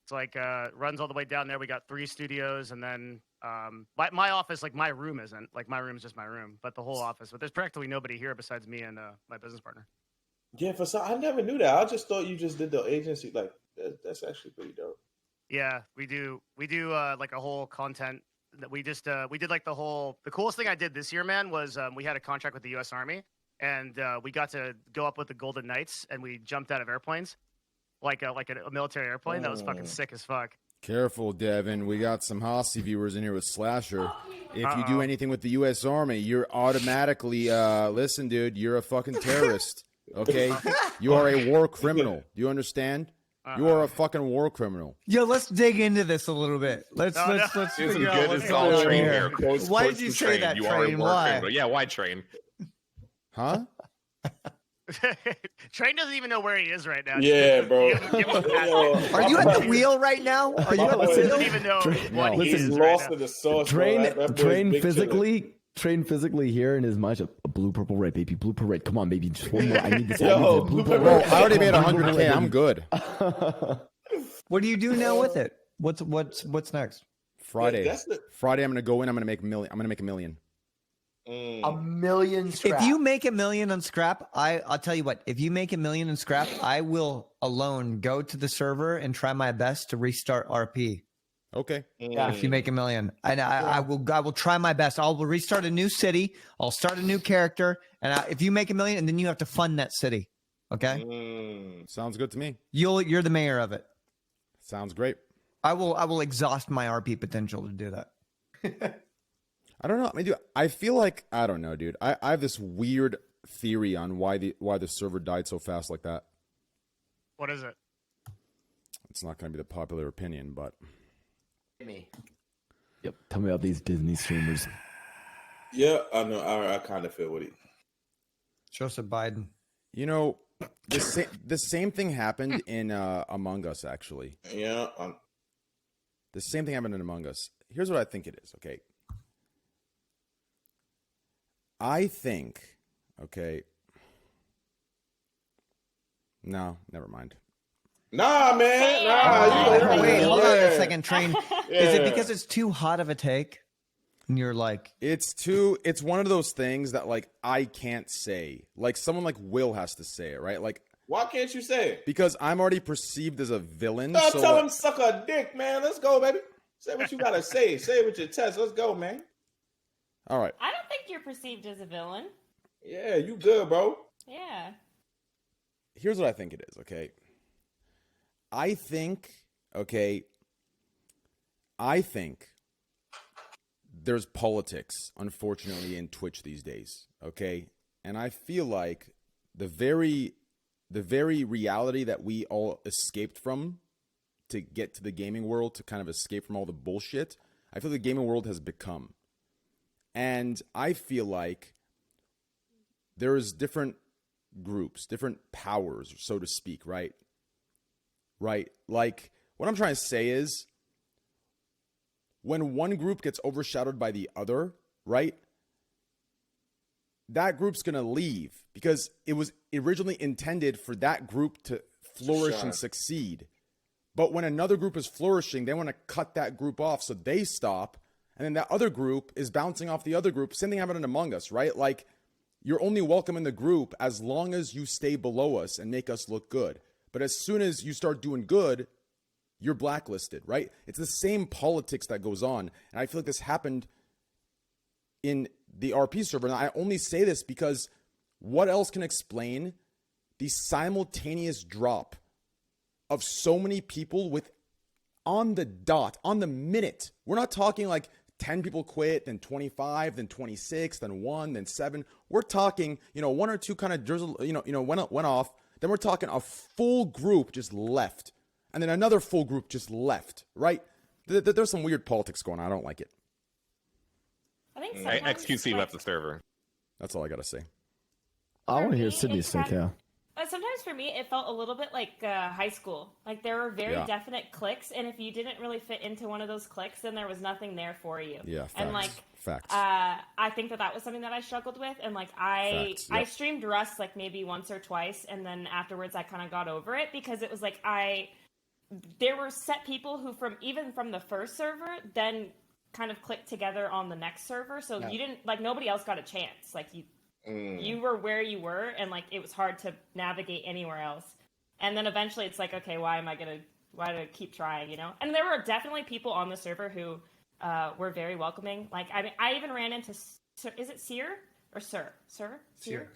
It's like runs all the way down there. We got 3 studios, and then my office, like my room isn't. Like my room is just my room, but the whole office. But there's practically nobody here besides me and my business partner. Yeah, I never knew that. I just thought you just did the agency. Like that's actually pretty dope. Yeah, we do like a whole content that we just we did like the coolest thing I did this year, man, was we had a contract with the U.S. Army. And we got to go up with the Golden Knights, and we jumped out of airplanes, like a military airplane. That was fucking sick as fuck. Careful, Devin. We got some Hossie viewers in here with Slasher. If you do anything with the U.S. Army, you're automatically, listen, dude, you're a fucking terrorist, okay? You are a war criminal. Do you understand? You are a fucking war criminal. Yo, let's dig into this a little bit. Let's figure out what's going on here. Why did you say that, Train? Why? Yeah, why, Train? Huh? Train doesn't even know where he is right now. Yeah, bro. Are you at the wheel right now? Are you at the He wheel? doesn't even know what he is lost right to now. the sauce. Train physically here in his mind. A blue, purple, red, baby. Blue, purple, red. Come on, baby. Just one more. I need this. Blue, purple, Bro, red. I already made 100K. I'm good. What do you do now with it? What's next? Friday. That's the- Friday, I'm going to go in. I'm going to make $1 million. I'm going to make $1 million. $1 million scrap. If you make $1 million on scrap, I'll tell you what. If you make $1 million in scrap, I will alone go to the server and try my best to restart RP. Okay. If you make $1 million, and I will try my best. I will restart a new city. I'll start a new character, and if you make $1 million, and then you have to fund that city. Okay. Sounds good to me. You're the mayor of it. Sounds great. I will exhaust my RP potential to do that. I don't know. I mean, dude, I feel like I don't know, dude. I have this weird theory on why the server died so fast like that. What is it? It's not going to be the popular opinion, but Me. Yep. Tell me about these Disney streamers. Yeah, I know. I kind of feel with it. Joseph Biden. you know, the same thing happened in Among Us. Actually, Yeah. the same thing happened in Among Us. Here's what I think it is. Okay. I think, okay. No, never mind. Nah, man. Nah. Wait, hold on a second, Train. Is it because it's too hot of a take? And you're like, it's one of those things that like I can't say. Like someone like Will has to say it, right? Like, why can't you say it? Because I'm already perceived as a villain. No, so tell him suck a dick, man. Let's go, baby. Say what you gotta say. Say it with your chest. Let's go, man. All right. I don't think you're perceived as a villain. Yeah, you good, bro. Yeah. Here's what I think it is, okay? I think there's politics, unfortunately, in Twitch these days, okay? And I feel like the very reality that we all escaped from to get to the gaming world, to kind of escape from all the bullshit, I feel the gaming world has become. And I feel like there's different groups, different powers, so to speak, right? Right. Like, what I'm trying to say is, when one group gets overshadowed by the other, right? That group's going to leave because it was originally intended for that group to flourish and succeed. But when another group is flourishing, they want to cut that group off so they stop. And then that other group is bouncing off the other group. Same thing happened in Among Us, right? Like, you're only welcome in the group as long as you stay below us and make us look good. But as soon as you start doing good, you're blacklisted, right? It's the same politics that goes on. And I feel like this happened in the RP server. And I only say this because what else can explain the simultaneous drop of so many people with on the dot, on the minute? We're not talking like 10 people quit, then 25, then 26, then 1, then 7. We're talking, one or two kind of drizzle, went off. Then we're talking a full group just left. And then another full group just left, right? There's some weird politics going on. I don't like it. I think XQC left the server. That's all I got to say. I want to hear Sydney's take, yeah. Sometimes for me, it felt a little bit like high school. Like there were very definite cliques, and if you didn't really fit into one of those cliques, then there was nothing there for you. Yeah, facts. And facts. I think that was something that I struggled with, and I streamed Rust like maybe once or twice, and then afterwards I kind of got over it because it was like there were set people who from the first server then kind of clicked together on the next server, so you didn't nobody else got a chance. You were where you were, and it was hard to navigate anywhere else. And then eventually it's like, okay, why do I keep trying, And there were definitely people on the server who were very welcoming. I even ran into, is it Seer or Sir? Seer.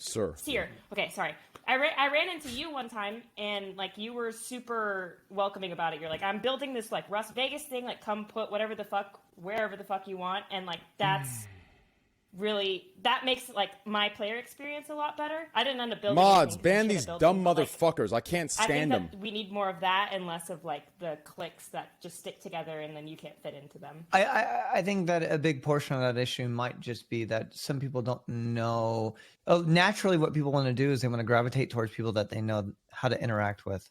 Okay, sorry. I ran into you one time, and you were super welcoming about it. You're like, I'm building this Rust Vegas thing, come put wherever the fuck you want, and that's really, that makes my player experience a lot better. I didn't end up building mods. Ban these dumb motherfuckers. I can't stand them. We need more of that and less of the cliques that just stick together and then you can't fit into them. I think that a big portion of that issue might just be that some people don't know. Naturally, what people want to do is they want to gravitate towards people that they know how to interact with,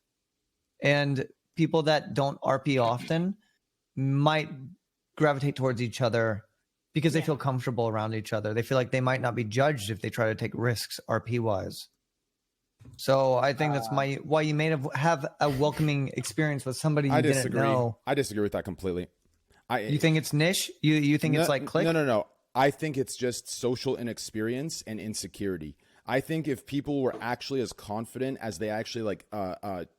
and people that don't RP often might gravitate towards each other because they feel comfortable around each other. They feel like they might not be judged if they try to take risks RP wise. So I think that's why you may have a welcoming experience with somebody you didn't know. I disagree with that completely. You think it's niche? You think it's click? No. I think it's just social inexperience and insecurity. I think if people were actually as confident as they actually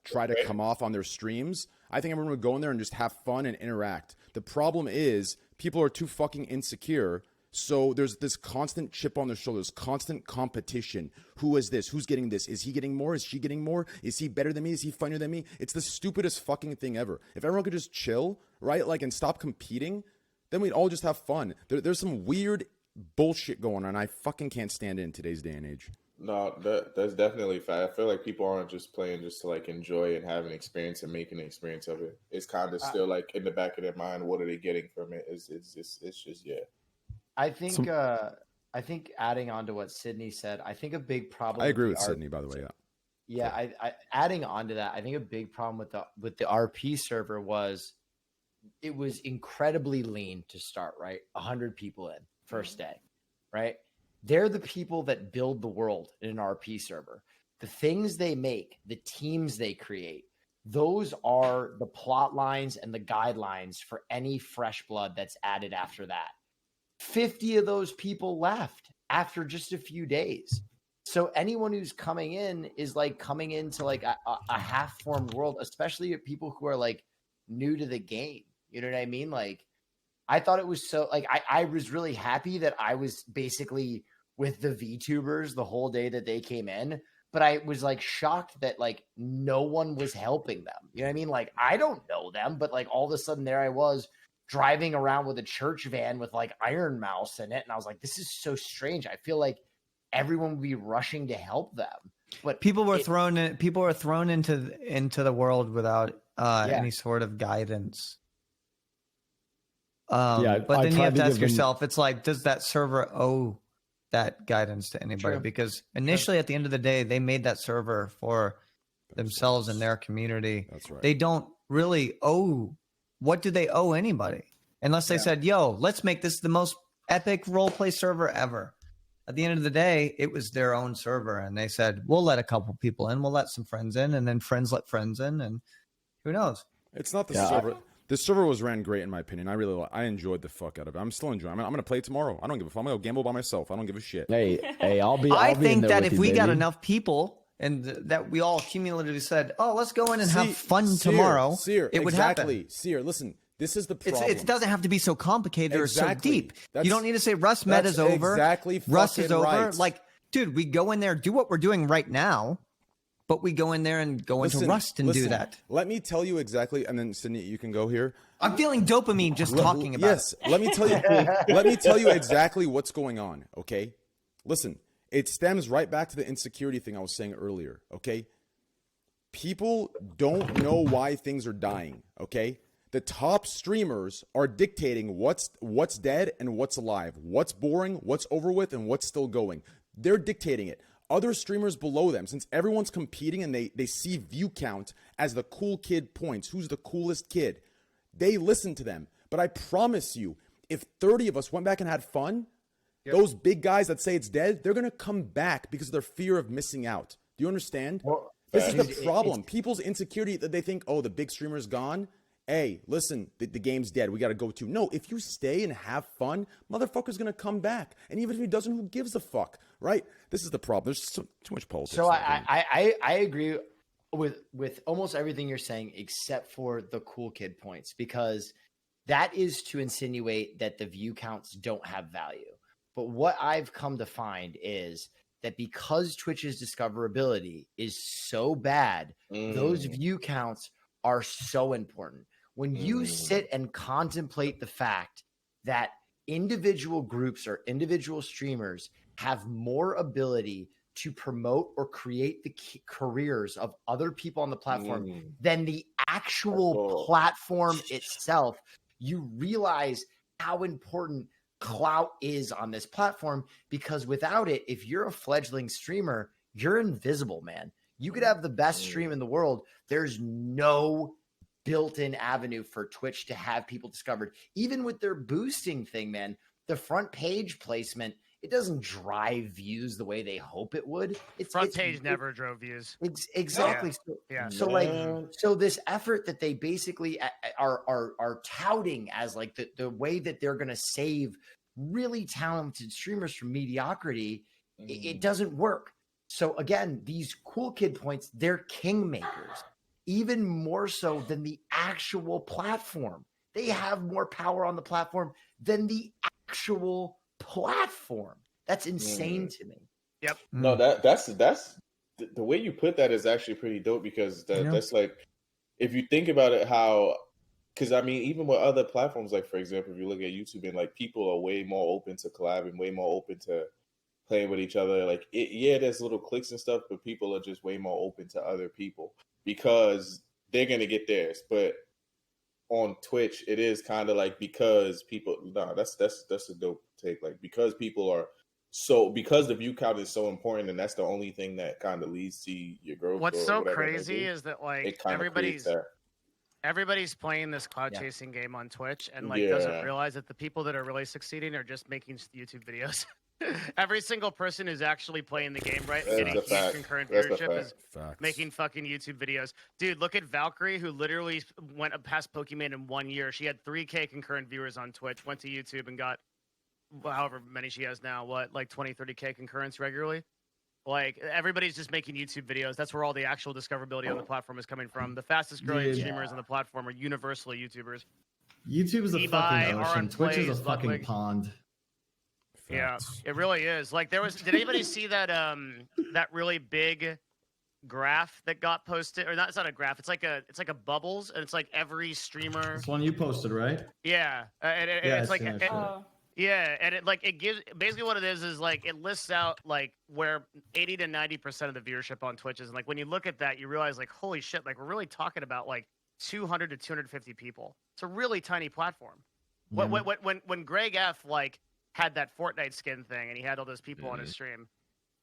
try to come off on their streams, I think everyone would go in there and just have fun and interact. The problem is people are too fucking insecure. So there's this constant chip on their shoulders, constant competition. Who is this? Who's getting this? Is he getting more? Is she getting more? Is he better than me? Is he funnier than me? It's the stupidest fucking thing ever. If everyone could just chill, right? And stop competing, then we'd all just have fun. There's some weird bullshit going on. I fucking can't stand it in today's day and age. No, that's definitely fact. I feel like people aren't just playing just to enjoy and have an experience and make an experience of it. It's kind of still in the back of their mind, what are they getting from it? It's just I think adding on to what Sydney said, I think a big problem. I agree with Sydney, by the way. Yeah. I adding on to that, I think a big problem with the RP server was it was incredibly lean to start. Right, 100 people in first day, right. They're the people that build the world in an RP server. The things they make, the teams they create, those are the plot lines and the guidelines for any fresh blood that's added after that. 50 of those people left after just a few days. So anyone who's coming in is coming into a half-formed world, especially people who are new to the game. You know what I mean? I thought it was so I was really happy that I was basically with the VTubers the whole day that they came in, but I was shocked that no one was helping them. You know what I mean? I don't know them, but all of a sudden there I was driving around with a church van with Iron Mouse in it, and I was like, this is so strange. I feel like everyone would be rushing to help them, but people were thrown into the world without any sort of guidance. But then you have to ask yourself, it's does that server owe that guidance to anybody? True. Because initially, at the end of the day, they made that server for themselves and their community. That's right. They don't really owe. What do they owe anybody? unless they said, "Yo, let's make this the most epic roleplay server ever." At the end of the day, it was their own server, and they said, "We'll let a couple people in, we'll let some friends in, and then friends let friends in, and who knows?" It's not the server. The server was ran great in my opinion. I enjoyed the fuck out of it. I'm still enjoying it. I'm gonna play it tomorrow. I don't give a fuck. I'm gonna go gamble by myself. I don't give a shit. Hey, I'll be. I I'll be in think there that with if you, we got baby. enough people and that we all cumulatively said, "Oh, let's go in and have fun Seer, tomorrow," Seer, it would exactly. happen. Seer, listen, this is the problem. It doesn't have to be so complicated or so deep. You don't need to say Rust that's meta's over. exactly Rust is fucking over. right. Like, dude, we go in there, do what we're doing right now, but we go in there and go into Rust and do that. Let me tell you exactly, and then Sydney, you can go here. I'm feeling dopamine just talking about Yes, let me tell you. Let me tell you exactly what's going on. Okay, listen. It stems right back to the insecurity thing I was saying earlier. Okay, people don't know why things are dying. Okay, the top streamers are dictating what's dead and what's alive, what's boring, what's over with, and what's still going. They're dictating it. Other streamers below them, since everyone's competing and they see view count as the cool kid points, who's the coolest kid, they listen to them. But I promise you, if 30 of us went back and had fun, those big guys that say it's dead, they're going to come back because of their fear of missing out. Do you understand? Well, this is the problem. People's insecurity that they think, oh, the big streamer's gone. Hey, listen, the game's dead. We got to go to. No, if you stay and have fun, motherfucker's going to come back. And even if he doesn't, who gives a fuck, right? This is the problem. There's too much politics. So I agree with almost everything you're saying, except for the cool kid points, because that is to insinuate that the view counts don't have value. But what I've come to find is that because Twitch's discoverability is so bad, those view counts are so important. When you sit and contemplate the fact that individual groups or individual streamers have more ability to promote or create the careers of other people on the platform than the actual platform itself, you realize how important clout is on this platform, because without it, if you're a fledgling streamer, you're invisible, man. You could have the best stream in the world. There's no built-in avenue for Twitch to have people discovered. Even with their boosting thing, man, the front page placement, it doesn't drive views the way they hope it would. Front page never drove views. Exactly. Yeah. So this effort that they basically are touting as like the way that they're going to save really talented streamers from mediocrity, it doesn't work. So again, these cool kid points, they're kingmakers, even more so than the actual platform. They have more power on the platform than the actual platform. That's insane to me. Yep. No, that's the way you put that is actually pretty dope, because that's like, if you think about it, how, because I mean, even with other platforms, like for example, if you look at YouTube, and like people are way more open to collabing, way more open to playing with each other. Like, there's little cliques and stuff, but people are just way more open to other people because they're gonna get theirs. But on Twitch, it is kind of like, because people, that's a dope take. Like, because people are because the view count is so important, and that's the only thing that kind of leads to your growth. What's so crazy is that like everybody's playing this cloud chasing game on Twitch and like doesn't realize that the people that are really succeeding are just making YouTube videos. Every single person who's actually playing the game, right, and getting huge concurrent viewership is making fucking YouTube videos. Dude, look at Valkyrie, who literally went past Pokemon in 1 year. She had 3K concurrent viewers on Twitch, went to YouTube and got however many she has now, like 20, 30K concurrents regularly. Like, everybody's just making YouTube videos. That's where all the actual discoverability on the platform is coming from. The fastest growing streamers on the platform are universally YouTubers. YouTube is a fucking ocean. Twitch is a fucking pond. Yeah, it really is. Like, did anybody see that that really big graph that got posted? Or not, it's not a graph. It's like a bubbles, and it's like every streamer. It's one you posted, right? Yeah, it's like yeah, and it gives basically what it is like it lists out like where 80 to 90% of the viewership on Twitch is. And like when you look at that, you realize like, holy shit, like we're really talking about like 200 to 250 people. It's a really tiny platform. Yeah. When Greg F like had that Fortnite skin thing and he had all those people on his stream,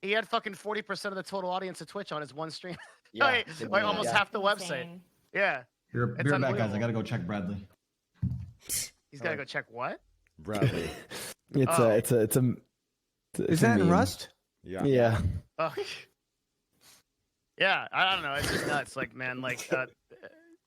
he had fucking 40% of the total audience of Twitch on his one stream. like almost half the website. Yeah. You're back, guys. I gotta go check Bradley. He's gotta go check what? Bradley. It's Oh. a it's a Is that in meme. Rust? Yeah. Yeah. Oh. Yeah, I don't know. It's just nuts. Like, man, like,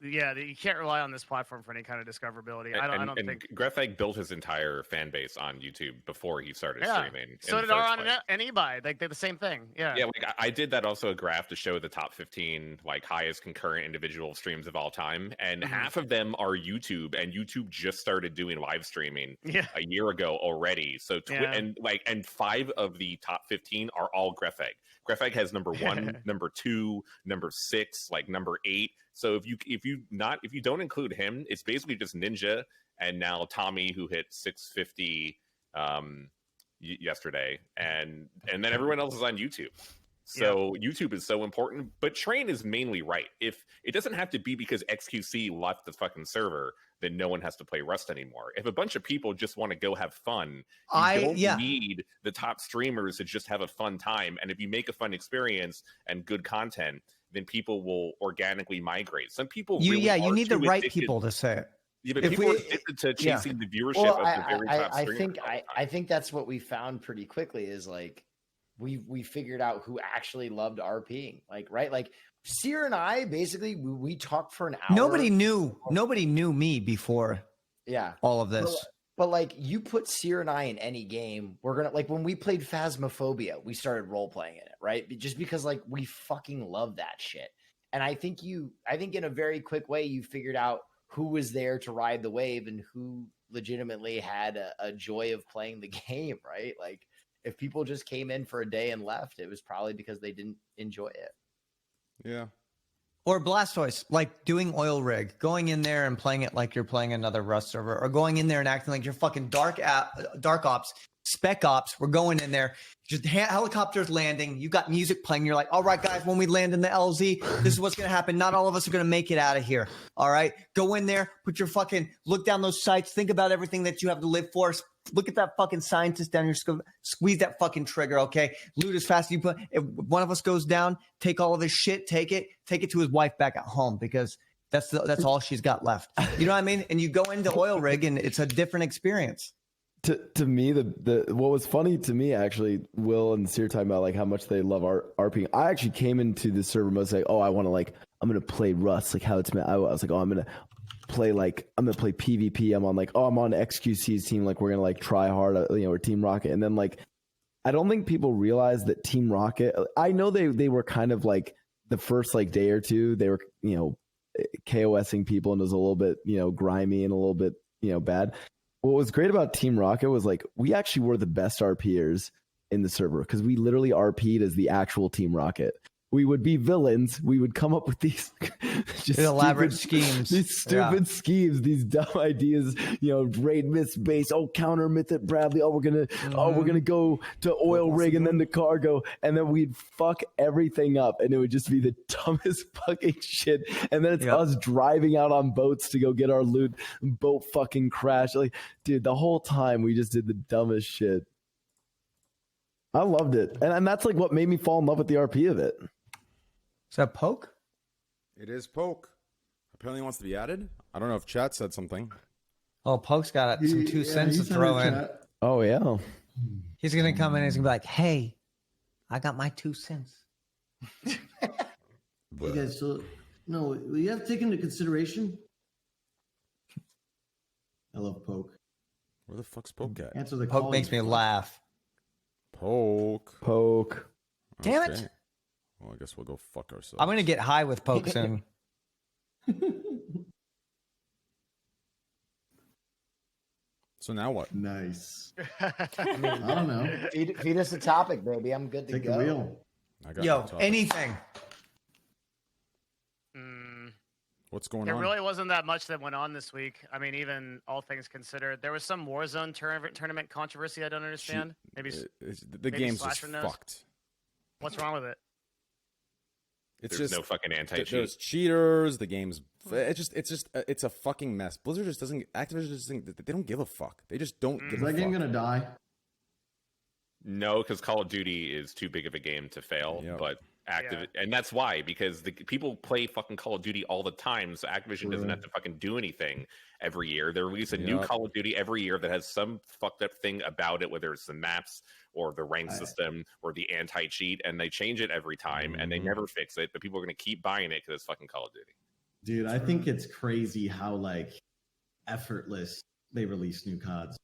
yeah, you can't rely on this platform for any kind of discoverability. I don't and think. Grefeg built his entire fan base on YouTube before he started Yeah. streaming. So did Aron and Ebi. Like, they're the same thing. Yeah. Yeah, like I did that also a graph to show the top 15 like highest concurrent individual streams of all time, and half of them are YouTube, and YouTube just started doing live streaming a year ago already. So and 5 of the top 15 are all Grefeg. Grefeg has number 1, number 2, number 6, like number 8. So if you don't include him, it's basically just Ninja and now Tommy, who hit 650 yesterday, and then everyone else is on YouTube. So YouTube is so important, but Train is mainly right. If it doesn't have to be because XQC left the fucking server, then no one has to play Rust anymore. If a bunch of people just want to go have fun, you don't need the top streamers to just have a fun time. And if you make a fun experience and good content, then people will organically migrate. Some people you need the right people to say it. Yeah, but people are addicted to chasing the viewership of the very top streamers. I think that's what we found pretty quickly is like we figured out who actually loved RPing. Like, right? Like Seer and I basically we talked for an hour. Nobody knew me before. Yeah. All of this. But like you put Seer and I in any game, we're gonna like when we played Phasmophobia, we started role playing in it, right? Just because like we fucking love that shit. And I think in a very quick way you figured out who was there to ride the wave and who legitimately had a joy of playing the game, right? Like if people just came in for a day and left, it was probably because they didn't enjoy it. Yeah. Or Blastoise, like doing Oil Rig, going in there and playing it like you're playing another Rust server, or going in there and acting like you're fucking Dark Ops, Spec Ops. We're going in there, just helicopters landing. You got music playing. You're like, all right, guys, when we land in the LZ, this is what's going to happen. Not all of us are going to make it out of here. All right, go in there, put your fucking, look down those sights, think about everything that you have to live for. Look at that fucking scientist down here. Squeeze that fucking trigger, okay? Loot as fast as you put. If one of us goes down, take all of his shit, take it to his wife back at home because that's all she's got left. You know what I mean? And you go into Oil Rig and it's a different experience. To me, the what was funny to me actually, Will and Seer talking about like how much they love RP. I actually came into the server mode like, oh, I'm gonna play Rust, like how it's meant. I was like, oh, I'm gonna play PvP. I'm on I'm on XQC's team, like we're gonna like try hard, or Team Rocket. And then like I don't think people realize that Team Rocket, I know they were kind of like the first like day or two, they were KOSing people and it was a little bit grimy and a little bit bad. What was great about Team Rocket was like we actually were the best RPers in the server because we literally RP'd as the actual Team Rocket. We would be villains. We would come up with these just elaborate schemes. These stupid schemes, these dumb ideas, raid myth base, counter myth at Bradley. We're gonna go to Oil Rig and then to cargo, and then we'd fuck everything up and it would just be the dumbest fucking shit. And then it's us driving out on boats to go get our loot, boat fucking crash. Like, dude, the whole time we just did the dumbest shit. I loved it. And that's like what made me fall in love with the RP of it. Is that Poke? It is Poke. Apparently wants to be added. I don't know if chat said something. Oh, Poke's got some 2 cents to throw in. Oh, yeah. He's going to come in and he's going to be like, hey, I got my 2 cents. Hey guys, so no, you have to take into consideration. I love Poke. Where the fuck's Poke at? Answer the Poke call. makes me laugh. Poke. Damn Okay. it. Well, I guess we'll go fuck ourselves. I'm going to get high with Poke soon. So now what? Nice. I don't know. Feed us a topic, baby. I'm good to Take go. the wheel. I got Yo, no topic. anything. What's going There on? really wasn't that much that went on this week. I mean, even all things considered, there was some Warzone tournament controversy I don't understand. Maybe the maybe game's just Slasher knows. fucked. What's wrong with it? It's There's just no fucking anti-cheat. There's cheaters. The game's it's a fucking mess. Blizzard just doesn't. Activision just they don't give a fuck. They just don't give Is a that game fuck. gonna die? No, because Call of Duty is too big of a game to fail. Yep. But And that's why, because the people play fucking Call of Duty all the time, so Activision doesn't have to fucking do anything every year. They release a new Call of Duty every year that has some fucked up thing about it, whether it's the maps or the rank system or the anti-cheat, and they change it every time and they never fix it, but people are going to keep buying it because it's fucking Call of Duty. Dude, I think it's crazy how like effortless they release new CODs.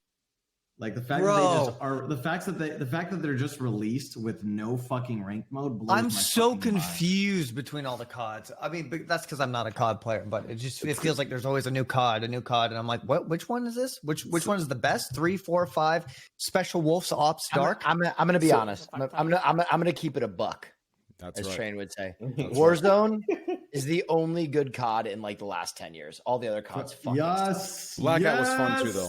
Like the fact that they just are the fact that they're just released with no fucking rank mode blows I'm my so fucking confused between all the CODs. I mean, but that's because I'm not a COD player, but it feels like there's always a new COD, and I'm like, what? Which one is this? Which one is the best? 3, 4, 5 Special Wolves Ops Dark. I'm gonna be honest. I'm gonna keep it a buck. That's as right. Train would say. Warzone is the only good COD in like the last 10 years. All the other CODs fucking Yes. Blackout was fun too, though.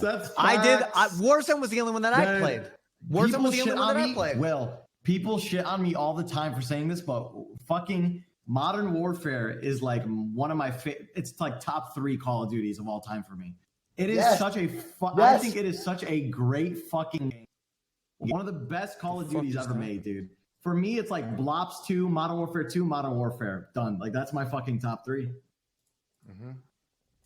Warzone was the only one that I played. Warzone was the only one that I played. Well, people shit on me all the time for saying this, but fucking Modern Warfare is like one of my it's like top 3 Call of Duties of all time for me. It is such a I think it is such a great fucking game. One of the best Call of Duties ever made, dude. For me, it's like Blops 2, Modern Warfare 2, Modern Warfare. Done. Like, that's my fucking top 3.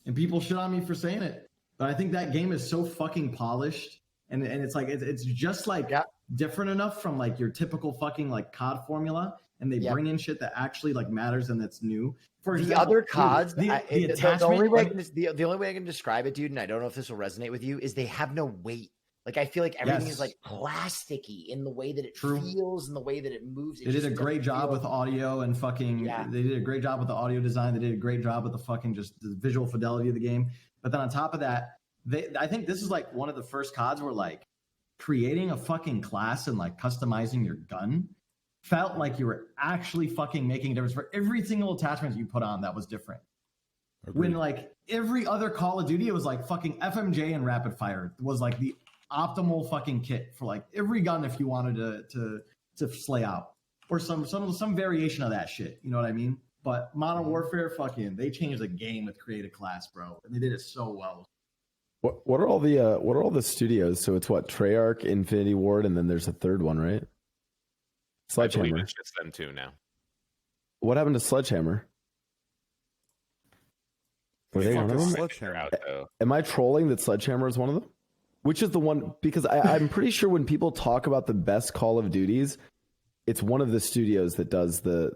And people shit on me for saying it. But I think that game is so fucking polished. And it's like, it's just like different enough from like your typical fucking like COD formula. And they bring in shit that actually like matters and that's new. For example, the other CODs, the the only way I can describe it, dude, and I don't know if this will resonate with you, is they have no weight. Like, I feel like everything is like plasticky in the way that it feels and the way that it moves. They did a great job with audio and fucking, they did a great job with the audio design. They did a great job with the fucking just the visual fidelity of the game. But then on top of that, I think this is like one of the first CODs where like creating a fucking class and like customizing your gun felt like you were actually fucking making a difference for every single attachment you put on that was different. Agreed. When like every other Call of Duty, it was like fucking FMJ and rapid fire was like the optimal fucking kit for like every gun if you wanted to slay out or some variation of that shit. You know what I mean? But Modern Warfare, fucking, they changed the game with create a class, bro, and they did it so well. What are all the studios? So it's what, Treyarch, Infinity Ward, and then there's a third one, right? Sledgehammer. I believe it's just them two now. What happened to Sledgehammer? Were they one of them? Out, Am I trolling that Sledgehammer is one of them? Which is the one? Because I'm pretty sure when people talk about the best Call of Duties, it's one of the studios that does the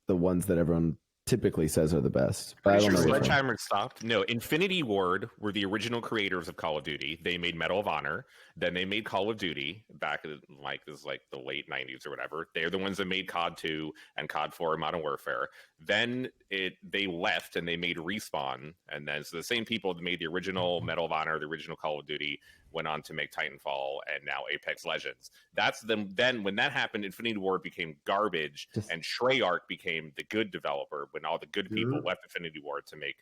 ones that everyone typically says are the best. But I don't know. Sledgehammer stopped. No, Infinity Ward were the original creators of Call of Duty. They made Medal of Honor. Then they made Call of Duty back in like the late 90s or whatever. They're the ones that made COD 2 and COD 4 and Modern Warfare. Then they left and they made Respawn. And then so the same people that made the original Medal of Honor, the original Call of Duty, went on to make Titanfall and now Apex Legends. That's them. Then when that happened, Infinity Ward became garbage and Treyarch became the good developer when all the good people left Infinity Ward to make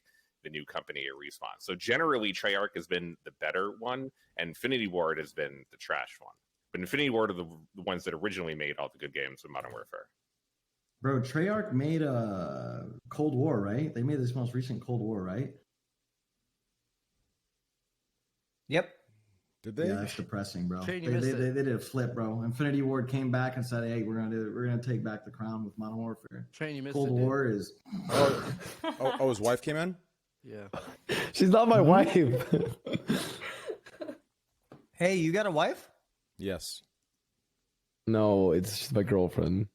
the new company at Respawn. So generally Treyarch has been the better one and Infinity Ward has been the trash one. But Infinity Ward are the ones that originally made all the good games with Modern Warfare. Bro, Treyarch made a Cold War, right? They made this most recent Cold War, right? Yep. Did they? Yeah, that's depressing, bro. They Shane, did a flip, bro. Infinity Ward came back and said, "Hey, we're gonna take back the crown with Modern Warfare." Train, you missed Cold it, War is. Oh, his wife came in. Yeah. She's not my wife. Hey, you got a wife? Yes. No, it's just my girlfriend.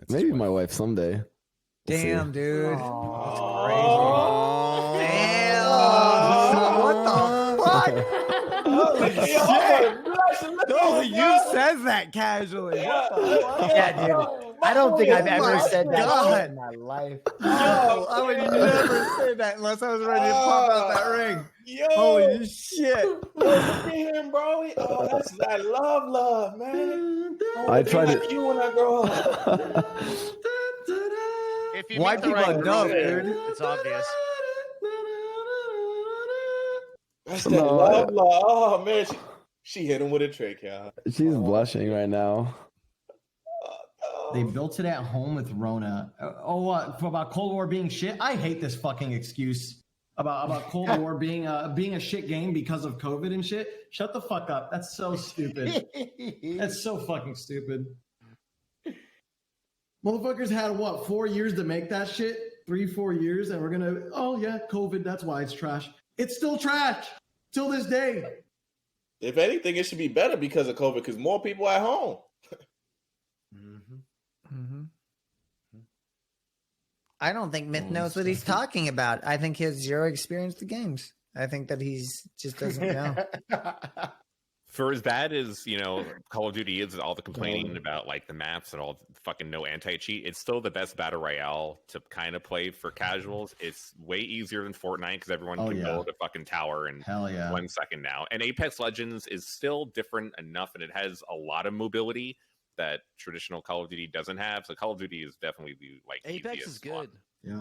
Maybe my wife someday. We'll Damn, see. dude. Oh. Damn. What the fuck? Holy shit. No, you says that casually. What the fuck? Yeah, dude. I don't think I've ever said that in my life. Yo, I would never say that unless I was ready to pop out that ring. Yo, holy shit! Look at him, bro. Oh, that's that love, man. I tried like you when I grow up. If you White meet the people right are dumb, girl, dude. it's obvious. That's that love. Oh man, she hit him with a trick, y'all. She's blushing right now. They built it at home with Rona. About Cold War being shit. I hate this fucking excuse about Cold War being a shit game because of COVID and shit. Shut the fuck up. That's so stupid. That's so fucking stupid. Motherfuckers had what, 4 years to make that shit? 3-4 years, and we're gonna, oh yeah, COVID, that's why it's trash. It's still trash till this day. If anything, it should be better because of COVID, because more people at home. I don't think Myth knows what he's talking about. I think he has zero experience with games. I think that he's just doesn't know. For as bad as, Call of Duty is, all the complaining about like the maps and all fucking no anti-cheat, it's still the best battle royale to kind of play for casuals. It's way easier than Fortnite because everyone can build a fucking tower in 1 second now. And Apex Legends is still different enough, and it has a lot of mobility that traditional Call of Duty doesn't have. So Call of Duty is definitely the Apex is good. One.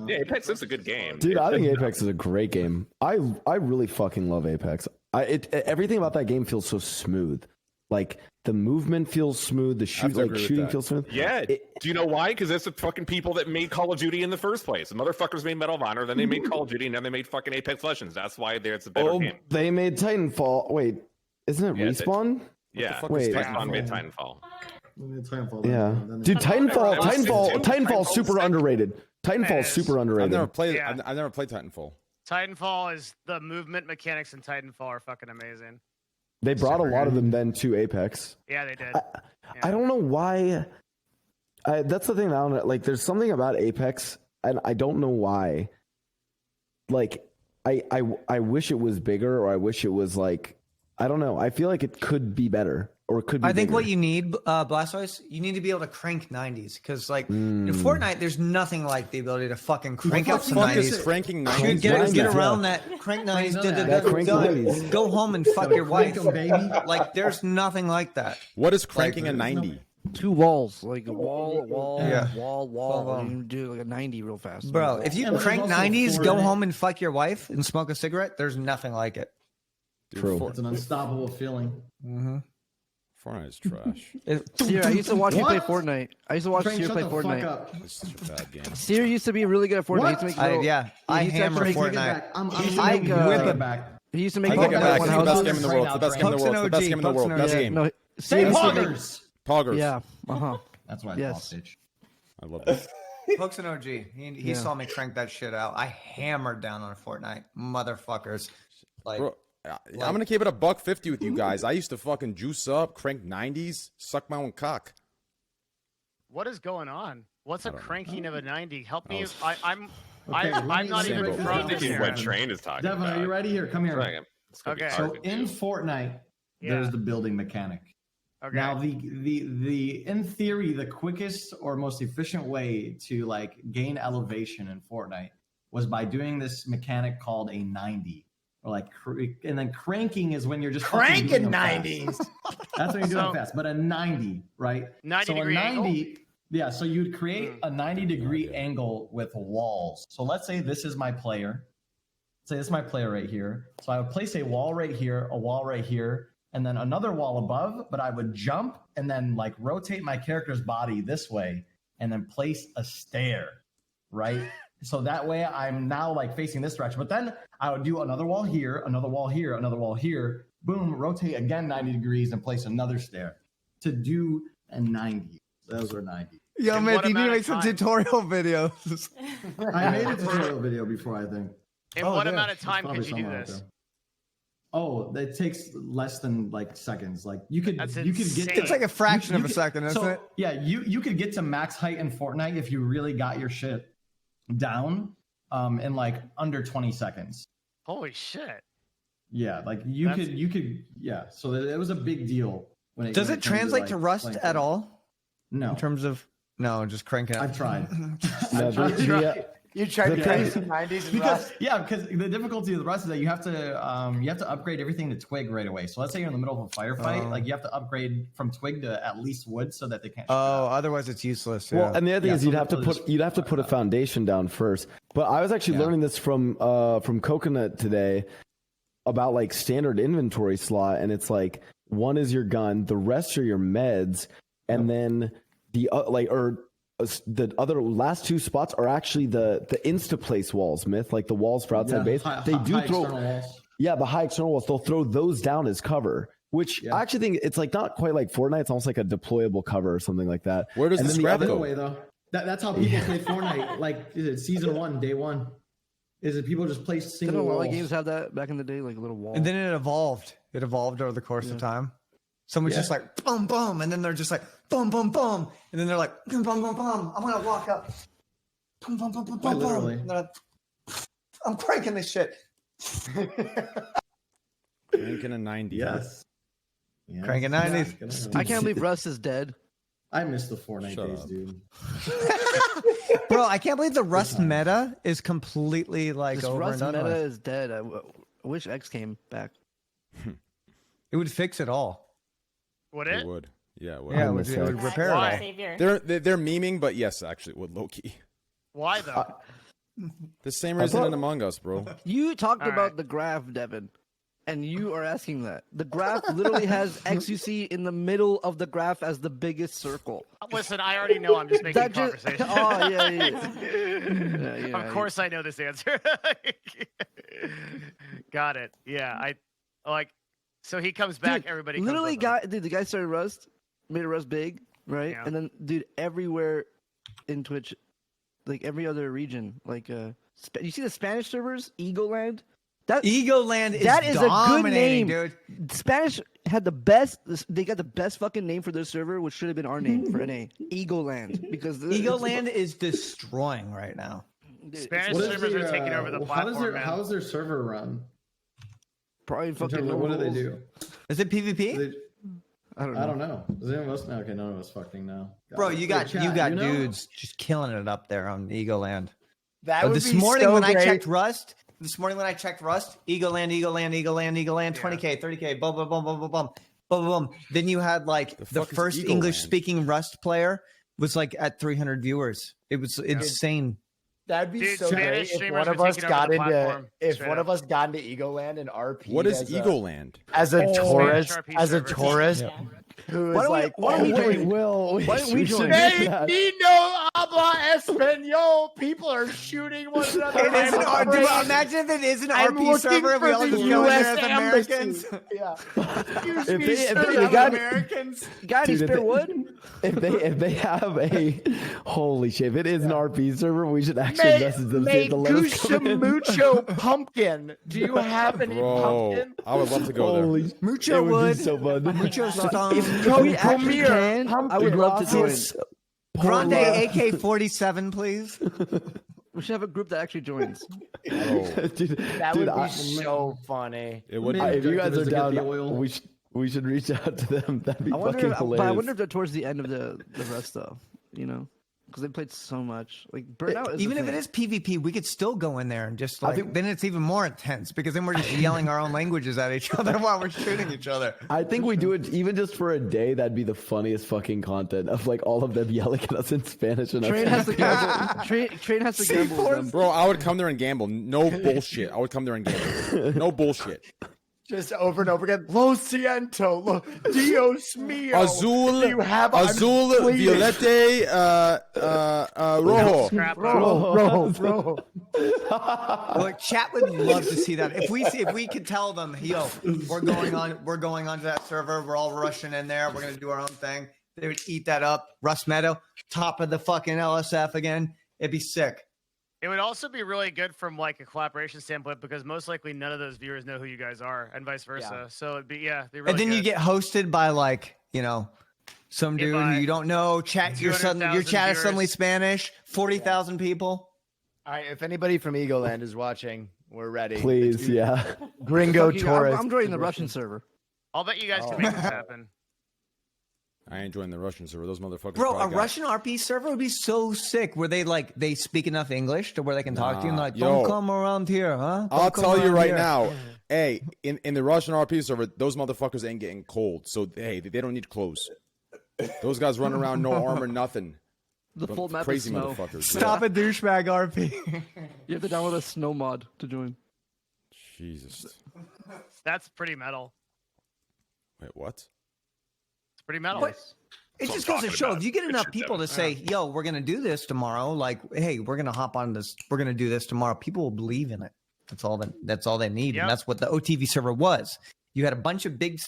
Yeah, Apex is a good game. Dude, I think Apex is a great game. I really fucking love Apex. Everything about that game feels so smooth. Like the movement feels smooth. The shooting feels smooth. Yeah. Do you know why? Because it's the fucking people that made Call of Duty in the first place. The motherfuckers made Medal of Honor, then they made Call of Duty, and then they made fucking Apex Legends. That's why it's a better game. They made Titanfall. Wait, isn't it Respawn? Wait, Respawn made Titanfall. Yeah, dude, Titanfall's super underrated. Titanfall's super underrated. I've never played Titanfall. Titanfall is the movement mechanics in Titanfall are fucking amazing. They brought a lot of them then to Apex. Yeah, they did. I don't know why. That's the thing. I don't know. Like, there's something about Apex, and I don't know why. Like, I wish it was bigger, or I wish it was like, I don't know. I feel like it could be better. Or it could be I think bigger. what you need, Blastoise, you need to be able to crank 90s. Because, like, in Fortnite, there's nothing like the ability to fucking crank up some 90s. Cranking 90s? Get around that. Crank 90s. Go home and fuck your wife. Like, there's nothing like that. What is cranking a 90? 2 walls, like a wall, Yeah. wall. And you do like a 90 real fast. Bro, if you crank 90s, go home and fuck your wife and smoke a cigarette, there's nothing like it. True. It's an unstoppable feeling. Mm-hmm. Fortnite is trash. Seer, I used to watch you play Fortnite. I used to watch Seer play Fortnite. This is a bad game. Seer used to be really good at Fortnite. He used to make I he used to hammer actually- Fortnite. I whip it back. He used to make I take it back. It's the houses. best game in the world. It's the best game in the world. It's the best game in the world. Best game. No, Say Seer used to make- poggers. Poggers. Yeah. That's why I Yes. thought, bitch. I love this. Pokes and OG. He saw me crank that shit out. I hammered down on Fortnite. Motherfuckers. Like, Bro, I'm gonna keep it $150 with you guys. I used to fucking juice up, crank 90s, suck my own cock. What is going on? What's a cranking of a 90? Help me. Oh. I'm let not me even break this from down. this This is here. what Train is talking Devin, about. are you ready? Here, come here. It's gonna be Okay. hard So to in do. Fortnite, there's the building mechanic. Okay. Now, the in theory, the quickest or most efficient way to like gain elevation in Fortnite was by doing this mechanic called a 90. Or like, and then cranking is when you're just fucking doing Cranking them fast. 90s. That's when you're doing So- it fast. But a 90, right? 90 so degree a 90, angle? yeah. So you'd create a 90-degree angle with walls. So let's say this is my player. Say this is my player right here. So I would place a wall right here, a wall right here, and then another wall above. But I would jump and then like rotate my character's body this way, and then place a stair, right? So that way I'm now like facing this direction. But then I would do another wall here, another wall here, another wall here. Boom, rotate again 90 degrees and place another stair to do a 90. Those were 90. yo, In man, what you need to amount of make some time? tutorial videos. I made a tutorial video before, I think. In Oh, what yeah. amount of There's time probably could you do some out this? there. Oh, it takes less than like seconds. Like you could That's get insane. It's like a fraction you of a could- second, isn't so, it? Yeah, you could get to max height in Fortnite if you really got your shit down in like under 20 seconds. Holy shit. Yeah, like you That's- could yeah. So it was a big deal when it Does when it came translate like, to Rust playing at Fortnite. all? No, In terms of just crank it. I've tried. No, You tried to The crank crazy- some 90s and Because the difficulty of the Rust is that you have to upgrade everything to twig right away. So let's say you're in the middle of a firefight, Oh. like you have to upgrade from twig to at least wood so that they can't. Oh, otherwise it's useless. Yeah. Well, and the other thing Yeah, is so you'd have to let's- put a foundation down first. But I was actually learning this from Coconut today about like standard inventory slot, and it's like one is your gun, the rest are your meds, and then the the other last two spots are actually the insta place walls, Myth, like the walls for outside base. They do high throw external walls. the high external walls. They'll throw those down as cover. Which I actually think it's like not quite like Fortnite. It's almost like a deployable cover or something like that. Where does And the then scrap other- go? Away though. That's how people play Fortnite. Like, is it season 1, day 1? Is it people just play single Didn't a lot walls? of games have that back in the day, like a little wall? And then it evolved. It evolved over the course of time. Someone's just like boom, boom, and then they're just like boom, boom, boom, and then they're like boom, boom, boom, boom. I'm gonna walk up. Boom, boom, boom, boom, boom, literally. boom. I'm cranking this shit. Cranking a 90. Yes. Cranking 90s. I can't believe Rust is dead. I miss the Fortnite Shut days, up. dude. Bro, I can't believe the Rust meta is completely like This over Rust and done meta with. is dead. I wish X came back. It would fix it all. Would It it? would. Yeah, it would. Yeah, it would repair it all. Why? Savior. They're memeing, but yes, actually, it would low key. Why though? The same reason in Among Us, bro. You talked All about right. the graph, Devin, and you are asking that. The graph literally has XUC in the middle of the graph as the biggest circle. Listen, I already know. I'm just making That just- conversation. Oh, yeah. Of course, I know this answer. Got it. Yeah, I like. So he comes back. Dude, Everybody comes literally with him. the guy started Rust, made a Rust big, right? Yeah. And then, dude, everywhere in Twitch, like every other region, like you see the Spanish servers, Egoland. Egoland is that is a good dominating, name, dude. Spanish had the best. They got the best fucking name for their server, which should have been our name for NA. Egoland, because Egoland is destroying right now. Spanish What is servers the, are taking over the platform. man. How does their server run? Probably In fucking. terms of what do they do? Is it PvP? They- I don't know. I don't know. Does anyone else know? Okay, none of us fucking know. Bro, you got Chat, you got know? dudes just killing it up there on Egoland. That would This be morning so when I great. checked Rust, Egoland, 20K, 30K, boom, boom, boom, boom, boom, boom, boom, boom. Then you had like the fuck is first Egoland? English-speaking Rust player was like at 300 viewers. It was insane. That'd be Dude, so Spanish great if streamers one of are us taking over got the into platform, if straight one up. of us got into Egoland and RP. What is as Egoland? as a tourist, Spanish RP as a server. tourist who is like, why don't we wait, join? Will. Why don't we join? Hey, no habla español. People are shooting one another. It is an I'm RP. afraid. Imagine if it is an I'm RP looking server and we for all the just go in there US as embassy. Americans. Yeah. Excuse If me, they- if sir. they- you got- Americans. Got any Dude, spare wood? If they have a holy shit, if it is an RP server, we should actually message them say to let us come in. mucho pumpkin. Do you have any Bro, pumpkin? I would love to go there. Holy, Mucho it would wood. be so fun. Mucho stone. If we actually can, I would love to join. Grande AK-47, please. We should have a group that actually joins. Bro, dude, That dude, would be so funny. it would. Maybe if you guys are to get down, the oil. we should reach out to them. That'd be I wonder, fucking but hilarious. I wonder if they're towards the end of the rest though. You know, because they played so much. Like burnout. Is Even the if it thing. is PvP, we could still go in there and just like think- then it's even more intense because then we're just yelling our own languages at each other while we're shooting each other. I think we do it even just for a day. That'd be the funniest fucking content of like all of them yelling at us in Spanish and Train has to gamble. Train has to gamble with them. Bro, I would come there and gamble. No bullshit. I would come there and gamble. No bullshit. Just over and over again. Lo siento. Dios mío. Azul, Do you have azul, I'm pleading. violete, rojo. Scrap Rojo. Like chat would love to see that. If we could tell them, yo, we're going onto that server, we're all rushing in there, we're gonna do our own thing. They would eat that up. Rust Meadow, top of the fucking LSF again. It'd be sick. It would also be really good from like a collaboration standpoint because most likely none of those viewers know who you guys are, and vice versa. So it'd be really And then you good. get hosted by like, some Yeah, dude by who you don't know. Chat your 200,000 chat is suddenly viewers. Spanish. 40,000 people. All right, if anybody from Egoland is watching, we're ready. Please, yeah. Gringo Fuck you, tourist. I'm joining the Russian server. I'll bet you guys can make this happen. I ain't joining the Russian server. Those motherfuckers. Bro, a probably got- Russian RP server would be so sick where they speak enough English to where they can talk to you and Nah, like, yo. don't come around here, huh? I'll Don't come tell you around right here." now. Hey, in the Russian RP server, those motherfuckers ain't getting cold. So hey, they don't need clothes. Those guys run around no armor, nothing. The full map Crazy is snow. motherfuckers. Stop a douchebag RP. You have to download a snow mod to join. Jesus. That's pretty metal. Wait, what? It's pretty metal. But it just goes to show if you get enough people to say, yo, we're going to do this tomorrow, like, hey, we're going to hop on this, we're going to do this tomorrow, people will believe in it. That's all they need. Yep. And that's what the OTV server was. You had a bunch of big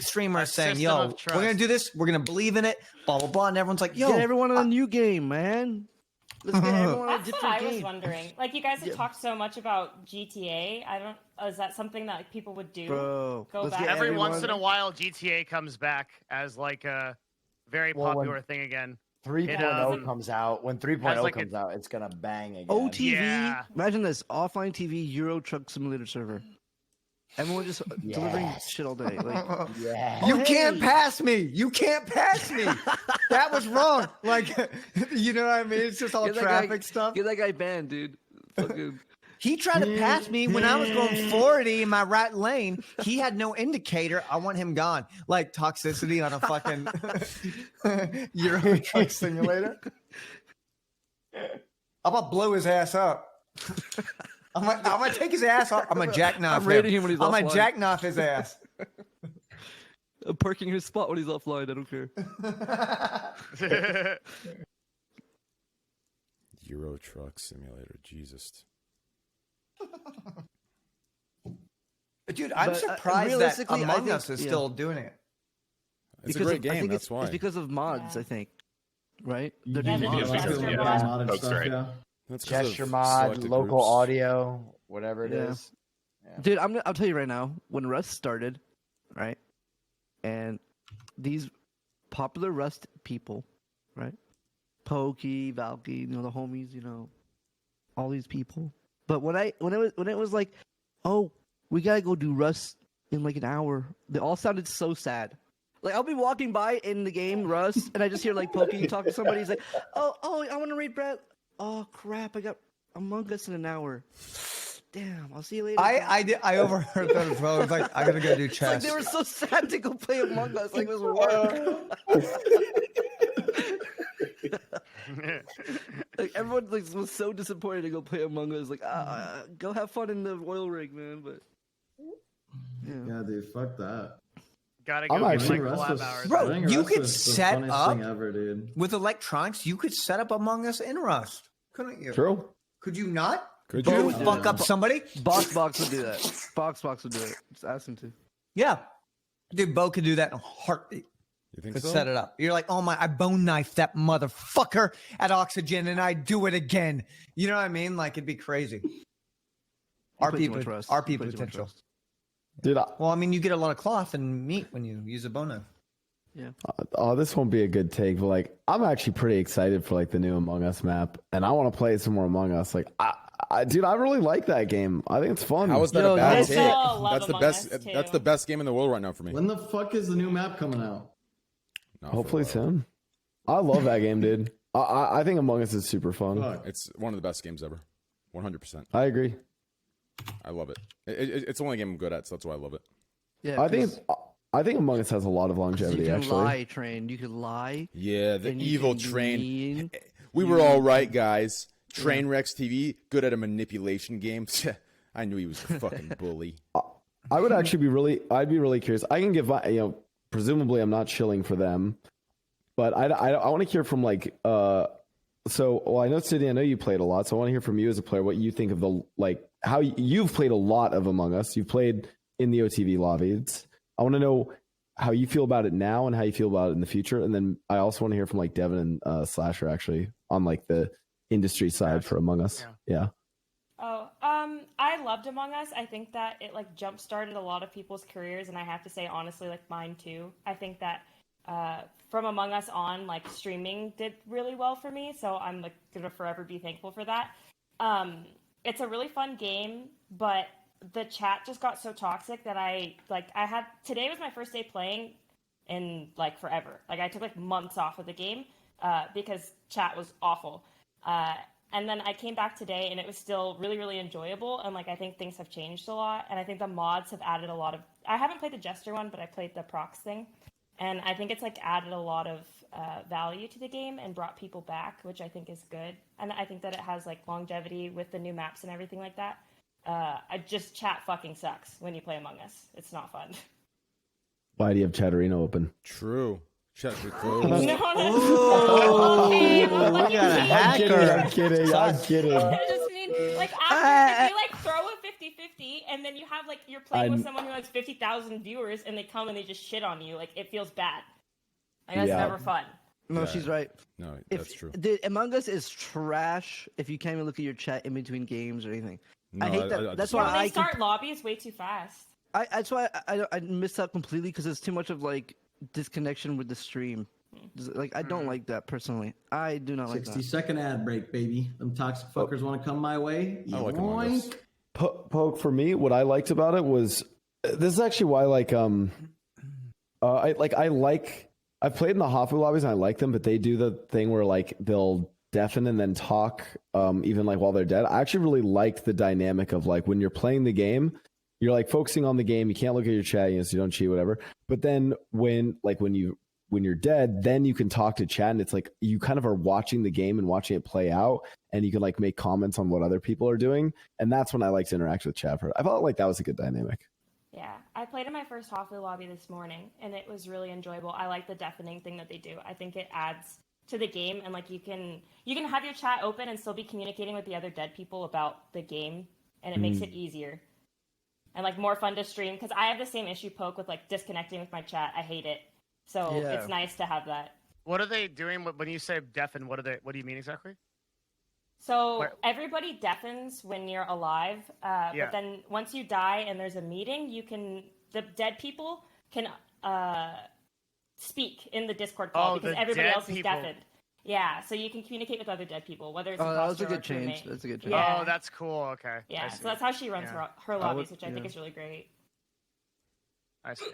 streamers saying, system "Yo, of we're gonna trust. do this. We're gonna believe in it." Blah blah blah, and everyone's like, "Yo, Get everyone on a new game, man. Let's get everyone on a That's what different I was game. wondering. Like, you guys have talked so much about GTA. I don't. Is that something that like, people would do? Bro, Go let's back. get Every everyone- once in a while, GTA comes back as like a very Well, when- popular thing again. 3.0 comes out. When 3.0 has, like, comes out, it's gonna bang again. OTV. Yeah. Imagine this offline TV Euro Truck Simulator server. Everyone just delivering shit all day. Like, Yeah. you Oh, can't hey. pass me. You can't pass me. That was wrong. Like, you know what I mean? It's just all Get that traffic guy- stuff. get that guy banned, dude. Fucking. He tried to pass me when I was going 40 in my right lane. He had no indicator. I want him gone. Like toxicity on a fucking Euro Truck Simulator. I'm gonna blow his ass up. I'm gonna take his ass off. I'm gonna jackknife I'm raiding him when he's I'm gonna offline. jackknife his ass. I'm parking his spot when he's offline. I don't care. Euro Truck Simulator. Jesus. Dude, I'm But, surprised that realistically, I Among think- Us is yeah. still doing it. It's Because a great of- I game. think That's it's, why. It's because of mods, I think. Right? They're Yeah, doing they mods. do like gesture the mod. modded Folks, stuff, right. yeah. That's 'cause of Gesture mod, selected local groups. audio, whatever it Yeah. is. Yeah. Dude, I'll tell you right now. When Rust started, right, and these popular Rust people, right, Pokey, Valky, you know, the homies, you know, all these people. But when it was like, oh, we gotta go do Rust in like an hour, they all sounded so sad. Like I'll be walking by in the game Rust, and I just hear like Pokey talk to somebody. He's like, oh, I want to read Brett. Oh crap, I got Among Us in an hour. Damn, I'll see you later. I overheard that as well. I was like, I gotta go do It's like chess. they were so sad to go play Among Us. Like it was work. Like everyone like was so disappointed to go play Among Us. Like, go have fun in the oil rig, man. But Yeah, dude, fuck that. Gotta I'm go get actually- my Rust collab was- hours. Bro, playing you Rust could was the set funnest up thing ever, dude. with electronics. You could set up Among Us in Rust, couldn't you? True. Could you not? Could Bo you? would fuck up somebody? Box would do that. Box would do it. Just ask him to. Yeah, dude. Bo could do that in a heartbeat. You think Could so? set it up. You're like, oh my, I bone knifed that motherfucker at Oxygen, and I do it again. You know what I mean? Like it'd be crazy. Play too much Rust. RP You play too much potential. Rust. Dude, Well, I mean, you get a lot of cloth and meat when you use a bone knife. this won't be a good take, but like, I'm actually pretty excited for like the new Among Us map, and I want to play some more Among Us. Like, dude, I really like that game. I think it's fun. How is that Yo, a bad I take? still love That's the Among best. Us, too. That's the best game in the world right now for me. When the fuck is the new map coming out? Not for a Hopefully while. soon. I love that game, dude. I think Among Us is super fun. Fuck. It's one of the best games ever. 100%. I agree. I love it. It's the only game I'm good at, so that's why I love it. Yeah, I think Among Us has a lot of you longevity. can Actually, lie, Train. You can lie. Yeah, the and you evil can be train. mean. We were all right, guys. Trainwrecks TV, good at a manipulation game. I knew he was a fucking bully. I would actually I'd be really curious. I can give my, presumably I'm not shilling for them, but I want to hear from like, I know Sydeon, I know you played a lot, so I want to hear from you as a player what you think of the how you've played a lot of Among Us. You've played in the OTV lobbies. I want to know how you feel about it now and how you feel about it in the future, and then I also want to hear from like Devin and Slasher actually on like the industry side for Among Us. Yeah. Oh, I loved Among Us. I think that it like jump started a lot of people's careers, and I have to say honestly, like mine too. I think that from Among Us on, like streaming did really well for me, so I'm like gonna forever be thankful for that. It's a really fun game, but the chat just got so toxic that today was my first day playing in like forever. Like I took like months off of the game because chat was awful. And then I came back today and it was still really, really enjoyable. And like, I think things have changed a lot. And I think the mods have added a lot of, I haven't played the Jester one, but I played the procs thing. And I think it's like added a lot of value to the game and brought people back, which I think is good. And I think that it has like longevity with the new maps and everything like that. Chat fucking sucks when you play Among Us. It's not fun. Why do you have Chatterino open? True. Chat your clothes. No, We got a hacker. I'm kidding. I just mean, like, after, if you like throw a 50, and then you have like you're playing with someone who has 50,000 viewers, and they come and they just shit on you. Like it feels bad. Like that's never fun. No, Yeah. she's right. No, that's true. The Among Us is trash if you can't even look at your chat in between games or anything. No, I hate that. That's why when I they start lobbies way too fast. that's why I miss out completely because it's too much of like disconnection with the stream. Like I don't like that personally. I do not like that. 60-second ad break, baby. Them toxic fuckers want to come my way. I like Among Us. Poke, for me, what I liked about it was this is actually why I've played in the Hafu lobbies and I like them, but they do the thing where like they'll deafen and then talk even like while they're dead. I actually really liked the dynamic of like when you're playing the game, you're like focusing on the game, you can't look at your chat, so you don't cheat, whatever. But then when you're dead, then you can talk to chat and it's like you kind of are watching the game and watching it play out and you can like make comments on what other people are doing. And that's when I like to interact with chat. I felt like that was a good dynamic. Yeah, I played in my first Hafu lobby this morning, and it was really enjoyable. I like the deafening thing that they do. I think it adds to the game, and like you can have your chat open and still be communicating with the other dead people about the game, and it makes it easier and like more fun to stream. Because I have the same issue, Poke, with like disconnecting with my chat. I hate it, so it's nice to have that. What are they doing when you say deafen? What do you mean exactly? So everybody deafens when you're alive, but then once you die and there's a meeting, the dead people can speak in the Discord call because everybody else is deafened. Yeah, so you can communicate with other dead people, whether it's that was a imposter or good change. crewmate. That's a good change. Yeah. Oh, that's cool. Okay. Yeah, so that's how she runs her lobbies, which I think is really great. I see.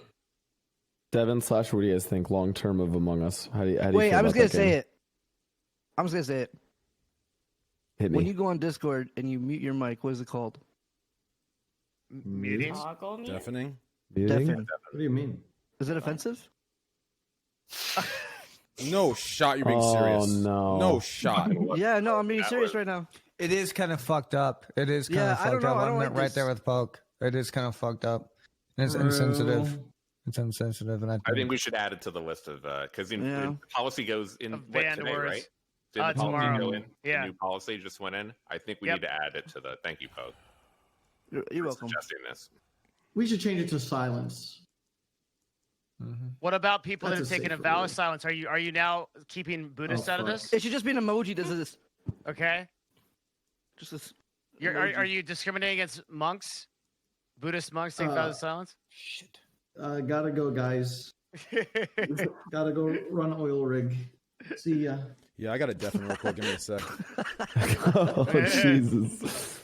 Devin / what do you guys think long term of Among Us? How do you Wait, feel I was about gonna that say game? it. I was gonna say it. Hit me. When you go on Discord and you mute your mic, what is it called? Muting? Toggle mute? Deafening? Deafen. What do you mean? Is it offensive? No shot. You're being serious. Oh no. No shot. Yeah, no, I'm being serious right now. It is kind of fucked up. It is kind Yeah, of I don't fucked know. up. I don't I'm like right this. there with Poke. It is kind of fucked up. And it's insensitive. It's insensitive, and I think we should add it to the list of because the policy goes in Of what, banned today, words. right? Did the policy Tomorrow. go in? Yeah. The new policy just went in. I think we Yep. need to add it to the. Thank you, Poke. You're welcome. Suggesting this. We should change it to silence. What about people That's that have a taken a safer vow way. of silence? Are you now keeping Buddhists out of fuck. this? It should just be an emoji that says Okay. just this. Are you discriminating against monks? Buddhist monks take vows of silence? Shit. Gotta go, guys. Gotta go run oil rig. See ya. Yeah, I got a deafen real quick. Give me a sec. Oh Jesus.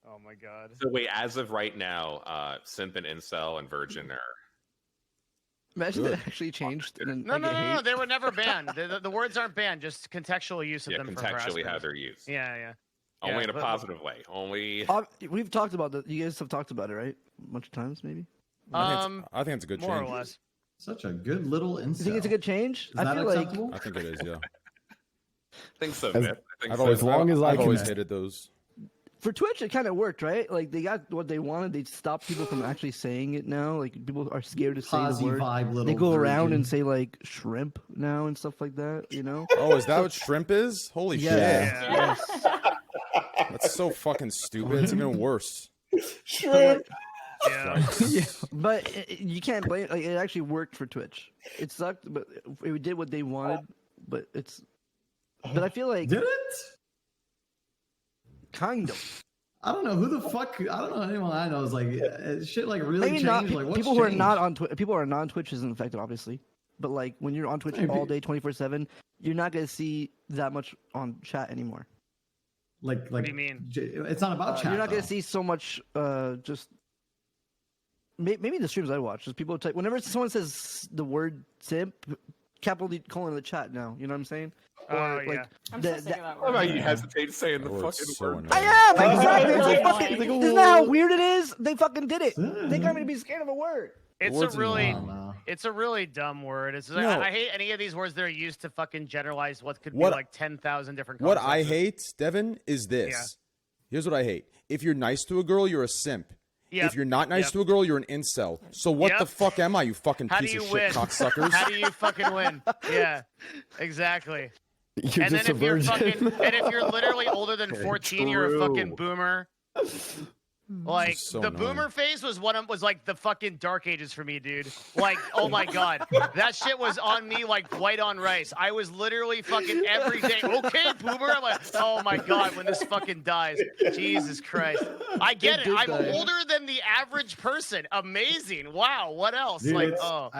Oh my god. So wait, as of right now, Simp and Incel and Virgin are. Imagine Good. that actually changed. And then No. They were never banned. The words aren't banned. Just contextual use of them. for contextually how harassment. they're used. Yeah. Only in a but- positive way. Only. We've talked about that. You guys have talked about it, right? A bunch of times, maybe. I think it's a good more change. or less. Such a good little You incel. think it's a good change? Is that I feel like acceptable? I think it is, yeah. I think so, As- Myth. I think I've so. always, As long as I I've can- always hated those. for Twitch, it kind of worked, right? Like they got what they wanted. They stopped people from actually saying it now. Like people are scared to say Posy the word. vibe, little They go around virgin. and say like shrimp now and stuff like that. You know? Oh, is that what shrimp is? Holy Yeah. shit. Yes. That's so fucking stupid. It's even worse. Shrimp. Yeah. But you can't blame. Like it actually worked for Twitch. It sucked, but it did what they wanted. But it's. But I feel like Did it? kind of. I don't know who the fuck. I don't know anyone I know is like shit. Like really Maybe changed. not. Like what's People who are changed? not on Twitch. People who are non-Twitch isn't affected, obviously. But like when you're on Twitch Maybe. all day, 24/7, you're not gonna see that much on chat anymore. Like. What do you mean? It's not about chat. You're not though. gonna see so much. Just maybe the streams I watch, just people type whenever someone says the word simp, capital D colon in the chat now. You know what I'm saying? Oh, Or, yeah. I'm the- so sick of that How word. about you hesitate saying the That word's fucking so word? annoying. I am exactly. It's like Really fucking, annoying. isn't that how weird it is? They fucking did it. They got me to be scared of a word. It's a Words really, No. it's a really dumb word. It's No. I hate any of these words that are used to fucking generalize what could What- be like 10,000 different. What I concepts. hate, Devin, is this. Here's what I hate. If you're nice to a girl, you're a simp. Yep. If you're not nice Yep. to a girl, you're an incel. So what the Yep. fuck am I, you fucking How do piece you of win? shit cocksuckers? How do you fucking win? Yeah, exactly. You're and just then a if you're virgin. fucking, and if you're literally older than 14, you're a fucking True. boomer. Like so the annoying. boomer phase was like the fucking dark ages for me, dude. Like, oh my god, that shit was on me like white on rice. I was literally fucking every day. Okay, boomer. I'm like, oh my god, when this fucking dies, Jesus Christ. I get it. I'm older than the average person. Amazing. Wow. What else? Dude, like, it's- oh,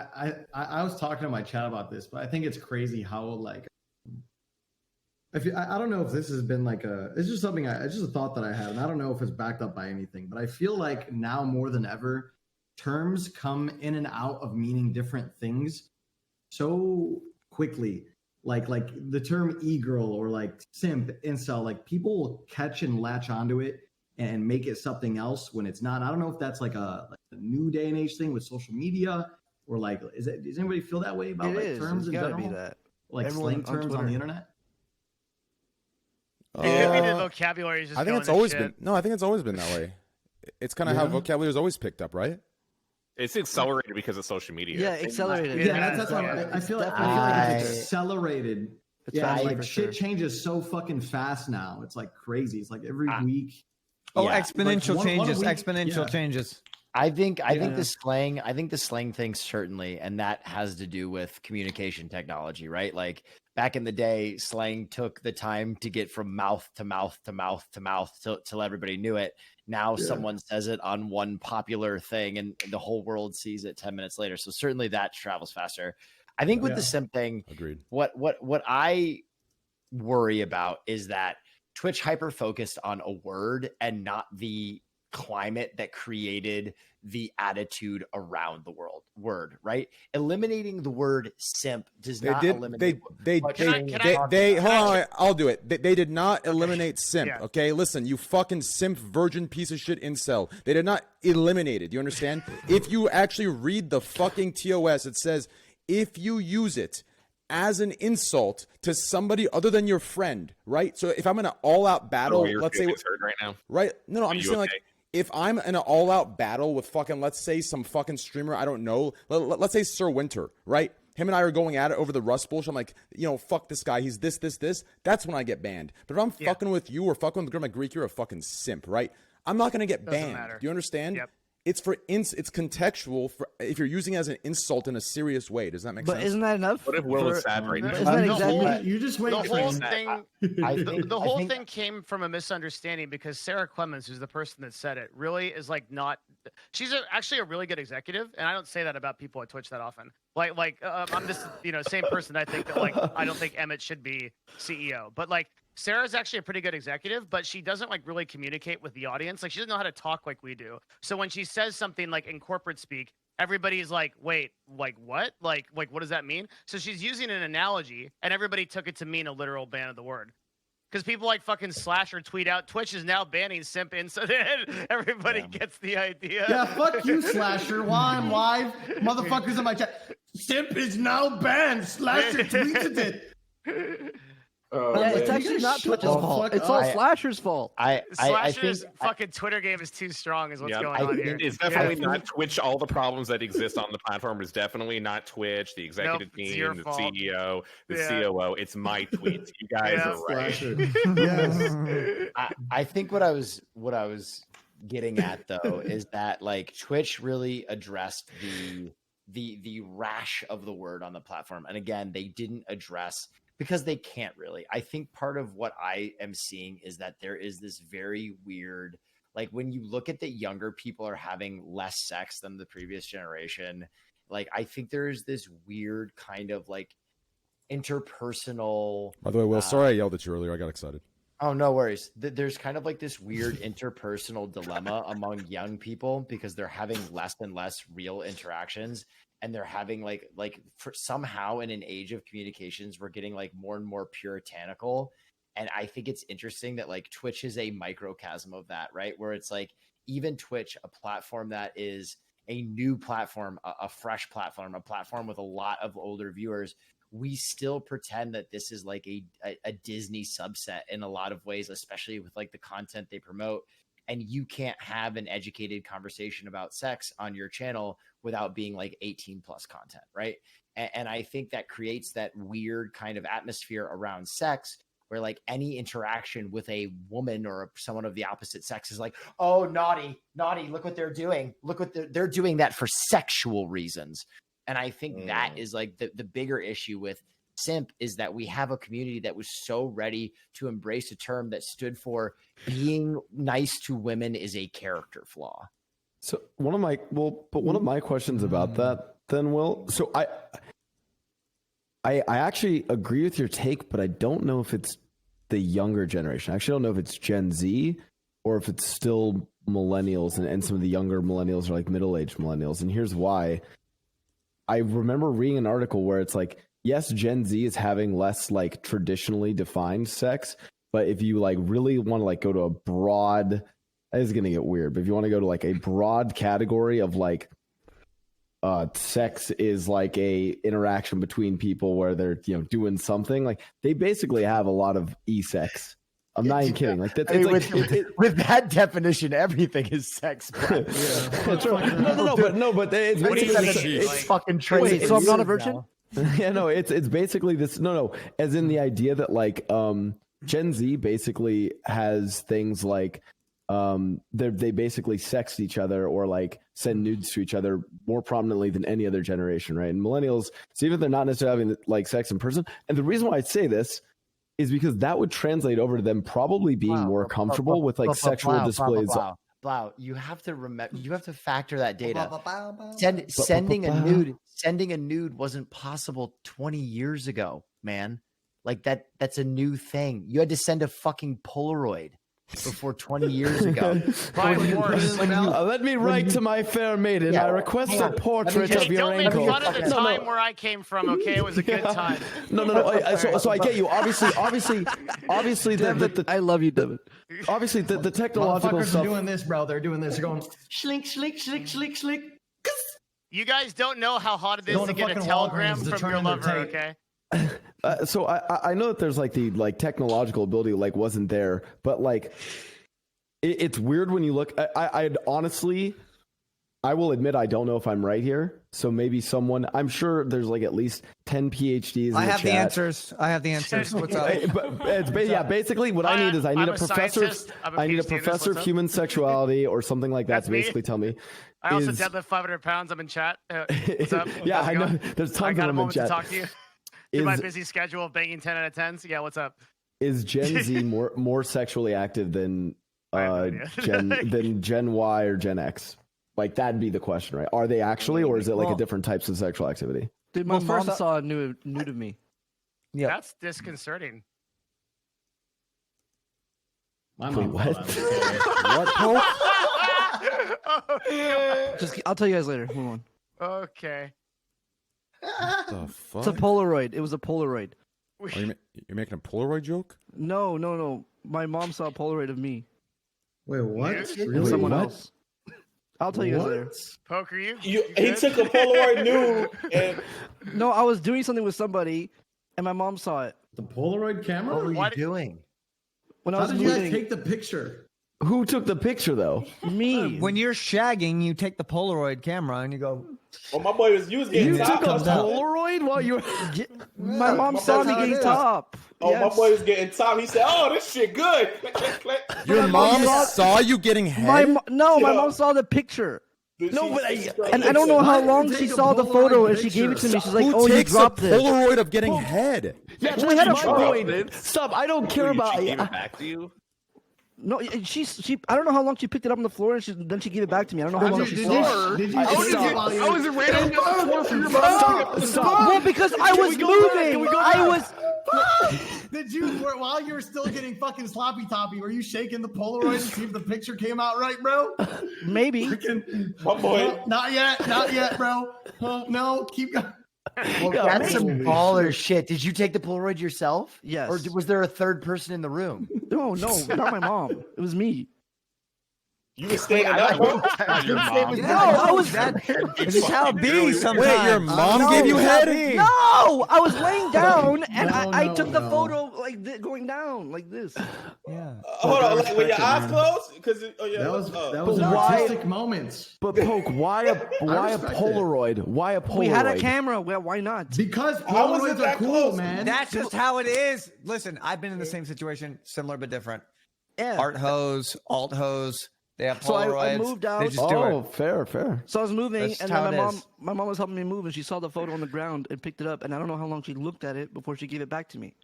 I was talking to my chat about this, but I think it's crazy how like I don't know if this has been like it's just something it's just a thought that I had, and I don't know if it's backed up by anything, but I feel like now more than ever, terms come in and out of meaning different things so quickly. Like the term e-girl or like simp, incel, like people will catch and latch onto it and make it something else when it's not. I don't know if that's like a new day and age thing with social media, or like does anybody feel that way about It like is. terms It's in gotta general? be that. Like Everyone slang on terms on Twitter. the internet? maybe the vocabulary is just I think going it's to always shit. been I think it's always been that way. It's kind of how Yeah. vocabulary is always picked up, right? It's accelerated because of social media. Yeah, accelerated. Yeah, that's what I feel like. It's accelerated. It's Yeah, faster like for shit sure. changes so fucking fast now. It's like crazy. It's like every week. Oh, Yeah. exponential Like, one changes. week- Exponential yeah. changes. I think Yeah. the slang thing certainly, and that has to do with communication technology, right? Like back in the day, slang took the time to get from mouth to mouth to mouth to mouth till everybody knew it. Now Yeah. someone says it on one popular thing, and the whole world sees it 10 minutes later. So certainly that travels faster. I think with Yeah. the simp thing, Agreed. what I worry about is that Twitch hyper focused on a word and not the climate that created the attitude around the word, right? Eliminating the word simp does They not did. eliminate. They. what Can I- Shane can was I- talking They. about. Hold on. I'll do it. They did not eliminate simp. Yeah. Okay. Listen, you fucking simp, virgin piece of shit incel. They did not eliminate it. You understand? If you actually read the fucking TOS, it says if you use it as an insult to somebody other than your friend, right? So if I'm in an all-out battle, Oh, your let's say, feelings hurt right now. right? No, I'm Are just you saying, like, okay? if I'm in an all-out battle with fucking, let's say, some fucking streamer, I don't know, let's say Sir Winter, right? Him and I are going at it over the Rust bullshit. I'm like, fuck this guy. He's this. That's when I get banned. But if I'm fucking with you or fucking with the girl, like, Greek, you're a fucking simp, right? I'm not gonna get Doesn't banned. matter. Do you understand? Yep. It's it's contextual for if you're using it as an insult in a serious way. Does that make But sense? isn't that enough? What if Will is for- sad right now? Isn't that No, exactly? you just wait. The whole Shane. thing, I the, think- the I whole think- thing came from a misunderstanding because Sarah Clemens, who's the person that said it, really is like not. She's actually a really good executive, and I don't say that about people at Twitch that often. I'm this same person. I think that I don't think Emmett should be CEO, but Sarah's actually a pretty good executive, but she doesn't really communicate with the audience. Like she doesn't know how to talk like we do. So when she says something like in corporate speak, everybody's like, wait, what? Like what does that mean? So she's using an analogy, and everybody took it to mean a literal ban of the word. Because people fucking slash or tweet out, Twitch is now banning simp incident. Everybody gets the idea. Yeah, fuck you, Slasher. Why I'm live? Motherfuckers in my chat. Simp is now banned. Slasher tweeted it. Yeah, it's You actually guys not shut Twitch's the fault. fuck It's all up. Slasher's fault. I Slasher's think fucking Twitter game is too strong, is what's Yeah, going on here. It's definitely not Twitch. All the problems that exist on the platform is definitely not Twitch, the executive Nope, it's your team, the fault. CEO, the Yeah. COO. It's my tweets. You guys Yeah. are right. Slasher. Yes. I think what I was getting at though is that Twitch really addressed the rash of the word on the platform, and again they didn't address because they can't really. I think part of what I am seeing is that there is this very weird, when you look at the younger people are having less sex than the previous generation. I think there's this weird kind of interpersonal. By the way, Will, sorry I yelled at you earlier. I got excited. Oh, no worries. There's kind of this weird interpersonal dilemma among young people because they're having less and less real interactions, and they're having for somehow in an age of communications, we're getting more and more puritanical. And I think it's interesting that Twitch is a microcosm of that, right? Where it's even Twitch, a platform that is a new platform, a fresh platform, a platform with a lot of older viewers, we still pretend that this is a Disney subset in a lot of ways, especially with the content they promote. and you can't have an educated conversation about sex on your channel without being like 18 plus content, right? And I think that creates that weird kind of atmosphere around sex where like any interaction with a woman or someone of the opposite sex is like, oh, naughty, look what they're doing. Look what they're doing that for sexual reasons. And I think that is like the bigger issue with simp is that we have a community that was so ready to embrace a term that stood for being nice to women is a character flaw. So one of my questions about that then, Will, so I actually agree with your take, but I don't know if it's the younger generation. I actually don't know if it's Gen Z or if it's still millennials, and some of the younger millennials are like middle-aged millennials. And here's why. I remember reading an article where it's like, yes, Gen Z is having less like traditionally defined sex, but if you like really want to like go to a broad, this is going to get weird, but if you want to go to like a broad category of like sex is like a interaction between people where they're, you know, doing something, like they basically have a lot of e-sex. I'm not even kidding. Like that's with that definition, everything is sex. No, but it's basically it's fucking true. Wait, so I'm not a virgin? Yeah, no, it's basically this. No, as in the idea that like Gen Z basically has things like they basically sext each other or like send nudes to each other more prominently than any other generation, right? And millennials, so even if they're not necessarily having like sex in person, and the reason why I say this is because that would translate over to them probably being more comfortable with like sexual displays. Blau, you have to remember, you have to factor that data. Sending a nude wasn't possible 20 years ago, man. Like that's a new thing. You had to send a fucking Polaroid before 20 years ago. Let me write to my fair maiden. I request a portrait of your ankle. Don't make fun of the time where I came from, okay? It was a good time. No. So I get you. Obviously, I love you, David. Obviously, the technological Motherfuckers stuff. are doing this, bro. They're doing this. They're going slink, slink, slink, slink, slink. You guys don't know how hot it is to get a telegram from your lover, okay? So I know that there's like the like technological ability like wasn't there, but like it's weird when you look. I'd honestly, I will admit I don't know if I'm right here. So maybe someone, I'm sure there's like at least 10 PhDs. In I have the the answers. What's up? But basically what I need is I need a professor. I need a professor of human sexuality or something like that to basically tell me. I also deadlift 500 pounds. I'm in chat. What's up? Yeah, I know. There's tons of them in chat. I got a moment to talk to you. In my busy schedule of banging 10 out of 10s. Yeah, what's up? Is Gen Z more sexually active than Gen Y or Gen X? Like that'd be the question, right? Are they actually, or is it like a different types of sexual activity? Dude, my mom saw a nude of me. Yeah, that's disconcerting. My mom what? Just, I'll tell you guys later. Move on. Okay. The fuck? It's a Polaroid. It was a Polaroid. You're making a Polaroid joke? No. My mom saw a Polaroid of me. Wait, what? Really? Someone else. I'll tell you guys later. Poker, you he took a Polaroid nude and no, I was doing something with somebody, and my mom saw it. The Polaroid camera? What were you doing? When I How was did you moving, guys take the picture? Who took the picture though? me. When you're shagging, you take the Polaroid camera and you go. well, my boy was getting You top. took a Polaroid while you were. My mom saw me getting top. Oh, Yes. my boy was getting top. He said, "Oh, this shit good." Click, click, click. Your mom saw you getting head? My mom saw the picture. No, but And I don't know how long she saw the photo and she gave it to me. She's like, Who "Oh, you takes a dropped it." Polaroid of getting head? Yeah, We had a my point. Stop! I don't care about. She gave it back to you. No, she. I don't know how long she picked it up on the floor and then she gave it back to me. I don't know how long she saw it. Did you How is it raining? Stop! Well, because I was moving. I was. Did you, while you were still getting fucking sloppy toppy, were you shaking the Polaroid to see if the picture came out right, bro? Maybe. My boy. Not yet, bro. No, keep going. Well, that's some baller shit. Did you take the Polaroid yourself? Yes. Or was there a third person in the room? No, not my mom. It was me. You were standing I up, don't- bro? I Your didn't say it mom. was No, that. I was. This is how it be sometimes. Wait, your mom No, gave you it's how head? it be. No, I was laying down and No, I no, took the no. photo like going down like this. Yeah. Hold on, like with your respect it, eyes man. closed? Because That was But an why- artistic moment. But Poke, why a respect it. Polaroid? Why a Polaroid? We had a camera. Well, why not? Because How was it Polaroids are that cool, close? man. That's just how it is. Listen, I've been in the same situation, similar but different. Yeah. Art hose, alt hose. They have So Polaroids. I moved out. They just do Oh, it. fair. So I was moving, That's and how then it my is. mom was helping me move, and she saw the photo on the ground and picked it up. And I don't know how long she looked at it before she gave it back to me.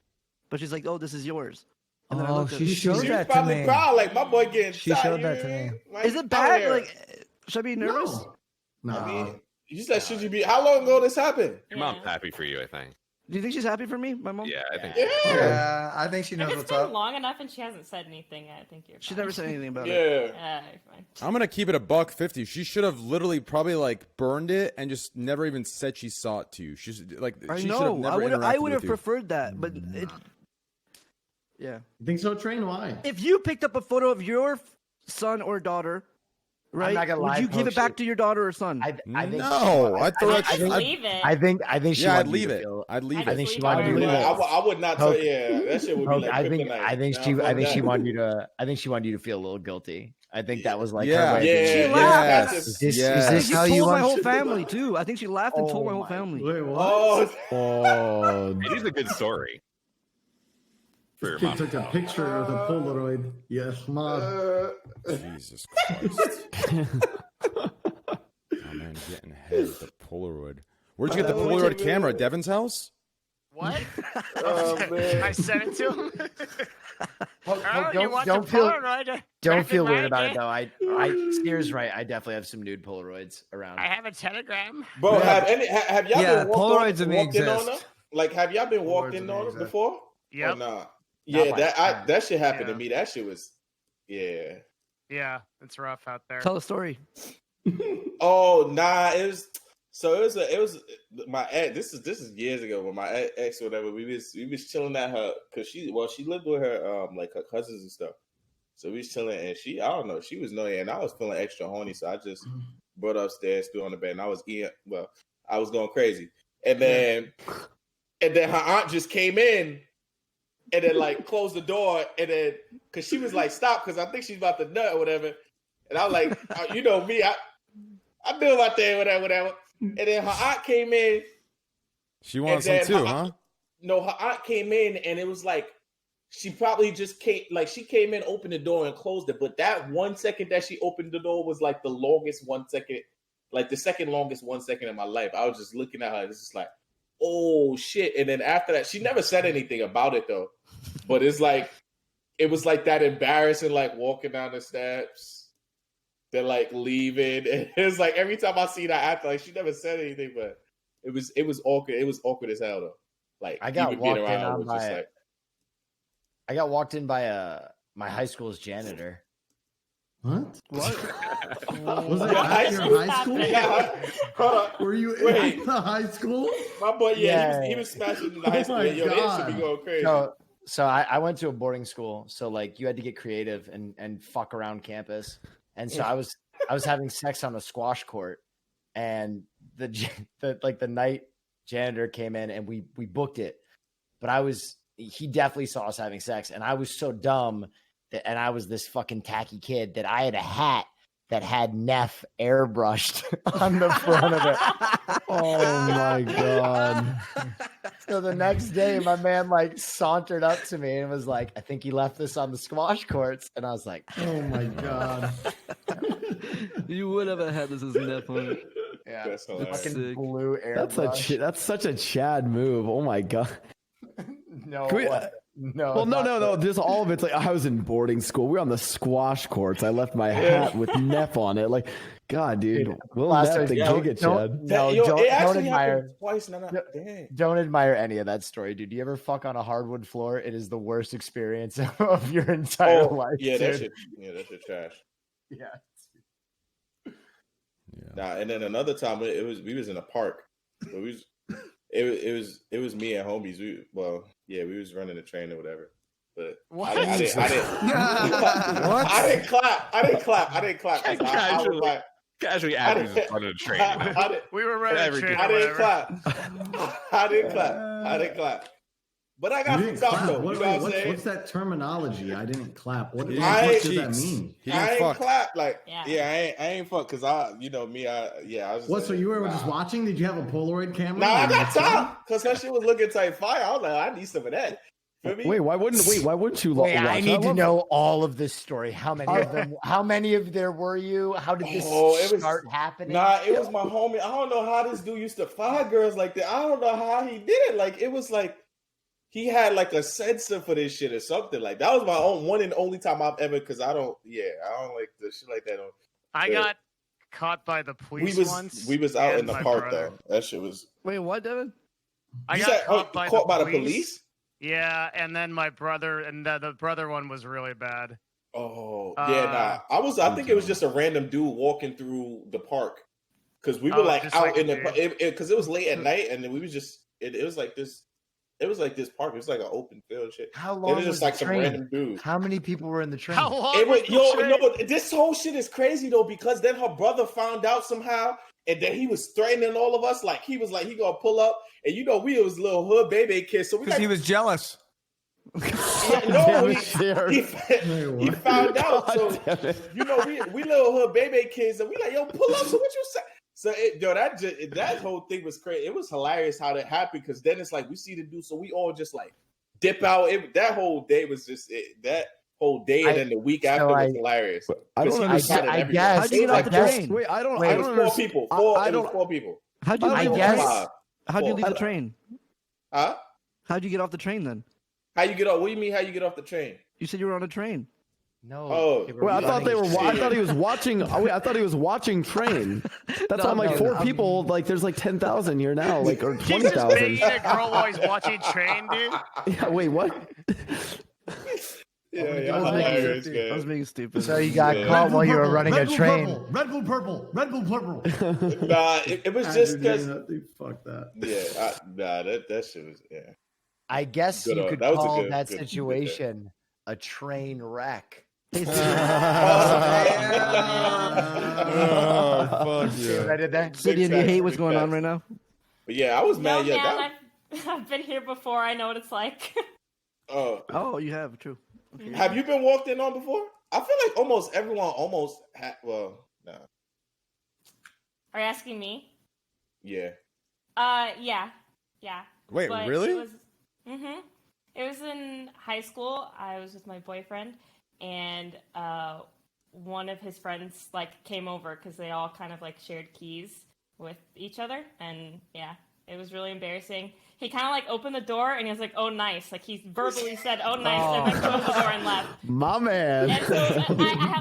But she's like, "Oh, this is yours." And then I Oh, looked at she it. showed She was that to probably me. proud, like my boy getting She shot. showed that to me. Why Is you it out bad? here? Like, should I be nervous? No. I mean, you said, should you be? How long ago this happened? Your mom's happy for you, I think. Do you think she's happy for me, my mom? Yeah, I think. Yeah, I think she knows If it's what's been up. long enough and she hasn't said anything, I think you're. She fine. never said anything about it. Yeah. You're fine. I'm gonna keep it $1.50. She should have literally probably like burned it and just never even said she saw it to you. She's like I she should have know. never I interacted would have with you. preferred that, but it. Yeah. You think so, Train? Why? If you picked up a photo of your son or daughter, right? not gonna would lie, you give it Poke, back to your daughter or son? I think No, I thought I just I'd- leave it. I think she. Yeah, I'd wanted you leave to it. feel- I'd leave I it. I think she Leave wanted it. you to. I would not tell. Poke. Yeah, that shit would be Poke, like I think kryptonite. I think Nah, she fuck I think that. she wanted you to I think she wanted you to feel a little guilty. I think that was like Yeah. her way. Yeah, of being She like, laughed. yes. Is this, Yes. is I this think how she you told my want? whole family too. I think she laughed and told Oh my whole my- family. Wait, what? Oh, Oh, It is a good story. For your Kid mom. took a picture with a Polaroid. Yes, mom. Jesus Christ. Oh man, getting head with the Polaroid. Where'd you get the Polaroid camera? At Devin's house? What? Oh, man. I sent it to him. Poke, Oh, you don't want don't the feel Polaroid? Back don't in feel my weird about it day, though. I Steer's right. I definitely have some nude Polaroids around. I have a telegram. bro, have y'all Yeah, been walked Polaroids of me in on them? exist. Like, have y'all been walked Polaroids in of me on them exist. before? Yep. Or nah? Yeah, by that shit happened Yeah. to me. That shit was, yeah. Yeah, it's rough out there. Tell the story. Oh nah, it was my ex. This is years ago when my ex or whatever. We was chilling at her because she lived with her like her cousins and stuff. So we was chilling and I don't know, she was annoying and I was feeling extra horny, so I just brought her upstairs, threw her on the bed, and I was I was going crazy, and then her aunt just came in. And then like closed the door, and then because she was like, "Stop," because I think she's about to nut or whatever. And I was like, "You know me, I do my thing, whatever." And then her aunt came in. She wants and some then too, her huh? No, her aunt came in, and it was like she probably just came, like she came in, opened the door, and closed it. But that 1 second that she opened the door was like the longest 1 second, like the second longest 1 second in my life. I was just looking at her, and it's just like, oh shit. And then after that, she never said anything about it though. But it's like, it was like that embarrassing, like walking down the steps, then like leaving. And it's like every time I see that after, like she never said anything, but it was awkward. It was awkward as hell though. Like I got even being walked in around on was just by like, I got walked in by my high school's janitor. What? What? Was it Your high at your school? high school? Yeah, hold on. Were you Wait. in the high school? My boy, Yeah. he was smashing in the high Oh school. my Yo, they should God. be going crazy. So I went to a boarding school, so like you had to get creative and fuck around campus. And so I was having sex on a squash court, and the night janitor came in and we booked it. But he definitely saw us having sex, and I was so dumb and I was this fucking tacky kid that I had a hat that had Neff airbrushed on the front of it. oh my god! So the next day, my man like sauntered up to me and was like, "I think he left this on the squash courts," and I was like, Oh my god! You would have had this as Neff on it. "Yeah, That's hilarious. fucking Sick. blue airbrush." That's such a Chad move. Oh my god! No, Can we- no. Well, it's not no. the- Just all of it's like I was in boarding school. We were on the squash courts. I left my hat with Neff on it. Like, God, dude, Will Last Neff the time- Giga don't- Chad. No, Yo, don't it actually admire. happened twice. No, damn. Don't admire any of that story, dude. You ever fuck on a hardwood floor? It is the worst experience of your entire life. yeah, dude. that shit trash. Yeah. Nah, and then another time we was in a park. But it was me and homies. We was running the train or whatever. But What? I didn't. What? I didn't clap. 'Cause I was like, Casually, I Abby's didn't- running a train. We were running a Every train. day. or I didn't whatever. clap. I didn't clap. But I You got didn't fucked up clap. though. What, You know what I'm what's, saying? what's that terminology? I didn't clap. What, He what didn't does fuck that cheeks. mean? He didn't I ain't fuck. clap like Yeah. I ain't fuck because I was What? just So like, you were nah. just watching? Did you have a Polaroid camera? Nah, I Or got your phone? top because her shit was looking type fire. I was like, I need some of that. Feel me? Wait, why wouldn't you Wait, watch? I need to love- know all of this story. How many of them? How many of there were you? How did this it was start happening? Nah, it was my homie. I don't know how this dude used to fire girls like that. I don't know how he did it. Like it was like he had like a sensor for this shit or something. Like that was my own one and only time I've ever because I don't like the shit like that. I But got caught by the police once. we was out and in the my park brother. though. That shit was. Wait, what, Devin? I You got said, caught by the police? Yeah, and then my brother, and the brother one was really bad. Oh yeah, nah. I think it was just a random dude walking through the park because we were like just out like in a the because it was late at night and then we was just it was like this. It was like this park. It was like an open field and shit. How It long was was just the like some train? random dude. How many people were in the train? How long? It was, was the train? no, this whole shit is crazy though because then her brother found out somehow, and then he was threatening all of us. Like he was like he gonna pull up, and you know we was little hood baby kids, so we Because like, he was jealous. no, he found out. God So damn it. you know we little hood baby kids, and we like yo pull up. So what you say? So that whole thing was crazy. It was hilarious how that happened because then it's like we see the dude, so we all just like dip out. That whole day was just that whole day, and then the week after was hilarious. I don't understand. I guess. How'd you get off the train? Wait, I don't. Wait, I It don't was four understand. people. I don't. Four people. How'd you I leave the guess- train? How'd you leave the train? Huh? How'd you get off the train then? How you get off? What do you mean? How you get off the train? You said you were on a train. No. Oh, they were Wait, I thought they were. running I thought he was watching. Oh, wait, I thought he was watching Train. That's why I'm like four people. Like there's like 10,000 here now. Like or He's 20,000. just banging a girl while he's watching Train, dude. Yeah. Wait. What? Yeah, I yeah, was being hilarious, stupid. I was man. being stupid. So you got Yeah. caught while you were Purple, running a Red Bull train. Purple, Red Bull purple, Red Bull purple. Nah, it was just because. Fuck that. Yeah, that shit was I guess Good you on- could that was a call good- that good- good situation a train wreck. Oh, fuck See what I yeah. did there? Sydeon, do you hate what's going on right now? But yeah, I was No, mad. Yeah, man, I've been here before. I know what it's like. Oh, you have, true. Okay. Have you been walked in on before? I feel like almost everyone well, nah. Are you asking me? Yeah. Yeah. Wait, But really? It was in high school. I was with my boyfriend, and one of his friends like came over because they all kind of like shared keys with each other, and yeah, it was really embarrassing. He kind of like opened the door and he was like, "Oh, nice!" Like he verbally said, "Oh, nice," and then closed the door and left. My man. And so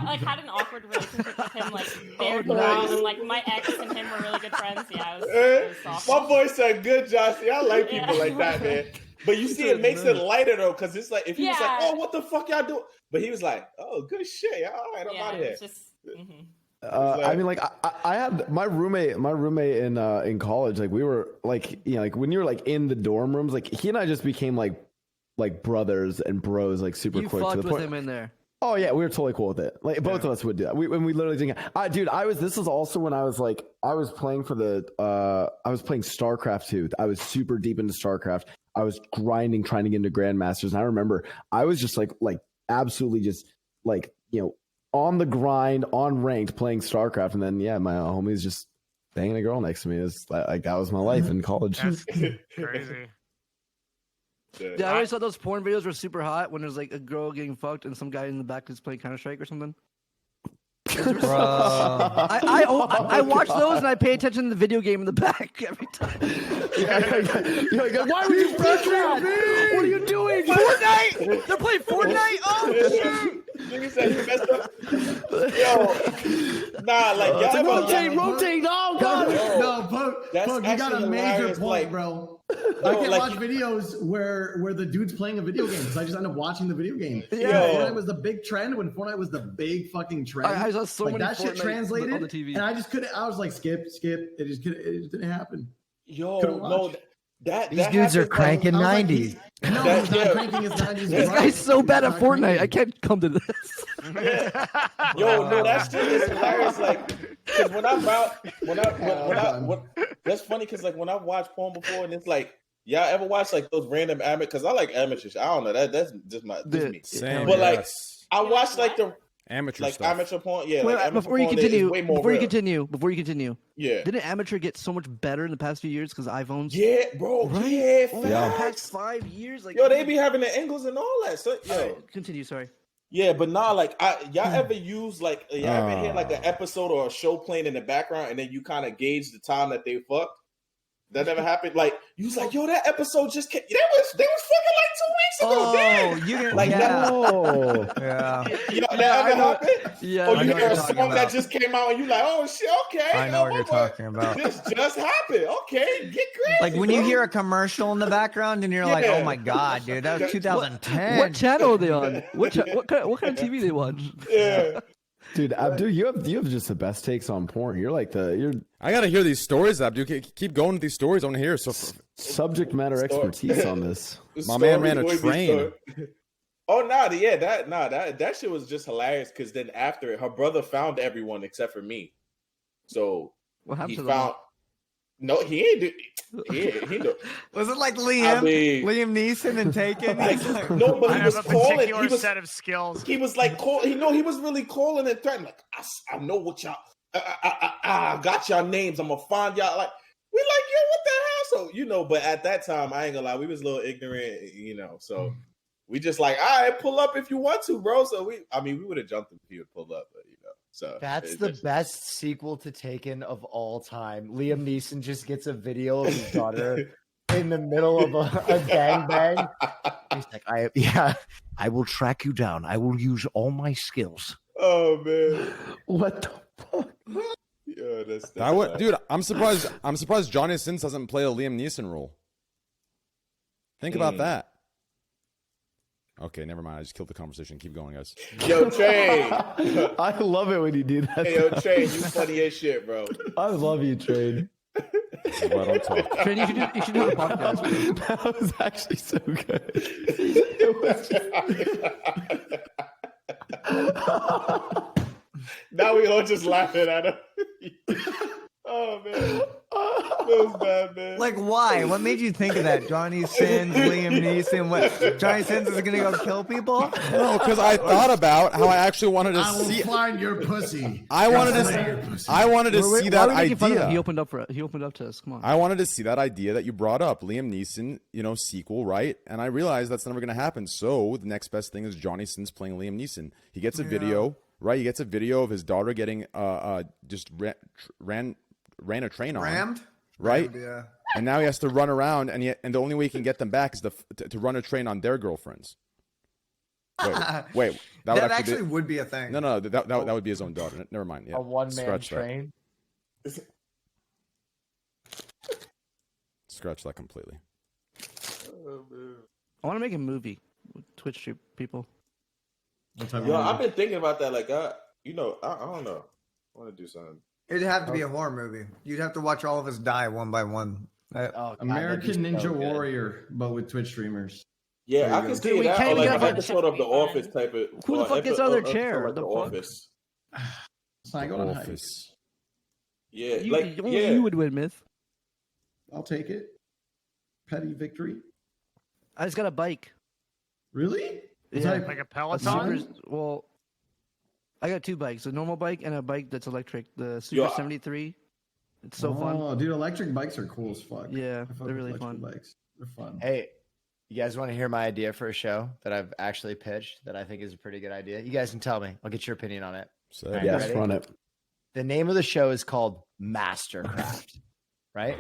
I had an awkward relationship with him, like very long, and like my ex and him were really good friends. Yeah, it was awful. My boy said, "Good, Joshy." I like people like that, man. But you see, it makes it lighter though, because it's like if he was like, "Oh, what the fuck y'all doing?" But he was like, "Oh, good shit. Yeah, all right, I'm out of here." It's just. I mean, like I had my roommate in college. Like we were like, you know, like when you're like in the dorm rooms, like he and I just became like brothers and bros, like super You quick. fucked To the with point. him in there. Oh yeah, we were totally cool with it. Like both of us would do that. We literally didn't. Dude, this was also when I was like, I was playing StarCraft 2. I was super deep into StarCraft. I was grinding, trying to get into Grandmasters. And I remember I was just like absolutely just like, you know, on the grind, on ranked, playing StarCraft. And then yeah, my homie's just banging a girl next to me. It's like that was my life in college. That's crazy. Yeah, I always thought those porn videos were super hot when there's like a girl getting fucked and some guy in the back is playing Counter-Strike or something. I watch those and I pay attention to the video game in the back every time. You're like, why would you press that? What are you doing? Fortnite! They're playing Fortnite? Oh, shit! Nigga said he messed up. Yo, nah, like y'all ever- rotate. Oh god. No, Poke, That's you got a actually major hilarious, point, like- bro. I can like- watch videos where the dude's playing a video game because I just end up watching the video game. Yeah. Fortnite was the big trend when Fortnite was the big fucking trend. I saw so like many that shit Fortnite translated, on the TV. and I just couldn't. I was like, skip. It just didn't happen. Yo, Couldn't no, watch. These dudes are cranking 90s. No, he's not cranking his 90s. This guy's so bad at Fortnite. I can't come to this. Yo, no, that shit is hilarious. Like, because that's funny because like when I've watched porn before, and it's like, y'all ever watch like those random amateur? Because I like amateurs. I don't know, that's just me. Same, but like, yes. I watched like the amateur like stuff. amateur porn. Yeah, Wait, like amateur before you porn is continue, way more before you real. continue, Yeah. Didn't amateur get so much better in the past few years because iPhones? Yeah, bro. Right? Yeah, Over the facts. past 5 years, like Yo, they be having the angles and all that. So, yo. Alright, continue. Sorry. Yeah, but nah, like y'all ever use like y'all ever hear like an episode or a show playing in the background and then you kind of gauge the time that they fucked? That never happened. Like you was like, yo, that episode just came. They was fucking like 2 weeks ago. Damn. You get Like that. Oh, yeah. You know, that ever happened? Yeah. Or I you know hear what a you're talking song that about. just came out and you like, oh shit, okay. I know what you're talking about. This just happened. Okay, get crazy. Like when you bro. hear a commercial in the background and you're like, Yeah. "Oh my god, dude, that was 2010." What channel are they on? What kind of TV they watch? Yeah. dude, Abdu, you have just the best takes on porn. You're like you're I gotta hear these stories, Abdu. Keep going with these stories. I want to hear. So, subject matter expertise on this. My man ran a train. Oh that shit was just hilarious because then after it, her brother found everyone except for me. So What happened he to found. No, he ain't do. He do. Was it like Liam mean- Neeson and Taken? Like, He's like, no, but I he have was a calling. particular He was set of skills. He was like call. He was really calling and threatening. Like I know what y'all. I got y'all names. I'm gonna find y'all. Like we like yo, what the hell? So but at that time, I ain't gonna lie, we was a little ignorant, So we just like, all right, pull up if you want to, bro. So we would have jumped if he would pull up, but So that's the best sequel to Taken of all time. Liam Neeson just gets a video of his daughter in the middle of a gangbang. He's like, I will track you down. I will use all my skills. Oh man, what the fuck? Yeah, that's dude. I'm surprised Johnny Sins doesn't play a Liam Neeson role. Think about that. Okay, never mind. I just killed the conversation. Keep going, guys. Yo, Train. I love it when you do that. Hey, yo, Train, you funny as shit, bro. I love you, Train. This is why I don't talk. Train, you should do a podcast. That was actually so good. Now we all just laughing at him. Oh man, that was bad, man. Like, why? What made you think of that? Johnny Sins, Liam Neeson. What? Johnny Sins is gonna go kill people? No, because I thought about how I actually wanted to I will see. find your pussy. I wanted to see that Why are we making fun of him? idea. He opened up for it. He opened up to us. Come on. I wanted to see that idea that you brought up, Liam Neeson, sequel, right? And I realized that's never going to happen. So the next best thing is Johnny Sins playing Liam Neeson. He gets a video, right? He gets a video of his daughter getting just ran a train on, Rammed? right? Rammed, yeah. And now he has to run around, and the only way he can get them back is to run a train on their girlfriends. Wait, that actually would be a thing. No, that would be his own daughter. Never mind. Yeah, A one-man scratch that. train. Scratch that completely. I want to make a movie with Twitch stream people. Yo, I've been thinking about that. Like, I don't know. I want to do something. It'd have to be a horror movie. You'd have to watch all of us die one by one. American Ninja Warrior, but with Twitch streamers. Yeah, I can see that. Or like an episode of The Office type of. Who the fuck gets out of their chair? Like The Office. It's not going to Office. Yeah, you would win, Myth. I'll take it. Petty victory. I just got a bike. Really? Yeah. Like a Peloton? Well, I got two bikes: a normal bike and a bike that's electric. The Super 73. It's so fun. Oh, dude, electric bikes are cool as fuck. Yeah, I fuck they're with really electric fun. Bikes. They're fun. Hey, you guys want to hear my idea for a show that I've actually pitched that I think is a pretty good idea? You guys can tell me. I'll get your opinion on it. So, Right, Yes, ready? run it. The name of the show is called Mastercraft, right?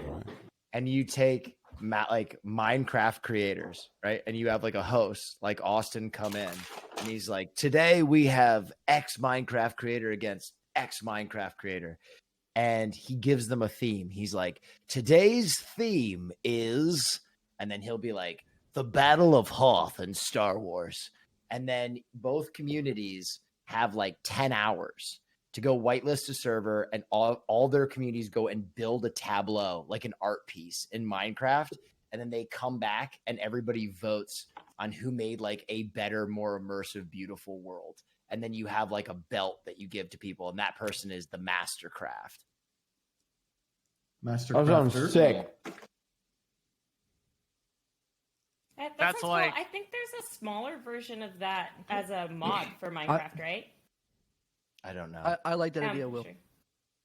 And you take like Minecraft creators, right? And you have like a host like Austin come in and he's like, today we have X Minecraft creator against X Minecraft creator. And he gives them a theme. He's like, today's theme is, and then he'll be like, the Battle of Hoth in Star Wars. And then both communities have like 10 hours to go whitelist a server, and all their communities go and build a tableau, like an art piece in Minecraft. and then they come back and everybody votes on who made like a better, more immersive, beautiful world. And then you have like a belt that you give to people, and that person is the mastercraft. Master That sounds crafter. sick. That's sounds like- cool. I think there's a smaller version of that as a mod for Minecraft, right? I don't know. I like that idea, for Will. sure.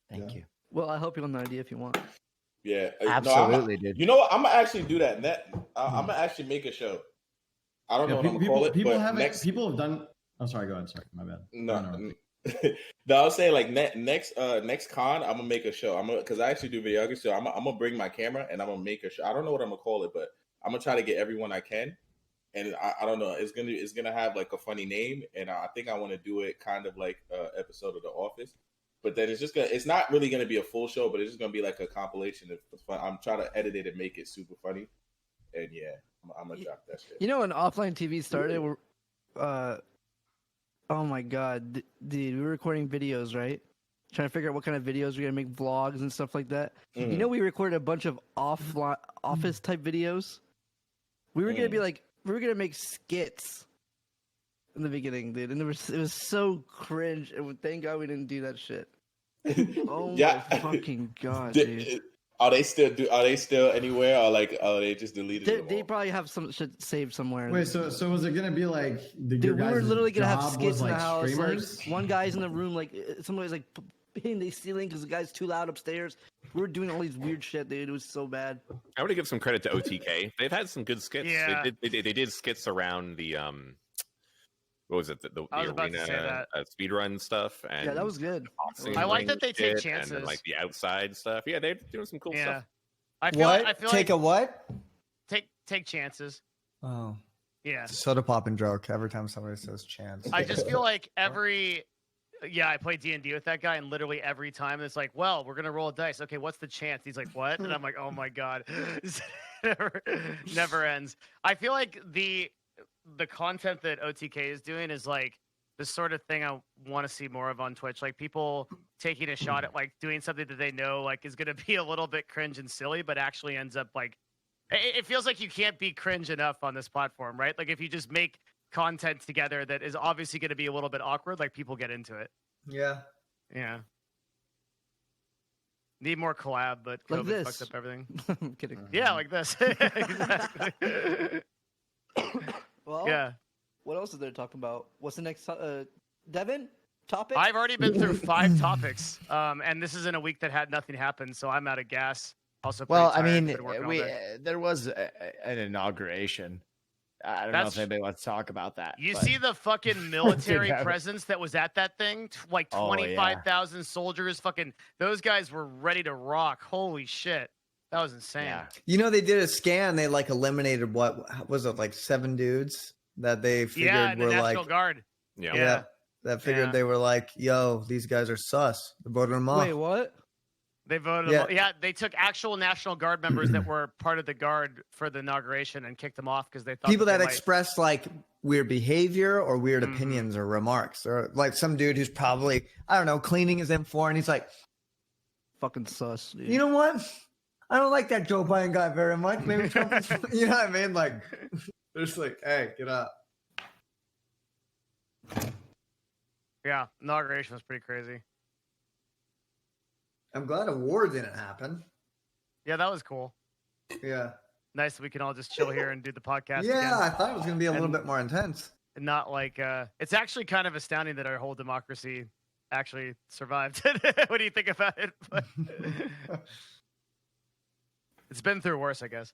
Thank you. Well, I'll help you on the idea if you want. Yeah, Absolutely, no, dude. You know what? I'm gonna actually do that. I'm gonna actually make a show. I don't know what I'm gonna call it. People but have next, people have done. I'm sorry. Go ahead. Sorry, my bad. No, no, I was saying like next con, I'm gonna make a show. Because I actually do videography, so I'm gonna bring my camera and I'm gonna make a show. I don't know what I'm gonna call it, but I'm gonna try to get everyone I can. And I don't know. It's gonna have like a funny name, and I think I want to do it kind of like episode of The Office. But then it's not really gonna be a full show, but it's just gonna be like a compilation of fun. I'm trying to edit it and make it super funny. And yeah, I'm gonna drop that shit. You know when offline TV started, oh my god, dude, we were recording videos, right? Trying to figure out what kind of videos we're gonna make, vlogs and stuff like that. Mm. You know, we recorded a bunch of offline office type videos. We were gonna be like, we were gonna make skits in the beginning, dude, and it was so cringe. And thank God we didn't do that shit. Oh Yeah. my fucking god, dude. Are they still anywhere, or like they just deleted it? They probably have some shit saved somewhere. Wait, so was it gonna be like Dude, we were literally gonna have skits in the like house. streamers? Like, one guy's in the room, like somebody's like hitting the ceiling because the guy's too loud upstairs. We were doing all these weird shit, dude. It was so bad. I want to give some credit to OTK. They've had some good skits. Yeah. They did skits around the what was it? The I was about to say arena speedrun stuff. And Yeah, that was good. boxing I like that they ring take shit, and then, chances. like the outside stuff. Yeah, they're doing some cool Yeah. stuff. I feel Take like a what? take chances. Oh, Yeah. it's a soda popping joke every time somebody says chance. I just feel like I played D&D with that guy, and literally every time it's like, well, we're gonna roll a dice. Okay, what's the chance? He's like, what? And I'm like, oh my god, never ends. I feel like the content that OTK is doing is like the sort of thing I want to see more of on Twitch. Like people taking a shot at like doing something that they know like is gonna be a little bit cringe and silly, but actually ends up like it feels like you can't be cringe enough on this platform, right? Like if you just make content together that is obviously going to be a little bit awkward, like people get into it. Yeah. Yeah. Need more collab, but Like COVID this. fucked up everything. I'm kidding. Yeah, like this. Exactly. Well, Yeah. What else is there to talk about? What's the next? Devin, topic? I've already been through 5 topics, and this is in a week that had nothing happen, so I'm out of gas. Also, Well, I pretty mean, tired, been working all day. there was an inauguration. I don't know That's- if anybody wants to talk about that. You but- see the fucking military happen? presence that was at that thing? Like Oh, yeah. 25,000 soldiers. Fucking, those guys were ready to rock. Holy shit. That was insane. Yeah. You know, they did a scan. They like eliminated what was it, like 7 dudes that they figured Yeah, the were National like, Guard. Yeah. Yeah. that figured Yeah. they were like, yo, these guys are sus. They voted them off. Wait, what? They voted. Yeah. Yeah, they took actual National Guard members that were part of the Guard for the inauguration and kicked them off because they thought People that they might- express like weird behavior or weird Mhm. opinions or remarks, or like some dude who's probably, I don't know, cleaning his M4 and he's like, Fucking sus, dude. you know what? I don't like that Joe Biden guy very much. Maybe Trump is, you know what I mean? Like, they're just like, hey, get up. Yeah, inauguration was pretty crazy. I'm glad a war didn't happen. Yeah, that was cool. Yeah. Nice that we can all just chill here and do the podcast. Yeah, I again. thought it was going to be a little And- bit more intense. And not like it's actually kind of astounding that our whole democracy actually survived. What do you think about it? But it's been through worse, I guess.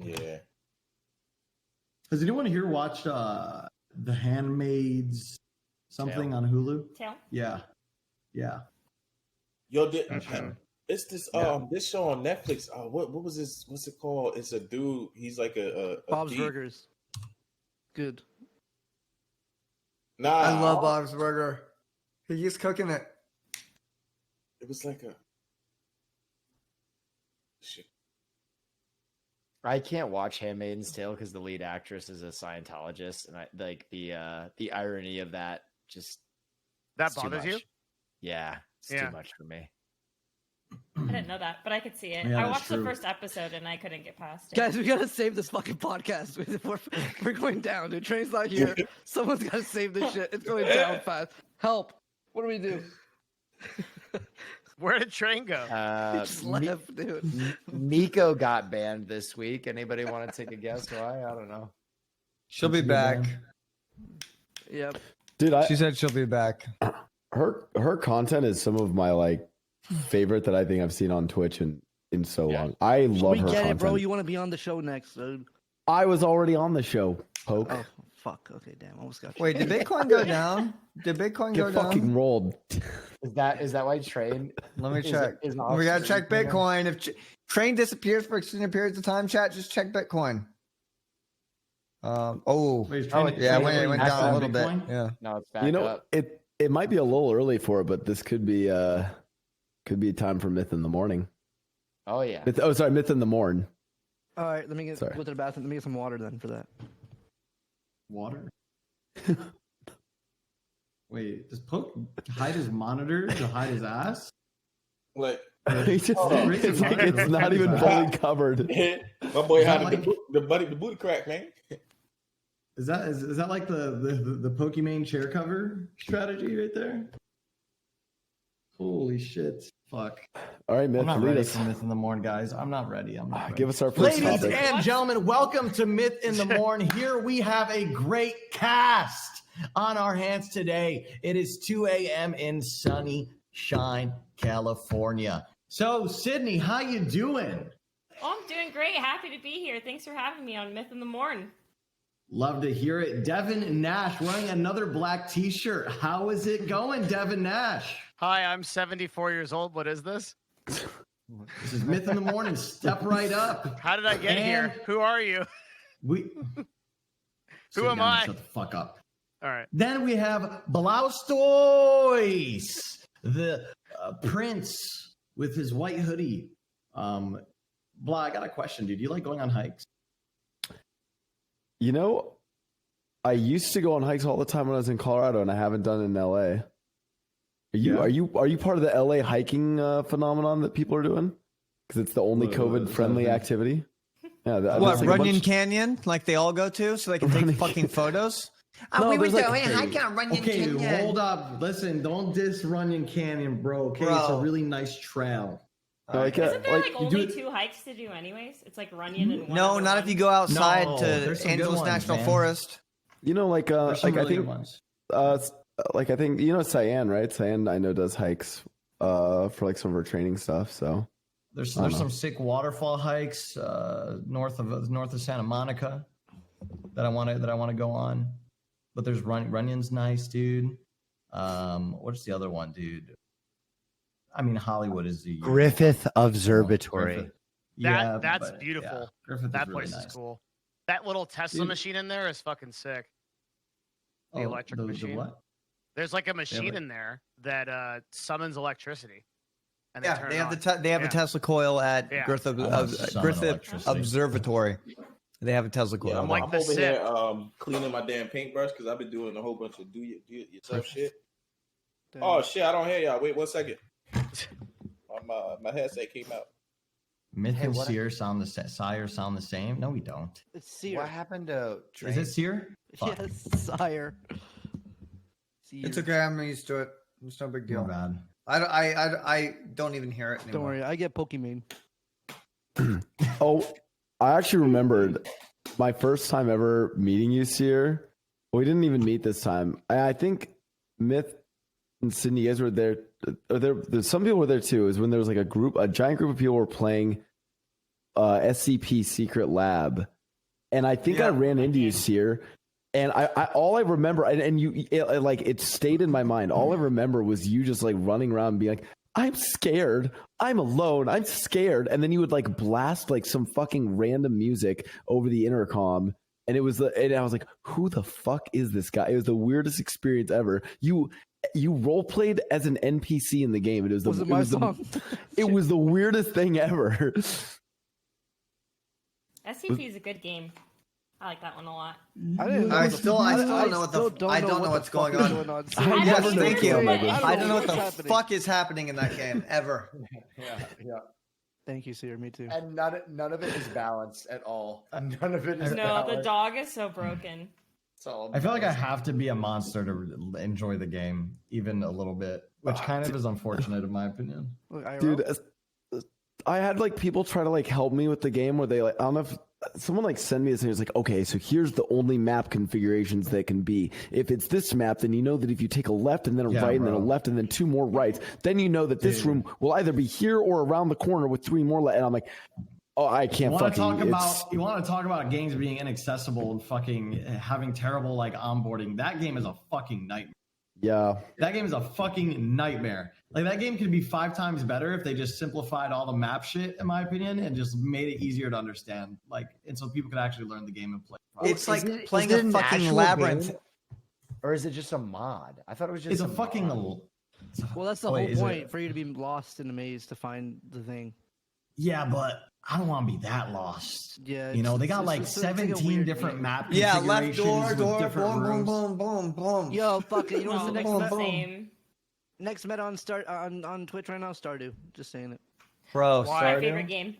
Yeah. Has anyone here watched The Handmaid's something on Hulu? Tail? Yeah. Yeah. Yo, Mhm. it's this Yeah. this show on Netflix. What was this? What's it called? It's a dude. He's like a Bob's thief. Burgers. Good. Nah, I love Bob's Burger. He's cooking it. It was like a shit. I can't watch Handmaid's Tale because the lead actress is a Scientologist, and I like the irony of that. Just That it's too bothers you? much. Yeah, it's Yeah. too much for me. I don't didn't know that, but I could see it. Yeah, I that's watched the true. first episode and I couldn't get past it. Guys, we gotta save this fucking podcast. We're going down. Dude, Train's not here. Someone's gotta save this shit. It's going down fast. Help! What do we do? Where did Train go? He just left, dude. Nico got banned this week. Anybody want to take a guess why? I don't know. She'll be back. Yep. Dude, She said she'll be back. her content is some of my like favorite that I think I've seen on Twitch in so long. I love We her get content. it, bro. You want to be on the show next, dude. I was already on the show, Poke. Oh, fuck. Okay, damn. I almost got you. Wait, did Bitcoin go down? Did Bitcoin go Get down? fucking rolled. Is that why Train? Let me check. is We gotta check off-stream? Bitcoin. If Train disappears for extended periods of time, chat, just check Bitcoin. Wait, is yeah, Train- it went Train down a back little on bit. Bitcoin? Yeah. No, it's back You know, up. it might be a little early for it, but this could be time for Myth in the morning. Oh yeah. Myth in the morn. All right, let me Sorry. go to the bathroom. Let me get some water then for that. Water? Wait, does Poke hide his monitor to hide his ass? Like, It's not even fully covered. my boy Is that had like- the booty crack, man. Is that like the Pokemon chair cover strategy right there? Holy shit! Fuck. All right, Myth, I'm not lead ready us. for Myth in the Morn, guys. I'm not ready. I'm not ready. Give us our first Ladies topic. and gentlemen, welcome to Myth in the Morn. Here we have a great cast on our hands today. It is 2 a.m. in sunny Shine, California. So, Sydney, how you doing? Oh, I'm doing great. Happy to be here. Thanks for having me on Myth in the Morn. Love to hear it. Devin Nash wearing another black t-shirt. How is it going, Devin Nash? Hi, I'm 74 years old. What is this? This is Myth in the Morning. Step right up. How did I get here? Who are you? We. Who am I? Shut the fuck up. All right. Then we have Blaustois, the prince with his white hoodie. Blah, I got a question, dude. Do you like going on hikes? You know, I used to go on hikes all the time when I was in Colorado, and I haven't done it in LA. Are you part of the LA hiking phenomenon that people are doing? Because it's the only COVID-friendly activity. Yeah, What, Runyon Canyon? Like they all go to, so they can take fucking photos? No, we were there's going like- hiking on Runyon Okay, Canyon. hold up. Listen, don't diss Runyon Canyon, bro. Okay, it's a Bro. really nice trail. Like, Isn't there like you only do it- 2 hikes to do anyways? It's like Runyon and one No, other not one. if you go outside No, to there's some good Angeles ones, National man. Forest. You know, like There's some I really think good ones. like I think you know Cyan, right? Cyan I know does hikes for like some of her training stuff. So There's I don't some know. sick waterfall hikes north of Santa Monica that I want to go on. But there's Runyon's nice, dude. What's the other one, dude? I mean, Hollywood is the Griffith Observatory. Griffith. Yeah, That's but, beautiful. yeah, Griffith That is really place nice. is cool. That little Tesla Dude. machine in there is fucking sick. The Oh, electric machine. what? There's like a machine like- in there that summons electricity. And Yeah, turn they it have on. they have a Yeah. Tesla coil at Yeah. Griffith, I want to summon Griffith electricity. Observatory. They have a Tesla coil. Yeah, I'm, like I'm the over sip. here cleaning my damn paintbrush because I've been doing a whole bunch of do it yourself shit. Oh shit, I don't hear y'all. Wait 1 second. My headset came out. Myth Hey, and what- Seer sound the same. No, we don't. It's Seer. What happened to Train? Is it Seer? Fuck. Yes, sire. It's okay. I'm used to it. It's no big deal. My bad. I don't even hear it anymore. Don't worry, I get Pokemon. Oh, I actually remembered my first time ever meeting you, Seer. We didn't even meet this time. I think Myth and Sydney, you guys were there. There's some people were there too. It was when there was like a giant group of people were playing SCP Secret Lab, and I think I ran into you, Seer. And I all I remember, and you, it stayed in my mind. All I remember was you just like running around and being like, "I'm scared. I'm alone. I'm scared." And then you would like blast like some fucking random music over the intercom, and and I was like, "Who the fuck is this guy?" It was the weirdest experience ever. You role played as an NPC in the game. It was the Was it my song? it was the weirdest thing ever. SCP is a good game. I like that one a lot. I still don't know what I don't know what's going on. Yes, thank you. I don't know what the happening. fuck is happening in that game ever. Yeah. Thank you, Seer. Me too. And none of it is balanced at all. None of it is No, balanced. the dog is so broken. I feel like I have to be a monster to enjoy the game, even a little bit, which kind of is unfortunate in my opinion. Dude, I had like people try to like help me with the game where they like, I don't know if someone like send me this and it's like, okay, so here's the only map configurations that can be. If it's this map, then you know that if you take a left and then a right and then a left and then 2 more rights, then you know that this room will either be here or around the corner with 3 more left. And I'm like, oh, I can't You fucking. You want to talk about games being inaccessible and fucking having terrible like onboarding? That game is a fucking nightmare. Yeah. That game is a fucking nightmare. Like that game could be 5 times better if they just simplified all the map shit, in my opinion, and just made it easier to understand. Like, and so people could actually learn the game and play. It's like playing a fucking labyrinth. Or is it just a mod? I thought it was just It's a fucking. Well, that's the whole point for you to be lost in the maze to find the thing. Yeah, but I don't want to be that lost. Yeah, you know they got like 17 different map configurations with different rooms. boom, boom. Yo, fuck it. You know what's the next meta? Same. Next meta on Twitch right now? Stardew. Just saying it. Bro, My favorite game.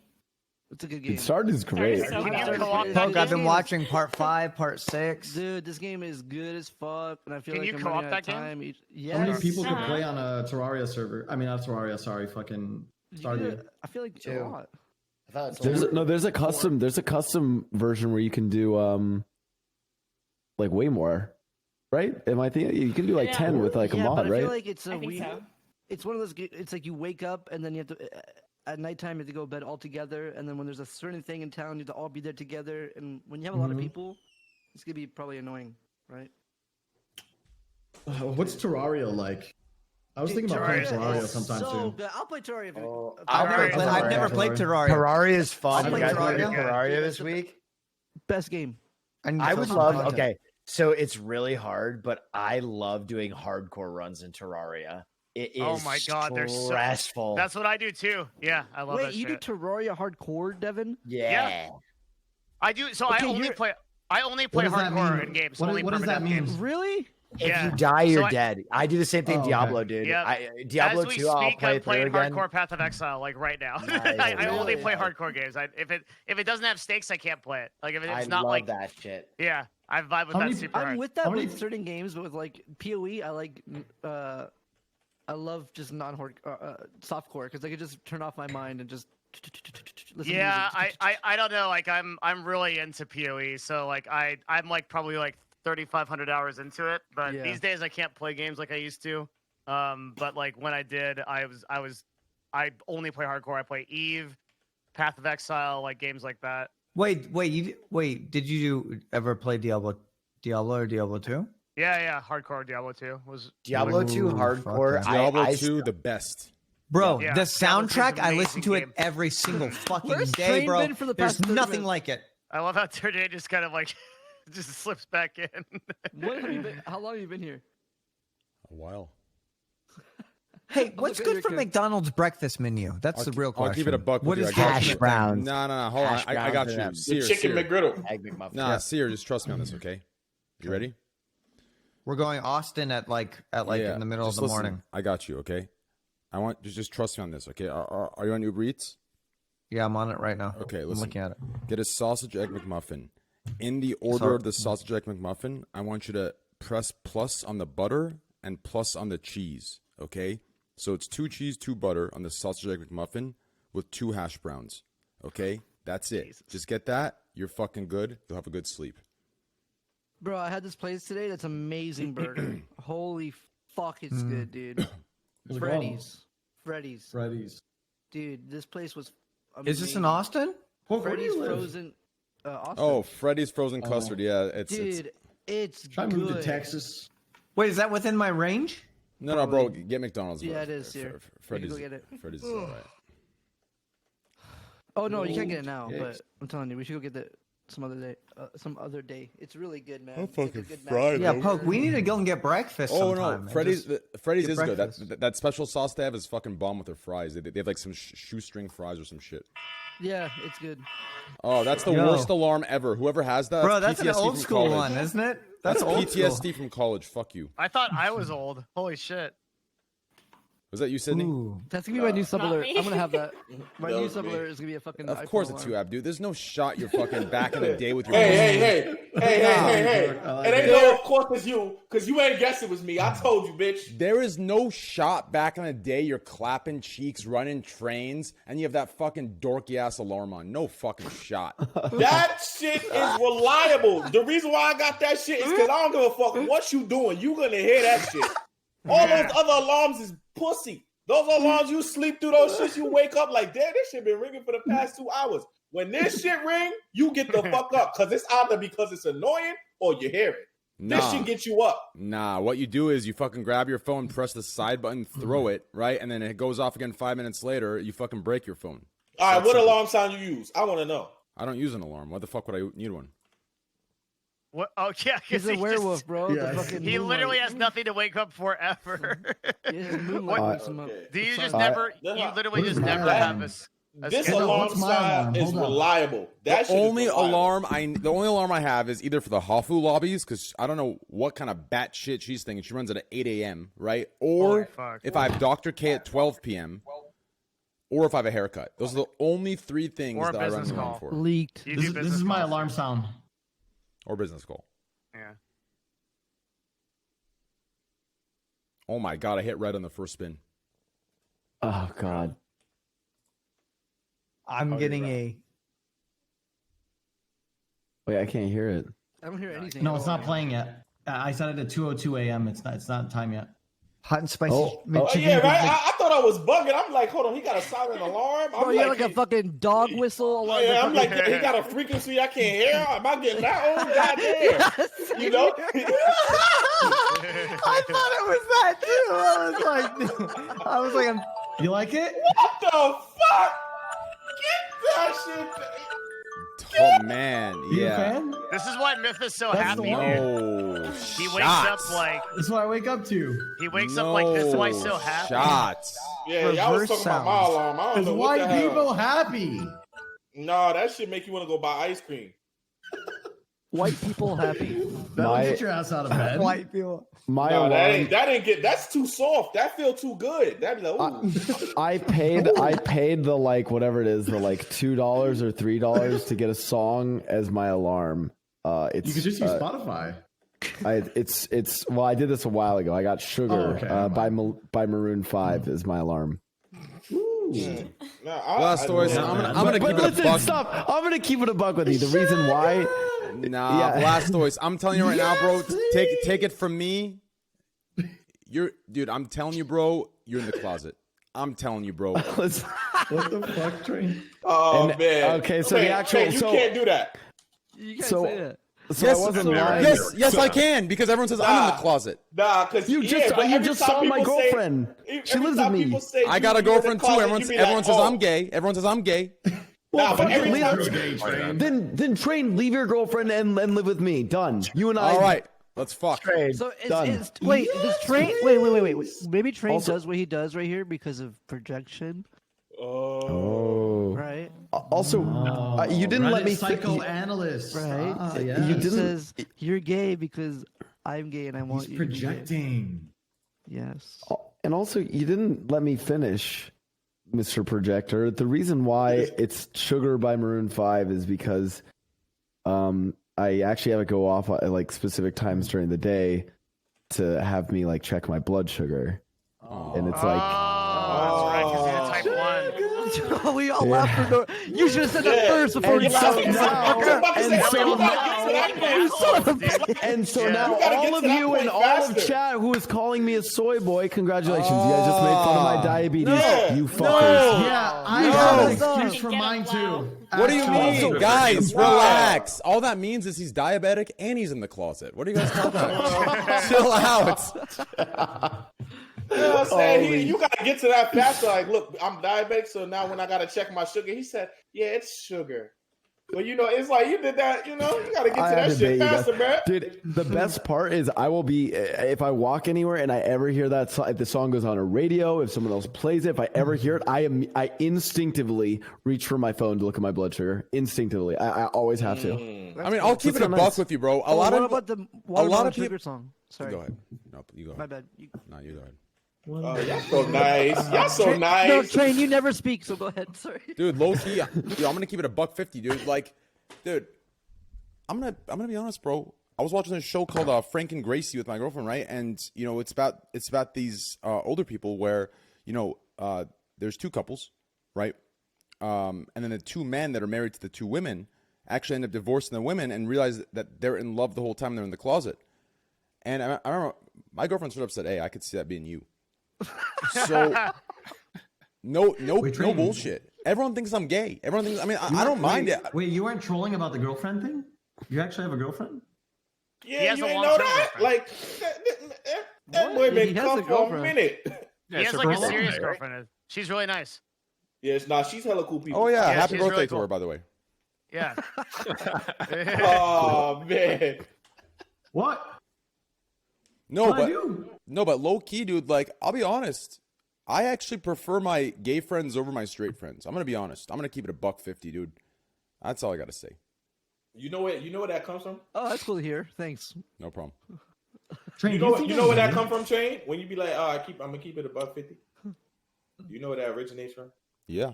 It's a good game. Stardew's great. So good. Poke, I've been watching part 5, part 6. Dude, this game is good as fuck, and I feel Can like you I'm co-op running out of that game? time. Yes. How many people could play on a Terraria server? I mean, not Terraria. Sorry, fucking Stardew. I feel like a lot. There's a custom version where you can do like way more, right? Am I thinking you can do like 10 with like a mod, but I right? feel like it's a weird. so. It's one of those. It's like you wake up and then you have to. At nighttime, you have to go to bed all together, and then when there's a certain thing in town, you have to all be there together. And when you have a lot of people, it's gonna be probably annoying, right? What's Terraria like? I was thinking about playing Terraria is sometime so soon. good. I'll play Terraria. I've never played Terraria. Terraria is fun. I'll You play guys played Terraria. Terraria this week? Best game. I would love. Okay, so it's really hard, but I love doing hardcore runs in Terraria. It is Oh my god, they're stressful. That's what I do too. Yeah, I love that Wait, you shit. do Terraria hardcore, Devin? Yeah. I do. So Okay, I only play What does that hardcore mean? in games. What only does that permanent mean? games. Really? If Yeah. you die, you're So dead. I do the same thing, Oh, okay. Diablo, dude. Yeah. Diablo As we 2, I'll speak, play I'm through playing again. hardcore Path of Exile like right now. Nice. I only Really? play hardcore games. If it doesn't have stakes, I can't play it. Like if it's I not love like that shit. yeah, I vibe with How that many- super I'm hard. with that How many- with certain games, but with like PoE, I like. I love just non-hard softcore because I could just turn off my mind and just listen Yeah, to music. I don't know. Like I'm really into PoE, so like I'm like probably like 3,500 hours into it. But Yeah. these days I can't play games like I used to. But like when I did, I only play hardcore. I play Eve, Path of Exile, like games like that. Wait. Did you ever play Diablo or Diablo 2? Yeah, hardcore Diablo 2 was Diablo 2 Ooh, hardcore. fuck Diablo I 2, the best. Bro, Yeah, the Diablo 2 is soundtrack, an I listen to it amazing game. every single fucking Where's day, Train bro. been for the There's past 30 nothing minutes? like it. I love how Turday just kind of like just slips back in. What have you been? How long have you been here? A while. Hey, what's looking at good for your kid. McDonald's breakfast menu? That's the real question. I'll keep it a buck with What you. is I got hash you. browns? No. Hold Hash on. I got browns you. and Seer, The chicken Seer. McGriddle. Egg McMuffin. Nah, Seer, just trust me on this, okay? You ready? We're going Austin at like Yeah, in the middle of just the listen. morning. I got you, okay? I want just trust me on this, okay? Are you on Uber Eats? Yeah, I'm on it right now. Okay, I'm listen. looking at it. Get a sausage egg McMuffin. In the order Sorry. of the sausage egg McMuffin, I want you to press plus on the butter and plus on the cheese, okay? So it's 2 cheese, 2 butter on the sausage egg McMuffin with 2 hash browns, okay? That's it. Just get that. You're fucking good. You'll have a good sleep. Bro, I had this place today. That's amazing burger. Holy fuck, it's good, dude. What's it Freddy's. Dude, this place was amazing. Is this in Austin? Where do Freddy's you live? frozen. Austin. Oh, Freddy's frozen custard. Yeah, it's Dude, it's Try to good. move to Texas. Wait, is that within my range? no, bro. Get McDonald's. Yeah, bro. it is here. Freddy's. You can go get it. Freddy's is all right. Oh no, you can't get it now. Yikes. But I'm telling you, we should go get it some other day. It's really good, man. I'm It's like a fucking good fried, Yeah, bro. Poke, we need to go and get breakfast Oh sometime. no, and Freddy's just- Freddy's get is good. breakfast. That special sauce they have is fucking bomb with their fries. They have like some shoestring fries or some shit. Yeah, it's good. Oh, that's the Yo. worst alarm ever. Whoever has that, Bro, that's PTSD an old from school college. one, isn't it? That's old PTSD school. from college. Fuck you. I thought I was old. Holy shit. Was that you, Sydney? Ooh. That's gonna be my new sub Not alert. me. I'm gonna have that. My That new was sub me. alert is gonna be a fucking. Of iPhone course it's alarm. you, Abdu. There's no shot you're fucking back in the day with your. Hey. I like It ain't it. no, of course it's you, because you ain't guess it was me. I told you, bitch. There is no shot back in the day you're clapping cheeks, running trains, and you have that fucking dorky ass alarm on. No fucking shot. That shit is reliable. The reason why I got that shit is because I don't give a fuck what you doing. You gonna hear that shit. All those other alarms is pussy. Those alarms, you sleep through those shits, you wake up like, damn, this shit been ringing for the past 2 hours. When this shit ring, you get the fuck up, because it's either because it's annoying or you hear it. This Nah. shit get you up. Nah, what you do is you fucking grab your phone, press the side button, throw it, right? And then it goes off again 5 minutes later, you fucking break your phone. All right, That's what simple. alarm sound you use? I want to know. I don't use an alarm. Why the fuck would I need one? What? Oh yeah, He's a werewolf, bro. Yeah. The fucking He literally moonlight. has nothing to wake up for ever. Yeah, moonlight What- wakes him up. Do you just I- never? You literally What is just my never alarm? have a This schedule? alarm what's my alarm? sound is Hold on. reliable. That The shit only is reliable. the only alarm I have is either for the Hafu lobbies, because I don't know what kind of bat shit she's thinking. She runs it at 8 a.m., right? Or Holy fuck. if I have Dr. K at 12 p.m., or if I have a haircut. Those are the only three things Or a that I run business the alarm call. for. Leaked. You This do is, this business is my calls. alarm sound. Or business call. Yeah. Oh my god, I hit red on the first spin. Oh god. I'm getting a. Wait, I can't hear it. I don't hear anything. No, it's not playing yet. I set it at 2:02 a.m. It's not time yet. Hot and spicy Oh, mint oh, Oh, chicken. yeah, right? Big Mac. I thought I was bugging. I'm like, hold on, he got a silent alarm? Bro, you have like a fucking dog whistle. Oh, yeah, I'm like, he got a frequency I can't hear. Am I getting that old? Goddamn. You know? I thought it was that too. I was like, You like it? What the fuck? Get that shit. Oh man, You a yeah. fan? This is why Myth is so That's the happy. one. No He wakes shots. up like That's what I wake up to. he wakes up like this. Is why he's so No happy. shots. Yeah, y'all was Reverse talking about my sounds. alarm. I don't Because know what white the hell. people happy. No, that shit make you want to go buy ice cream. White people happy. That'll My- get your ass out of bed. white people. My No, alarm. that ain't get. That's too soft. That feel too good. That be like, ooh. I paid the like whatever it is, the like $2 or $3 to get a song as my alarm. It's You could just use Spotify. it's well, I did this a while ago. I got Sugar Oh, okay. by Maroon 5 as my alarm. Ooh. No, Blastoise, Yeah, I'm man. gonna keep But it a listen, buck. stop! I'm gonna keep it a buck with you. The reason why, Nah, Yeah. Blastoise. I'm telling you right now, bro. Take it from me. Dude. I'm telling you, bro. You're in the closet. I'm telling you, bro. listen, What the fuck, Train? Oh And- man. okay, so the Train, actual- Train, you so- can't do that. You can't So- say that. so I Yes, wasn't lying. yes, I can because everyone says I'm in the closet. Nah, because You just saw my girlfriend. She lives with me. I got a girlfriend too. Everyone says "Oh." I'm gay. Everyone says I'm gay. Nah, but every leave- time Then Train, leave your girlfriend and live with me. Done. You and I. All right, let's fuck. So Done. wait, does Train? Wait. Maybe Train Also- does what he does right here because of projection, Oh. right? Also, you didn't let Reddit me psychoanalyst. Right. Ah, You yeah. You didn't- says you're gay because I'm gay and I want He's you to be gay. projecting. Yes. And also, you didn't let me finish, Mr. Projector. The reason why it's Sugar by Maroon 5 is because I actually have to go off at like specific times during the day to have me like check my blood sugar. And it's like, Oh, that's right. Because you're type 1. We all laughed for no. You should have said that first before and you so laughed. and so Yeah. now You gotta get all to of that you point and all of faster. chat who is calling me a soy boy, congratulations. You guys just made fun of my diabetes. Yeah. You fuckers. Yeah, I No. have an No. excuse for mine too. What do you Actually. mean, guys? Relax. All that means is he's diabetic and he's in the closet. What are you guys talking about? Chill out. You know what I'm saying? You gotta get to that faster. Like, look, I'm diabetic, so now when I gotta check my sugar, he said, "Yeah, it's sugar." So it's like you did that. You gotta get to I that had shit bet you faster, guys. man. Dude, the best part is I will be if I walk anywhere and I ever hear that song, if the song goes on a radio, if someone else plays it, if I ever hear it, I instinctively reach for my phone to look at my blood sugar. Instinctively, I always have to. I mean, I'll keep it a buck with you, bro. A lot about the Watermelon Sugar song? Sorry. Go ahead. No, you go ahead. My bad. No, you go ahead. Oh, y'all so nice. Y'all so nice. No, Train, you never speak, so go ahead. Sorry. Dude, low key, I'm gonna keep it a $1.50, dude. Like, dude, I'm gonna be honest, bro. I was watching this show called Frank and Gracie with my girlfriend, right? And it's about these older people where there's two couples, right? And then the two men that are married to the two women actually end up divorcing the women and realize that they're in love the whole time they're in the closet. And I remember my girlfriend straight up said, "Hey, I could see that being you." So no bullshit. Everyone thinks I'm gay. Everyone thinks. I mean, I don't mind it. Wait, you weren't trolling about the girlfriend thing? You actually have a girlfriend? Yeah, you ain't know that. Like that boy been come for a minute. He has like a serious girlfriend. She's really nice. Yes, she's hella cool people. Oh yeah, happy birthday really to her, by the way. Yeah. Oh man. What? No, but low key, dude. Like, I'll be honest. I actually prefer my gay friends over my straight friends. I'm gonna be honest. I'm gonna keep it a $1.50, dude. That's all I gotta say. You know where that comes from? Oh, that's cool to hear. Thanks. No problem. Train, you know where that come from, Train? When you be like, I'm gonna keep it a $1.50. You know where that originates from? Yeah.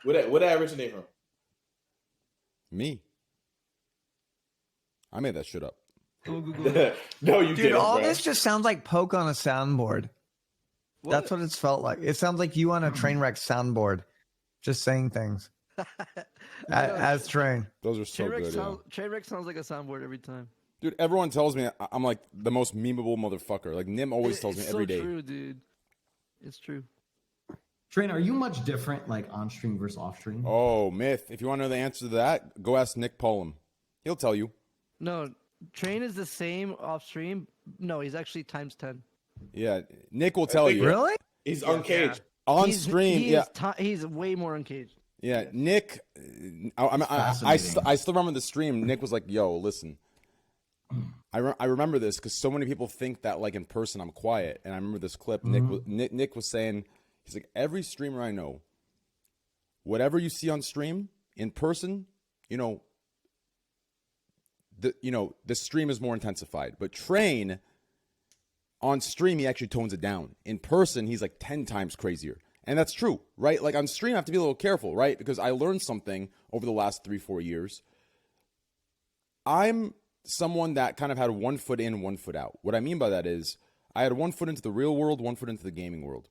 Where that originate from? Me. I made that shit up. No, you Dude, didn't, all bro. this just sounds like Poke on a soundboard. That's what it's felt like. It sounds like you on a train wreck soundboard, just saying things. as Train. Those are so good. Train wreck sounds like a soundboard every time. Dude, everyone tells me I'm like the most memeable motherfucker. Like Nim always tells me every day. It's so true, dude. It's true. Train, are you much different, like on stream versus off stream? Oh, myth. If you want to know the answer to that, go ask Nick Pullum. He'll tell you. No, Train is the same off stream. No, he's actually times 10. Yeah, Nick will tell you. Really? He's uncaged. On stream, he's way more uncaged. Yeah, Nick. I still remember the stream. Nick was like, "Yo, listen." I remember this because so many people think that like in person I'm quiet, and I remember this clip. Nick was saying, he's like, every streamer I know, whatever you see on stream in person, the stream is more intensified. But Train on stream, he actually tones it down. In person, he's like 10 times crazier. And that's true, right? Like on stream, I have to be a little careful, right? Because I learned something over the last 3-4 years. I'm someone that kind of had 1 foot in, 1 foot out. What I mean by that is I had 1 foot into the real world, 1 foot into the gaming world.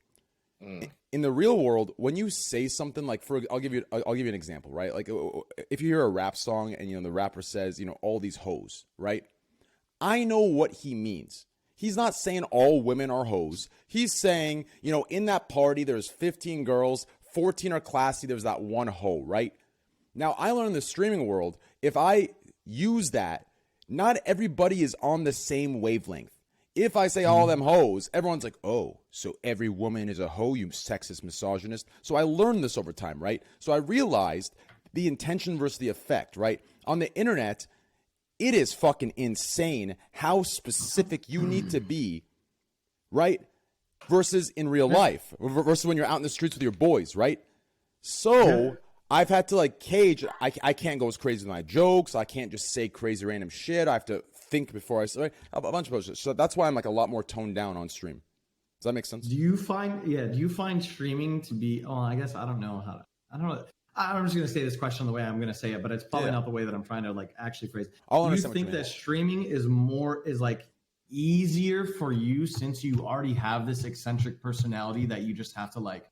In the real world, when you say something like, I'll give you an example, right? Like if you hear a rap song and the rapper says, all these hoes, right? I know what he means. He's not saying all women are hoes. He's saying, in that party, there's 15 girls, 14 are classy, there's that one hoe, right? Now, I learned in the streaming world, if I use that, not everybody is on the same wavelength. If I say all them hoes, everyone's like, oh, so every woman is a hoe, you sexist misogynist. So I learned this over time, right? So I realized the intention versus the effect, right? On the internet, it is fucking insane how specific you need to be, right? Versus in real life, versus when you're out in the streets with your boys, right? So I've had to like cage. I can't go as crazy with my jokes. I can't just say crazy random shit. I have to think before I say a bunch of bullshit. So that's why I'm like a lot more toned down on stream. Does that make sense? Do you find streaming to be? Oh, I guess I don't know. I'm just going to say this question the way I'm going to say it, but it's probably not the way that I'm trying to like actually phrase it. Do you think that streaming is like easier for you since you already have this eccentric personality that you just have to like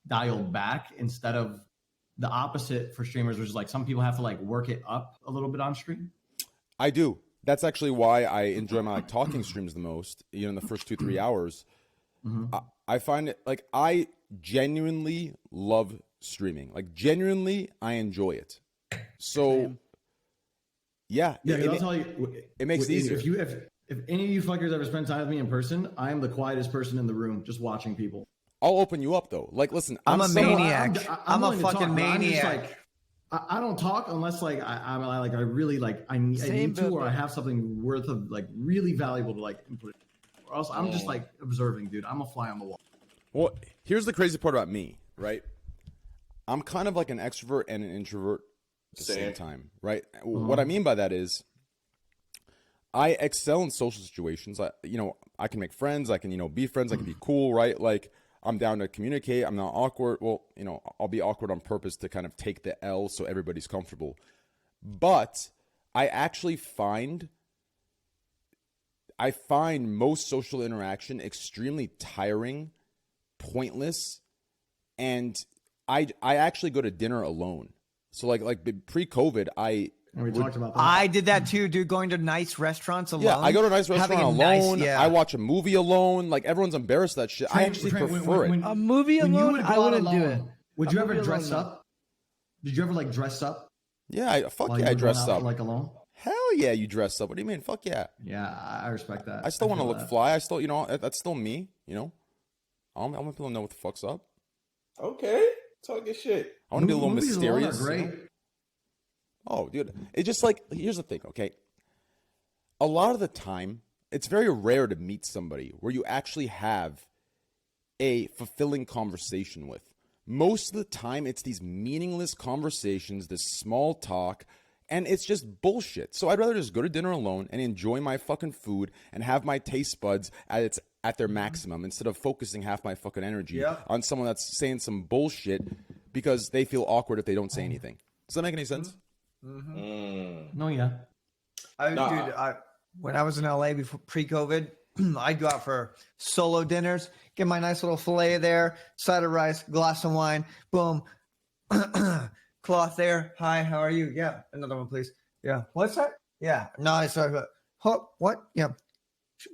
dial back instead of the opposite for streamers, which is like some people have to like work it up a little bit on stream? I do. That's actually why I enjoy my like talking streams the most, in the first 2-3 hours. I find it like I genuinely love streaming. Like genuinely, I enjoy it. So yeah, I'll tell you, it makes it easier. If any of you fuckers ever spend time with me in person, I am the quietest person in the room, just watching people. I'll open you up though. Like, listen, I'm a maniac. I'm a fucking maniac. I don't talk unless like I really like I need to, or I have something worth of like really valuable to like input. Or else I'm just like observing, dude. I'm a fly on the wall. Well, here's the crazy part about me, right? I'm kind of like an extrovert and an introvert at the same time, right? What I mean by that is I excel in social situations. I can make friends. I can, be friends. I can be cool, right? Like, I'm down to communicate. I'm not awkward. Well, I'll be awkward on purpose to kind of take the L so everybody's comfortable. But I actually find most social interaction extremely tiring, pointless, and I actually go to dinner alone. So like pre-COVID, we talked about that. I did that too, dude. Going to nice restaurants alone. Yeah, I go to a nice restaurant alone. I watch a movie alone. Like everyone's embarrassed of that shit. I actually prefer it. A movie alone, I wouldn't do it. Would you ever dress up? Did you ever like dress up? Yeah, I dressed up. Like alone? Hell yeah, you dress up. What do you mean? Fuck yeah. Yeah, I respect that. I still want to look fly. I still, that's still me. I want people to know what the fuck's up. Okay, talk your shit. I want to be a little mysterious. Great. Oh, dude. It's just like, here's the thing, okay? A lot of the time, it's very rare to meet somebody where you actually have a fulfilling conversation with. Most of the time, it's these meaningless conversations, this small talk, and it's just bullshit. So I'd rather just go to dinner alone and enjoy my fucking food and have my taste buds at their maximum instead of focusing half my fucking energy on someone that's saying some bullshit because they feel awkward if they don't say anything. Does that make any sense? No, yeah. When I was in LA before pre-COVID, I'd go out for solo dinners, get my nice little fillet there, side of rice, glass of wine, boom, cloth there. Hi, how are you? Yeah, another one, please. Yeah, what's that? Yeah, no, I started. What? Yeah,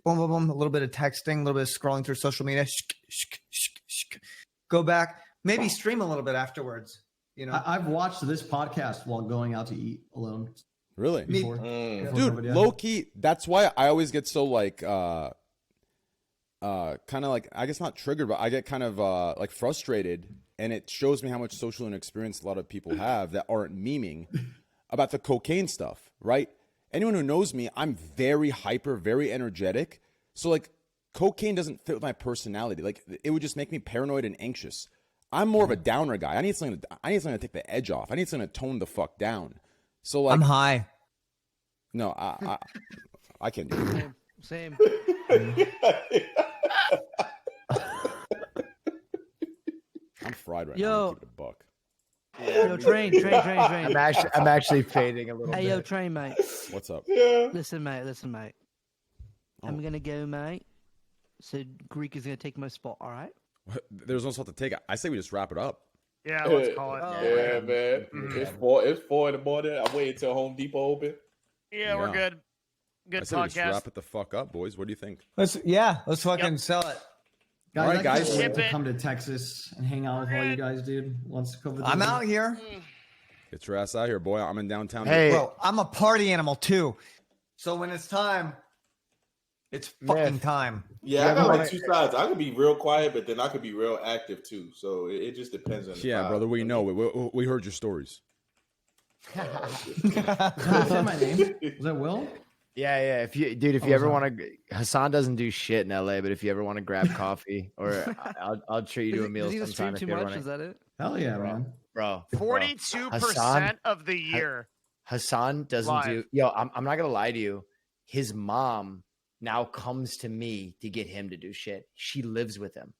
boom, boom, boom. A little bit of texting, a little bit of scrolling through social media. Go back, maybe stream a little bit afterwards. I've watched this podcast while going out to eat alone. Really? Before, dude, low key, that's why I always get so like kind of like, I guess not triggered, but I get kind of like frustrated, and it shows me how much social inexperience a lot of people have that aren't memeing about the cocaine stuff, right? Anyone who knows me, I'm very hyper, very energetic. So like cocaine doesn't fit with my personality. Like it would just make me paranoid and anxious. I'm more of a downer guy. I need something to take the edge off. I need something to tone the fuck down. So like I'm high. No, I can't do it. Same. I'm fried right Yo. now. Keep it a buck. Yo, train. I'm actually fading a little Hey, bit. yo, train, mate. What's up? Listen, mate. I'm gonna go, mate. So Greek is gonna take my spot. All right. There's no spot to take. I say we just wrap it up. Yeah, let's call it. Yeah, man. It's 4 in the morning. I'm waiting till Home Depot open. Yeah, we're good. Good I say we just podcast. wrap it the fuck up, boys. What do you think? Let's fucking sell it. Guys, All right, I guys. can't wait Ship to it. come to Texas and hang out with all you guys, dude. Once COVID. I'm out here. Get your ass out here, boy. I'm in downtown. Hey, Bro, I'm a party animal too. So when it's time, it's fucking time. Yeah, I got like two sides. I could be real quiet, but then I could be real active too. So it just depends on the Yeah, vibe. brother. We know. We heard your stories. Is that my name? Is that Will? Yeah. If you ever want to, Hassan doesn't do shit in LA, but if you ever want to grab coffee, or I'll treat you to a meal Does he sometime. stream If too you much? ever Is that it? Hell yeah, man. bro. 42% of the year. Hassan doesn't Live. do. Yo, I'm not gonna lie to you. His mom now comes to me to get him to do shit. She lives with him.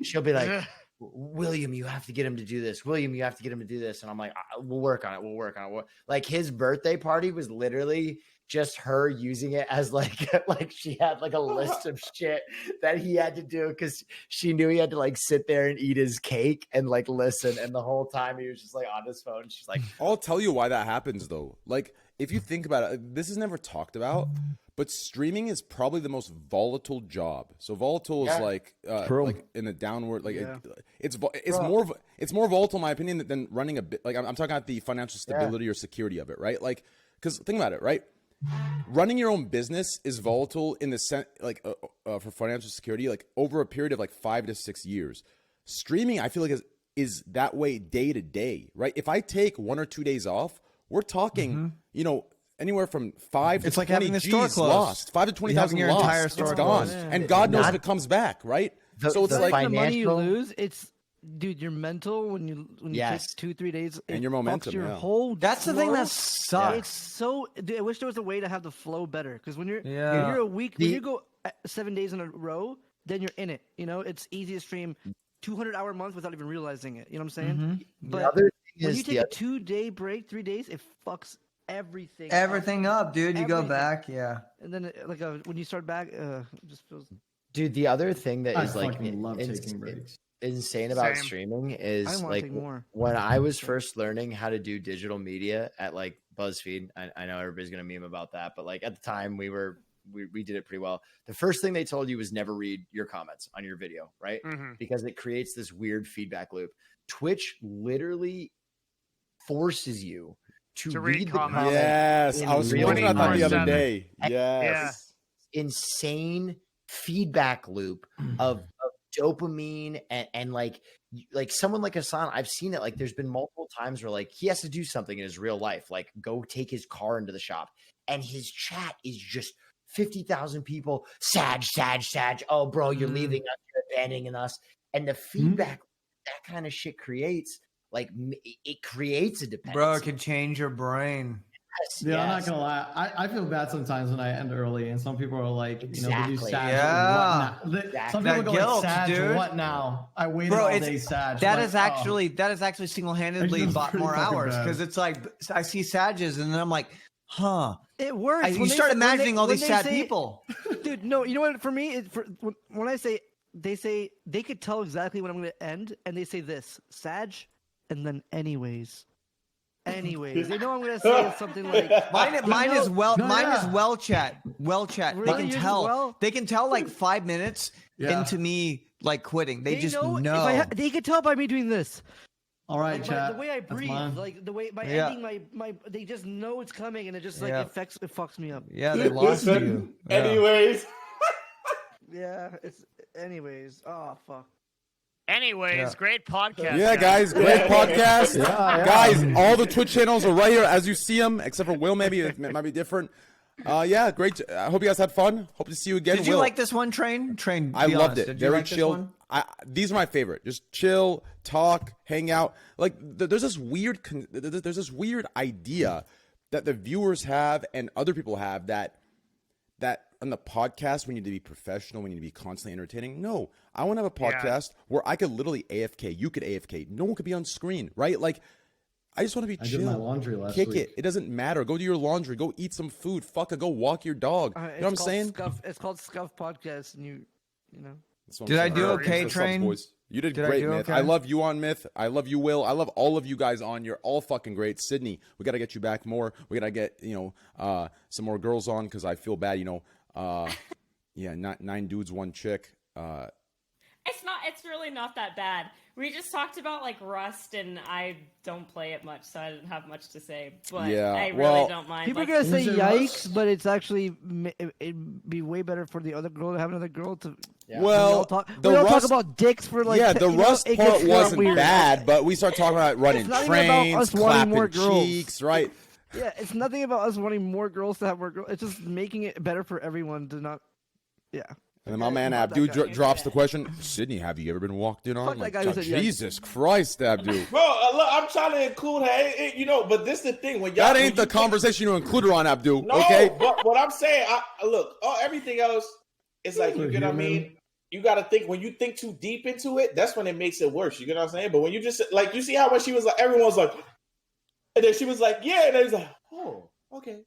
She'll be like, William, you have to get him to do this. William, you have to get him to do this. And I'm like, we'll work on it. Like his birthday party was literally just her using it as like she had like a list of shit that he had to do because she knew he had to like sit there and eat his cake and like listen. And the whole time he was just like on his phone. She's like, I'll tell you why that happens though. Like if you think about it, this is never talked about, but streaming is probably the most volatile job. So volatile is like in the downward, like it's more volatile in my opinion than running a bit. Like I'm talking about the financial stability or security of it, right? Like, because think about it, right? Running your own business is volatile in the sense, like for financial security, like over a period of like 5 to 6 years. Streaming, I feel like is that way day to day, right? If I take 1 or 2 days off, we're talking, you know, anywhere from 5 to It's like 20 having the store G's closed. lost, 5 to 20,000 your lost. entire It's store gone, closed. and God knows Not- if it comes back, right? The- So it's the like the money you financial- lose, it's dude, your mental when you Yes. take 2-3 days And it your fucks momentum, your yeah. whole That's the thing flow. that sucks. It's so dude, I wish there was a way to have the flow better because when you're Yeah. when you're a week when The- you go 7 days in a row, then you're in it. You know, it's easy to stream 200-hour months without even realizing it. You know what I'm saying? Mm-hmm. The But other thing when is you take a 2-day break, 3 days, it fucks everything. Everything up, dude. You go Everything. back, yeah. And then when you start back, it just feels. Dude, the other thing that I is like fucking love taking breaks. insane about Same. streaming I is wanna like take more. when I was first learning how to do digital media at like BuzzFeed. I know everybody's gonna meme about that, but like at the time we did it pretty well. The first thing they told you was never read your comments on your video, right? Mhm. Because it creates this weird feedback loop. Twitch literally forces you to read the comments. comments. yes, in I was real smoking about that the other 24/7. day. Yes. Insane feedback loop of dopamine and like someone like Hassan, I've seen it. Like there's been multiple times where like he has to do something in his real life, like go take his car into the shop, and his chat is just 50,000 people. Sag. Oh, bro, you're leaving us, you're abandoning us, and the feedback that kind of shit creates, like it creates a dependency. Bro, it could change your brain. Yes, Yeah, I'm not yes. gonna lie. I feel bad sometimes when I end early, and some people are like, you know, they do Exactly. Sag. Yeah. What now? Exactly. Some people That go guilt, like, Sag, dude. what now? I waited Bro, all it's- day, Sag. That Like, is actually single-handedly It's bought pretty more fucking hours bad. because it's like I see Sages and then I'm like, huh. It works. You when they start say- when imagining all when these they sad say- people. Dude, no, you know what? For me, when I say they could tell exactly when I'm going to end, and they say this Sag, and then anyways. Anyways, they know I'm going to say something like Mine is well chat. Well chat. Really? They can Yours is tell. well? They can tell like 5 minutes Yeah. into me like quitting. They just know. They could tell by me doing this. All right, Like, chat. the way I That's breathe, mine. like the way by Yeah. ending my, they just know it's coming, and it just like Yeah. it fucks me up. Yeah, they lost you. Yeah. Anyways, Yeah, it's anyways. Oh fuck. Anyways, Yeah. great podcast. Yeah, guys, great podcast. Yeah. Guys, all the Twitch channels are right here as you see them, except for Will. Maybe it might be different. Yeah, great. I hope you guys had fun. Hope to see you again. Did you Will. like this one, Train? Train. I be loved honest. it. Did you Very like this chill. one? These are my favorite. Just chill, talk, hang out. Like there's this weird idea that the viewers have and other people have that on the podcast we need to be professional, we need to be constantly entertaining. No, I want to have a podcast where I could literally AFK. You could AFK. No one could be on screen, right? Like I just want to be I chill. did my laundry last Kick week. it. It doesn't matter. Go do your laundry. Go eat some food. Fuck it. Go walk your dog. You know what I'm saying? It's called Scuffed Podcast, and you know. That's what I'm Did I saying. do Thanks okay, for subs, Train? boys. You did Did I great, do Myth. okay? I love you on Myth. I love you, Will. I love all of you guys on. You're all fucking great. Sydney, we got to get you back more. We got to get, some more girls on because I feel bad, yeah, not 9 dudes, 1 chick. It's really not that bad. We just talked about like Rust, and I don't play it much, so I didn't have much to say. But Yeah, I really well, don't mind. People are like, gonna say Is it yikes, Rust? but it's actually it'd be way better for the other girl to have another girl to. Yeah. Well, we all talk about dicks for like. yeah, the Rust it gets part wasn't weird. bad, but we start talking about running It's not even about trains, us wanting more clapping girls. cheeks, right? Yeah, it's nothing about us wanting more girls to have more girls. It's just making it better for everyone to not. Yeah. And then my man Fuck that Abdu guy. drops the question, Sydney, have you ever been walked in on? Fuck that Like, guy who said yes. Jesus Christ, Abdu. bro, look, I'm trying to include her. But this the thing when y'all. That when ain't the you- conversation you include her on, Abdu. No, Okay? but what I'm saying, look, everything else is like, you get what I mean? You got to think, when you think too deep into it, that's when it makes it worse. You get what I'm saying? But when you just, like, you see how when she was like, everyone's like, and then she was like, yeah, and then it's like, oh, okay.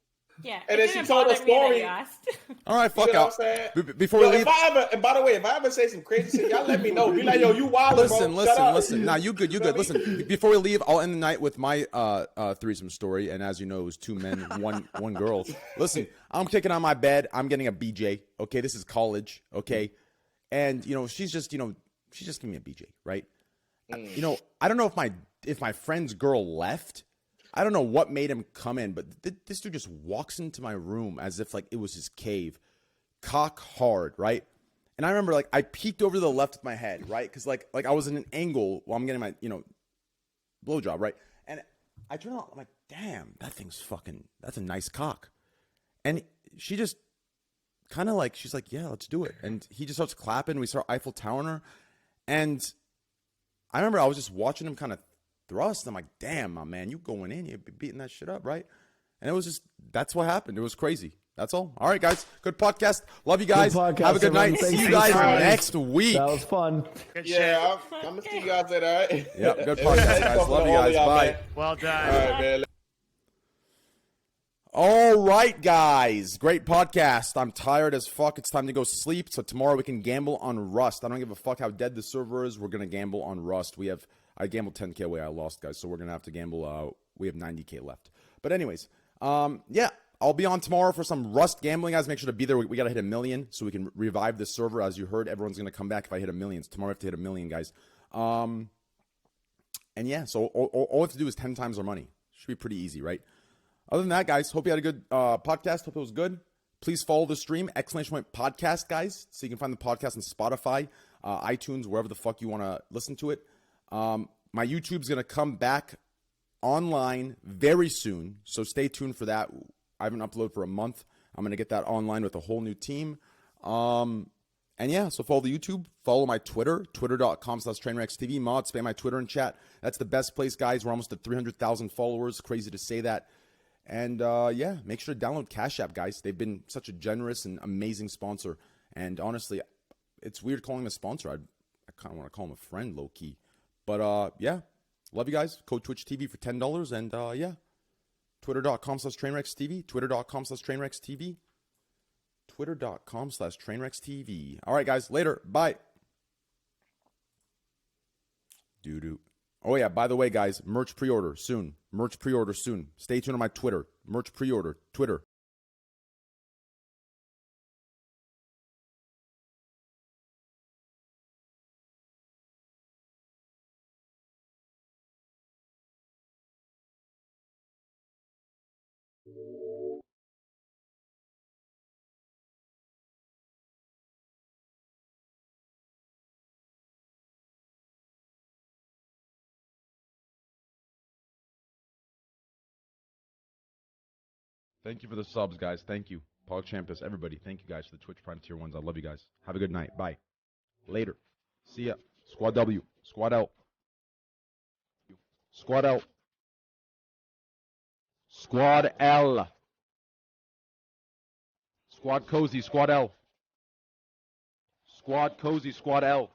yeah. And it then she didn't told a bother me that story. you asked. All right, fuck You know out. what I'm saying? Before Yo, we leave, and by the way, if I ever say some crazy shit, y'all let me know. Be like, yo, you wild, listen. Nah, you good. Listen, before we leave, I'll end the night with my threesome story. And as you know, it was 2 men, one girl. Listen, I'm kicking on my bed. I'm getting a BJ. Okay, this is college. Okay, and she's just giving me a BJ, right? I don't know if my friend's girl left. I don't know what made him come in, but this dude just walks into my room as if like it was his cave, cock hard, right? And I remember like I peeked over to the left with my head, right? Because like I was in an angle while I'm getting my blowjob, right? And I turn on, I'm like, damn, that's a nice cock. And she just kind of like, she's like, yeah, let's do it. And he just starts clapping. We start Eiffel Towering her. And I remember I was just watching him kind of thrust. I'm like, damn, my man, you going in, you're beating that shit up, right? And it was just, that's what happened. It was crazy. That's all. All right, guys. Good podcast. Love you guys. Good podcast, Have a good night. everyone. See you Thanks guys for next week. That was fun. Yeah, I'm gonna see you guys later. All right. Yep. Good podcast, guys. Love you guys. Bye. Well done. All right, man. All right, guys. Great podcast. I'm tired as fuck. It's time to go sleep. So tomorrow we can gamble on Rust. I don't give a fuck how dead the server is. We're gonna gamble on Rust. I gambled 10K away. I lost, guys. So we're gonna have to gamble. We have 90K left. But anyways, yeah. I'll be on tomorrow for some Rust gambling, guys. Make sure to be there. We got to hit 1 million so we can revive the server. As you heard, everyone's going to come back if I hit 1 million. So tomorrow I have to hit 1 million, guys. And yeah, so all we have to do is 10 times our money. Should be pretty easy, right? Other than that, guys, hope you had a good podcast. Hope it was good. Please follow the stream, !podcast, guys, so you can find the podcast on Spotify, iTunes, wherever the fuck you want to listen to it. My YouTube's going to come back online very soon, so stay tuned for that. I haven't uploaded for a month. I'm going to get that online with a whole new team. And yeah, so follow the YouTube. Follow my Twitter, twitter.com/TrainwrecksTV. Mod, spam my Twitter and chat. That's the best place, guys. We're almost at 300,000 followers. Crazy to say that. And yeah, make sure to download Cash App, guys. They've been such a generous and amazing sponsor. And honestly, it's weird calling them a sponsor. I kind of want to call them a friend, low-key. But yeah, love you guys. Code Twitch TV for $10. And yeah. Twitter.com/TrainwrecksTV. Twitter.com/TrainwrecksTV. Twitter.com/TrainwrecksTV. All right, guys. Later. Bye. Doo-doo. Oh, yeah. By the way, guys, merch pre-order soon. Merch pre-order soon. Stay tuned on my Twitter. Merch pre-order. Twitter. Thank you for the subs, guys. Thank you. Paul Champus, everybody. Thank you, guys, for the Twitch Prime Tier 1s. I love you guys. Have a good night. Bye. Later. See ya. Squad W. Squad L. Squad L. Squad L. Squad Cozy. Squad L. Squad Cozy. Squad L.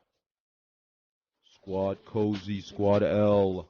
Squad Cozy. Squad L.